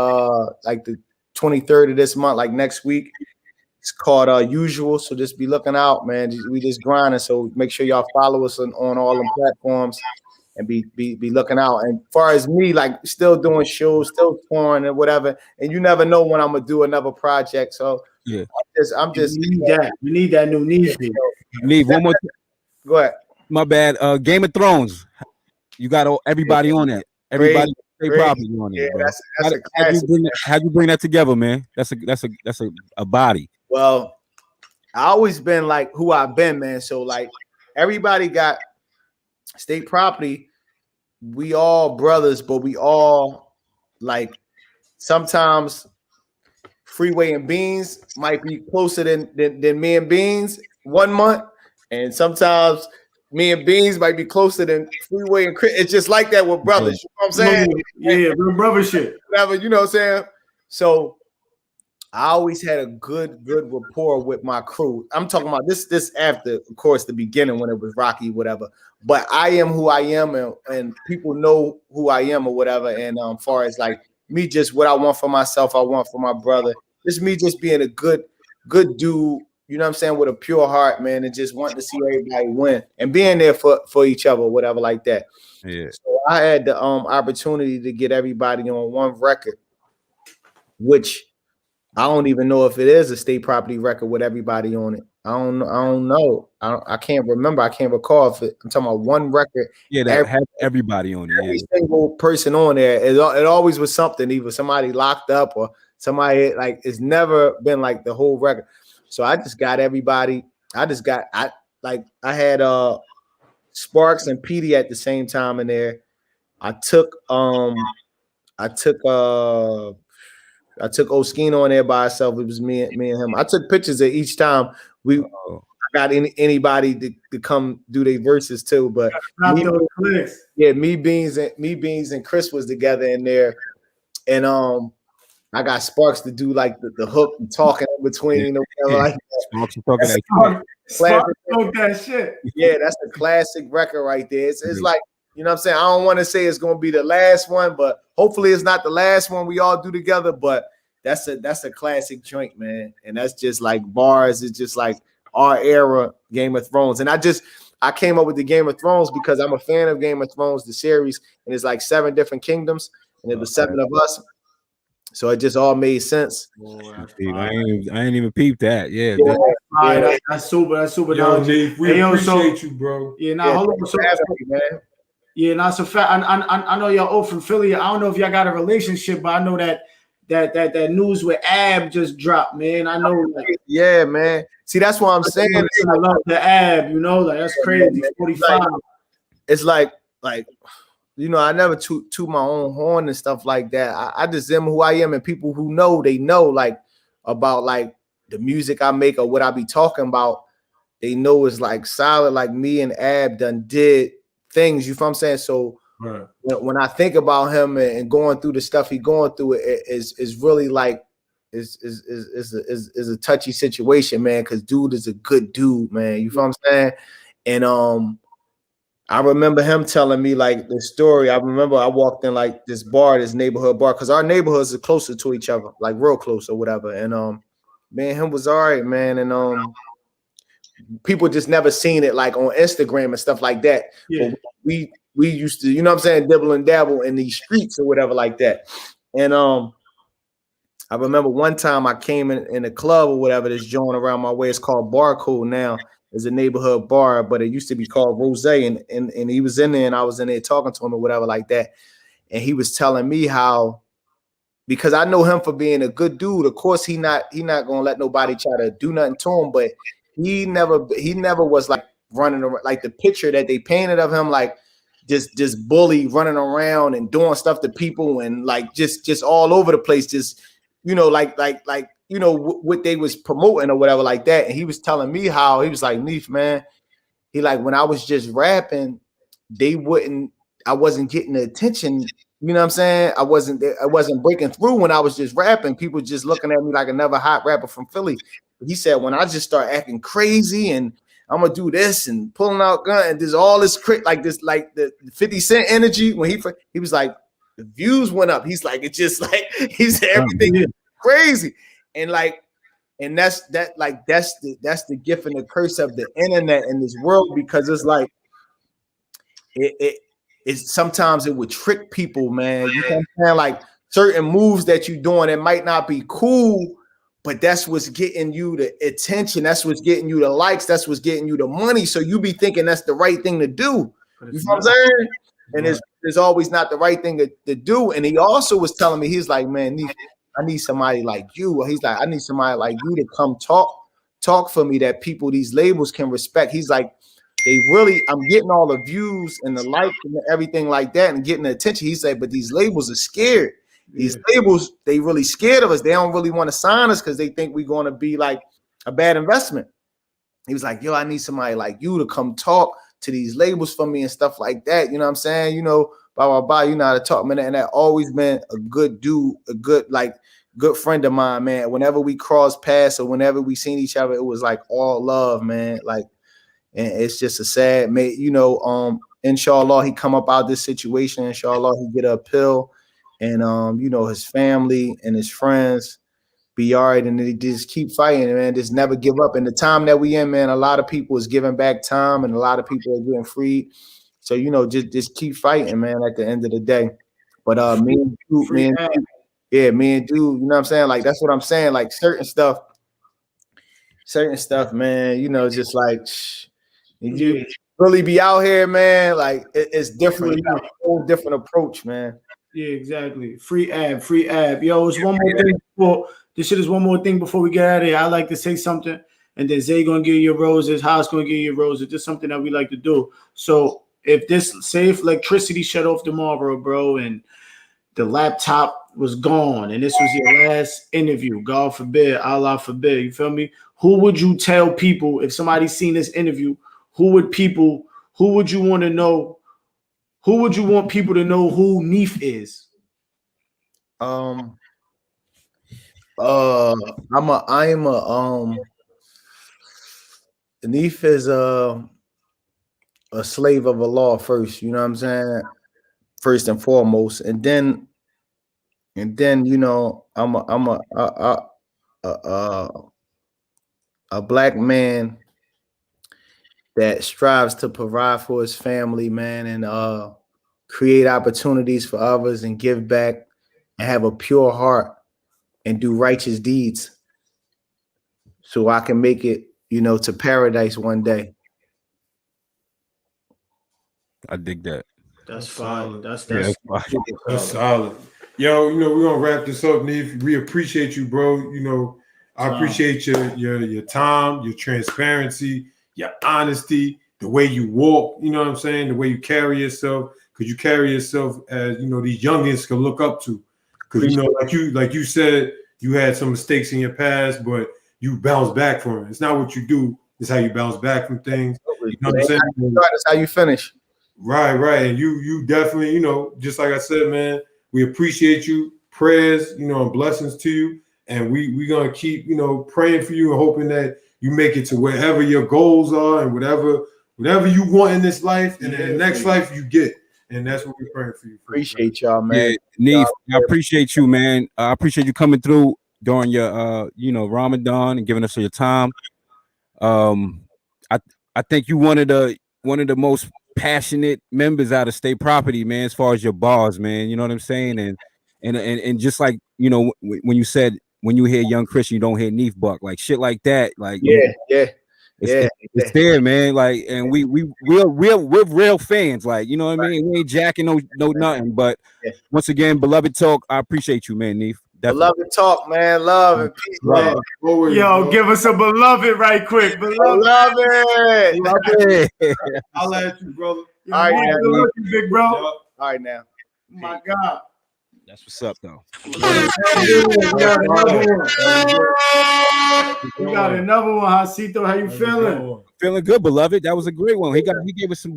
like the 23rd of this month, like next week. It's called Usual. So just be looking out, man. We just grinding. So make sure y'all follow us on all them platforms and be looking out. And as far as me, like still doing shows, still touring and whatever. And you never know when I'm gonna do another project. So yeah, I'm just we need that new Neef. Neef, one more. Go ahead. My bad. Game of Thrones. You got everybody on that. Everybody stay properly on it. Yeah, how'd you bring that together, man? That's a body. Well, I always been like who I've been, man. So like everybody got state property. We all brothers, but we all like sometimes Freeway and Beans might be closer than me and Beans 1 month, and sometimes me and Beans might be closer than Freeway and Chris. It's just like that with brothers. You know what I'm saying? Yeah, brother shit. Whatever, you know what I'm saying? So I always had a good rapport with my crew. I'm talking about this after, of course, the beginning when it was rocky, whatever. But I am who I am, and people know who I am or whatever. And far as like me, just what I want for myself, I want for my brother. It's me just being a good dude. You know what I'm saying, with a pure heart, man, and just wanting to see everybody win and being there for each other, whatever like that. Yeah. So I had the opportunity to get everybody on one record, which I don't even know if it is a state property record with everybody on it. I don't know. I can't remember. I can't recall if I'm talking about one record. Yeah, that had everybody on it. Every single person on there. It always was something. Either somebody locked up or somebody like. It's never been like the whole record. So I just got everybody. I had Sparks and Petey at the same time in there. I took Oskino on there by herself. It was me and him. I took pictures of each time I got anybody to come do their verses too. But me, Beans and Chris was together in there, and I got Sparks to do like the hook and talking in between. Like Sparks talking that shit. Yeah, that's a classic record right there. It's like, you know what I'm saying? I don't want to say it's gonna be the last one, but hopefully it's not the last one we all do together. But that's a classic joint, man. And that's just like bars. It's just like our era Game of Thrones. And I came up with the Game of Thrones because I'm a fan of Game of Thrones, the series, and it's like 7 different kingdoms, and it was 7 of us. So it just all made sense. I ain't even peeped that. Yeah. That's super. Yo, Neef, we appreciate you, bro. Yeah, hold on. So, man. Yeah, so fact. I know y'all all from Philly. I don't know if y'all got a relationship, but I know that that news with AB just dropped, man. I know, like, yeah, man. See, that's what I'm saying. I love the AB, you know, like that's crazy. 45. It's like, you know, I never toot my own horn and stuff like that. I just am who I am, and people who know, they know, like, about like the music I make or what I be talking about. They know it's like solid, like me and Ab done did things, you feel what I'm saying? So right. When I think about him and going through the stuff he going through, it is really like is a touchy situation, man, because dude is a good dude, man. You feel what I'm saying? And I remember him telling me like the story. I remember I walked in like this bar, this neighborhood bar, because our neighborhoods are closer to each other, like real close or whatever. And man, him was all right, man. And people just never seen it like on Instagram and stuff like that. Yeah. But we used to, you know what I'm saying, dibble and dabble in these streets or whatever like that. And I remember one time I came in a club or whatever, this joint around my way. It's called Barcode now. It's a neighborhood bar, but it used to be called Rose. And he was in there and I was in there talking to him or whatever like that. And he was telling me how, because I know him for being a good dude. Of course, he not gonna let nobody try to do nothing to him, but he never was like running around, like the picture that they painted of him, like just bully running around and doing stuff to people and like just all over the place, just, you know, like you know what they was promoting or whatever like that. And he was telling me how he was like, Neef, man, he like, when I was just rapping, I wasn't getting the attention. You know what I'm saying? I wasn't breaking through when I was just rapping. People just looking at me like another hot rapper from Philly. He said, when I just start acting crazy and I'm gonna do this and pulling out gun and there's all this like this, like the 50 Cent energy. When he was like, the views went up. He's like, it's just like, he said everything is crazy. And like, and that's the gift and the curse of the internet in this world, because it's like it's sometimes it would trick people, man. You know what I'm saying? Like certain moves that you're doing, it might not be cool, but that's what's getting you the attention. That's what's getting you the likes. That's what's getting you the money. So you be thinking that's the right thing to do. You know what I'm saying? And it's always not the right thing to do. And he also was telling me, he's like, man, I need somebody like you. He's like, I need somebody like you to come talk for me, that people, these labels can respect. He's like, I'm getting all the views and the likes and everything like that and getting the attention. He said, but these labels are scared. These labels, they really scared of us. They don't really want to sign us because they think we're going to be like a bad investment. He was like, yo, I need somebody like you to come talk to these labels for me and stuff like that. You know what I'm saying? You know, blah, blah, blah. You know how to talk, man. And that always been a good dude, a good friend of mine, man. Whenever we crossed paths or whenever we seen each other, it was like all love, man. Like, and it's just a sad, man, you know, inshallah, he come up out this situation. Inshallah, he get a pill and, you know, his family and his friends be all right. And they just keep fighting, man. Just never give up. And the time that we in, man, a lot of people is giving back time and a lot of people are getting freed. So, you know, just keep fighting, man, at the end of the day. But me and dude, you know what I'm saying? Like, that's what I'm saying. Like certain stuff, man, you know, just like, you really be out here, man. Like it's different. You got a whole different approach, man. Yeah, exactly. Free ab. Yo, it's one more thing before this shit is one more thing before we get out of here. I like to say something, and then Zay gonna give you your roses, Haas gonna give you your roses. Just something that we like to do. So if electricity shut off tomorrow, bro, and the laptop was gone, and this was your last interview, God forbid, Allah forbid, you feel me? Who would you tell people if somebody's seen this interview? Who would you want to know? Who would you want people to know who Neef is? Neef is a slave of Allah first, you know what I'm saying? First and foremost, and then you know, I'm a black man that strives to provide for his family, man, and create opportunities for others and give back and have a pure heart and do righteous deeds so I can make it, you know, to paradise one day. I dig that. That's fine. That's solid. Yo, you know, we're gonna wrap this up, Neef. We appreciate you, bro. You know, I appreciate your time, your transparency, your honesty, the way you walk, you know what I'm saying, the way you carry yourself, because you carry yourself as, you know, these youngins can look up to. Because, you know, like you said, you had some mistakes in your past, but you bounce back from it. It's not what you do, it's how you bounce back from things. You know what I'm saying? That's how you finish. Right. And you definitely, you know, just like I said, man, we appreciate you. Prayers, you know, and blessings to you. And we're gonna keep, you know, praying for you and hoping that you make it to wherever your goals are and whatever you want in this life and in the next life you get. And that's what we're praying for you. Appreciate y'all, man. Yeah, Neef, I appreciate you, man. I appreciate you coming through during your you know, Ramadan and giving us your time. I think you one of the most passionate members out of State Property, man, as far as your bars, man. You know what I'm saying? And just like, you know, when you said when you hear Young Christian, you don't hear Neef Buck, like shit like that. Like it's there, man. Like, and we're real fans, like, you know what I mean? We ain't jacking no nothing. But once again, beloved talk, I appreciate you, man, Neef. Beloved talk, man. Love and peace, man. Yo, give us a beloved right quick. Beloved. I'll let you, brother. All right, now. Big bro. All right, now. My God. That's what's up, though. We got another one. HOTSEAThaas, how you feeling? Feeling good, beloved. That was a great one. He gave us a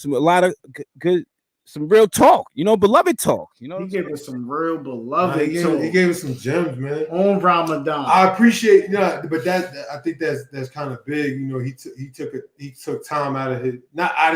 lot of good, some real talk. You know, beloved talk. You know, he gave us some real beloved. He gave us some gems, man. On Ramadan. I appreciate, but I think that's kind of big. You know, he took time out of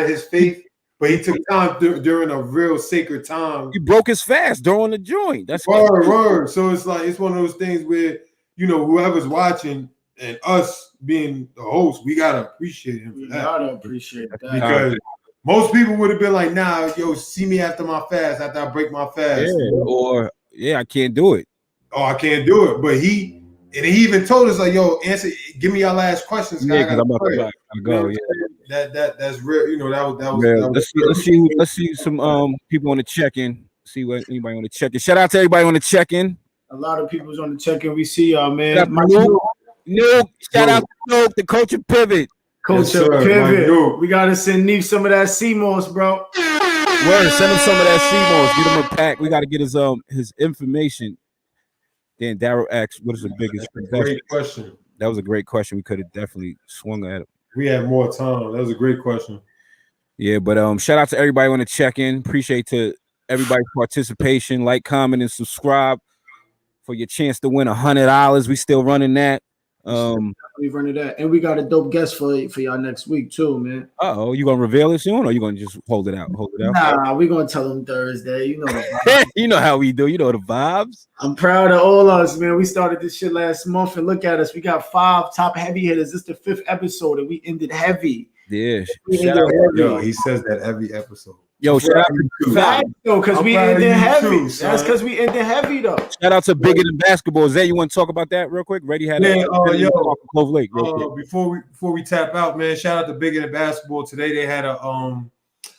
his faith. But he took time during a real sacred time. He broke his fast during the joint. That's word. So it's like it's one of those things where, you know, whoever's watching and us being the host, we gotta appreciate him. We gotta appreciate that because most people would have been like, "Nah, yo, see me after my fast, after I break my fast." Yeah, or I can't do it. Oh, I can't do it. But he even told us like, "Yo, answer, give me your last questions." Yeah, because I'm about to go. Yeah. That's real. You know, that was. Yeah, let's see some people on the check-in. See what anybody on the check-in. Shout out to everybody on the check-in. A lot of people's on the check-in. We see y'all, man. Shout out to Luke, the coach of Pivot. Pivot. We gotta send Neef some of that CMOS, bro. Word, send him some of that CMOS. Get him a pack. We gotta get his information. Then Daryl asked, "What is the biggest?" Great question. That was a great question. We could have definitely swung at it. We had more time. That was a great question. Yeah, but shout out to everybody on the check-in. Appreciate to everybody's participation. Like, comment, and subscribe for your chance to win $100. We still running that. We running that, and we got a dope guest for y'all next week too, man. You gonna reveal it soon, or you gonna just hold it out? Nah, we gonna tell them Thursday. You know, you know how we do. You know the vibes. I'm proud of all of us, man. We started this shit last month, and look at us. We got 5 top heavy hitters. This is the 5th episode, and we ended heavy. Yeah, yo, he says that every episode. Yo, shout out to because we ended heavy. That's because we ended heavy though. Shout out to Bigger Than Basketball. Zay, you want to talk about that real quick? Ready had Clove Lake. Before we tap out, man, shout out to Bigger Than Basketball. Today they had a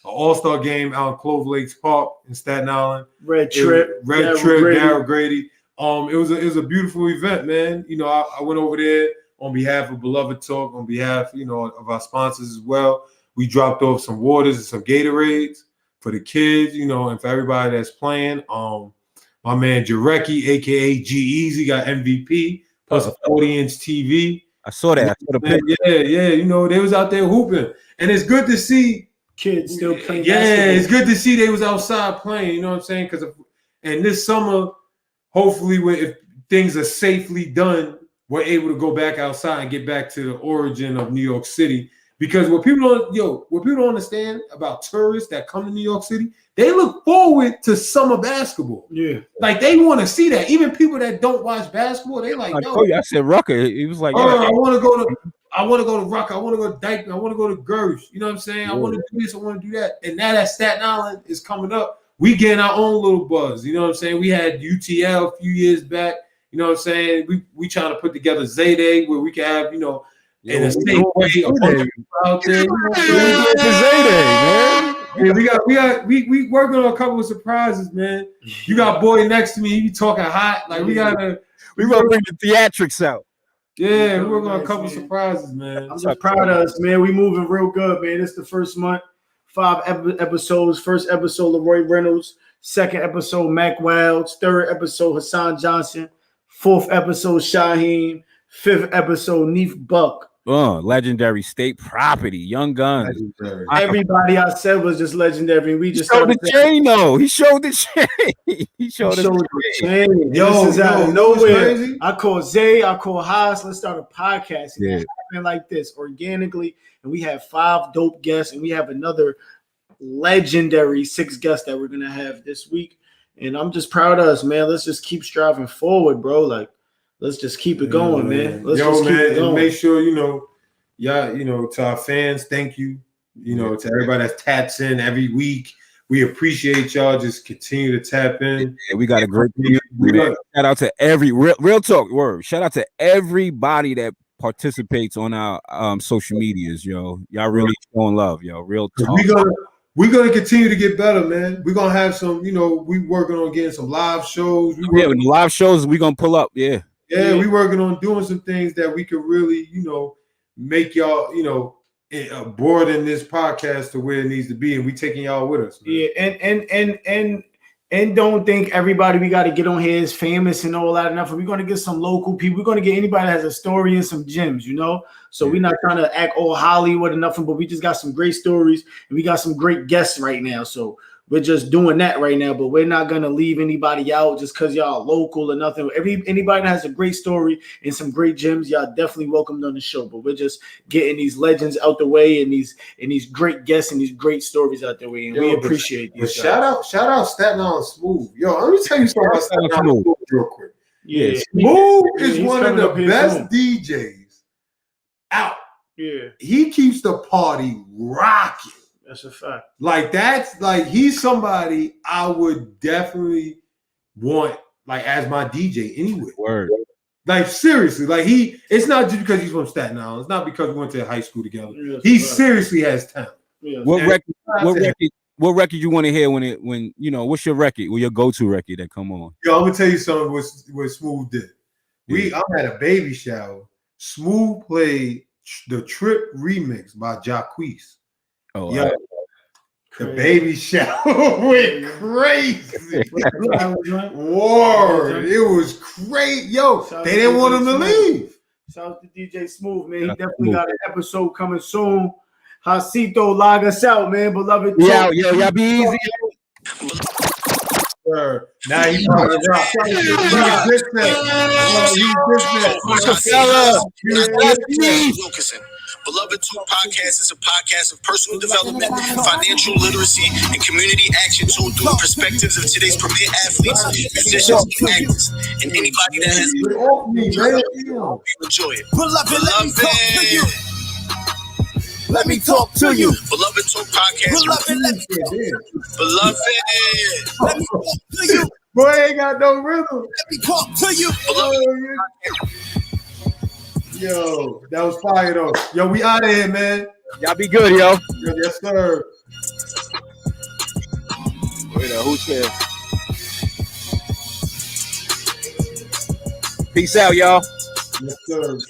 all-star game out in Clove Lakes Park in Staten Island. Red Trip, Daryl Grady. It was a beautiful event, man. You know, I went over there on behalf of Beloved Talk, on behalf, you know, of our sponsors as well. We dropped off some waters and some Gatorades for the kids, you know, and for everybody that's playing. My man Jarecki, aka G-Eazy, got MVP plus a 40-inch TV. I saw that. Yeah. You know, they was out there hooping, and it's good to see kids still playing. Yeah, basketball. It's good to see they was outside playing. You know what I'm saying? And this summer, hopefully, if things are safely done, we're able to go back outside and get back to the origin of New York City. Because what people don't understand about tourists that come to New York City, they look forward to summer basketball. Yeah, like they want to see that. Even people that don't watch basketball, they like. I said Roc-A. He was like, I want to go to Roc-A. I want to go to Dyke. I want to go to Gersh. You know what I'm saying? I want to do this. I want to do that. And now that Staten Island is coming up, we getting our own little buzz. You know what I'm saying? We had UTL a few years back. You know what I'm saying? We trying to put together Zayday where we can have, you know, in a safe way, a bunch of people out there. Man. Yeah, we working on a couple of surprises, man. You got Boy next to me. He be talking hot. Like we gonna bring the theatrics out. Yeah, we working on a couple of surprises, man. I'm just proud of us, man. We moving real good, man. It's the first month, 5 episodes. First episode, Leroy Reynolds. Second episode, Mac Wilds. Third episode, Hassan Johnson. Fourth episode, Shaheem. Fifth episode, Neef Buck. Legendary state property, Young Gunz. Everybody I said was just legendary. We just showed the chain, though. He showed the chain. He showed the chain. This is out of nowhere. I call Zay. I call Haas. Let's start a podcast. Yeah. It happened like this organically, and we have 5 dope guests, and we have another legendary 6 guests that we're gonna have this week. And I'm just proud of us, man. Let's just keep striving forward, bro. Like, let's just keep it going, man. Let's just keep it going. And make sure, y'all, to our fans, thank you. To everybody that taps in every week. We appreciate y'all. Just continue to tap in. Yeah, we got a great shout out to every real talk word. Shout out to everybody that participates on our social medias, yo. Y'all really showing love, yo. Real talk. We're gonna continue to get better, man. We're gonna have some, we working on getting some live shows. With the live shows, we gonna pull up, yeah. Yeah, we working on doing some things that we could really, make y'all, broaden this podcast to where it needs to be, and we taking y'all with us. Man. Yeah, and don't think everybody we got to get on here is famous and all that enough. We're gonna get some local people. We're gonna get anybody that has a story and some gems, So we're not trying to act all Hollywood or nothing, but we just got some great stories and we got some great guests right now. So we're just doing that right now, but we're not gonna leave anybody out just because y'all local or nothing. Anybody that has a great story and some great gems, y'all definitely welcomed on the show. But we're just getting these legends out the way and these great guests and these great stories out the way, and we appreciate these. Shout out Staten Island Smooth. Yo, let me tell you something about Staten Island Smooth real quick. Yeah, Smooth is one of the best DJs out. Yeah, he keeps the party rocking. That's a fact. He's somebody I would definitely want as my DJ anyway. Word. Seriously, it's not just because he's from Staten Island. It's not because we went to high school together. Yes, he seriously has talent. Yes. What record you want to hear when what's your record? Your go-to record that come on? Yo, I'm gonna tell you something what Smooth did. I'm at a baby shower. Smooth played the Trip remix by Jacquees. Oh, yeah, the baby shower went crazy. Word, it was great. Yo, they didn't want him to leave. Shout out to DJ Smooth, man. He definitely got an episode coming soon. HOTSEAThaas, log us out, man. Beloved. Yeah, y'all be easy. Now he's talking rock. Wilkerson. Beloved Talk Podcast is a podcast of personal development, financial literacy, and community action told through the perspectives of today's premier athletes, musicians, and actors, and anybody that has enjoy it. Let me talk to you. Beloved Talk Podcast. Beloved, let me Beloved. Let me talk to you. Boy, ain't got no rhythm. Let me talk to you. Yo, that was fire though. Yo, we out of here, man. Y'all be good, yo. Yes, sir. Wait a who's there? Peace out, y'all. Yes, sir.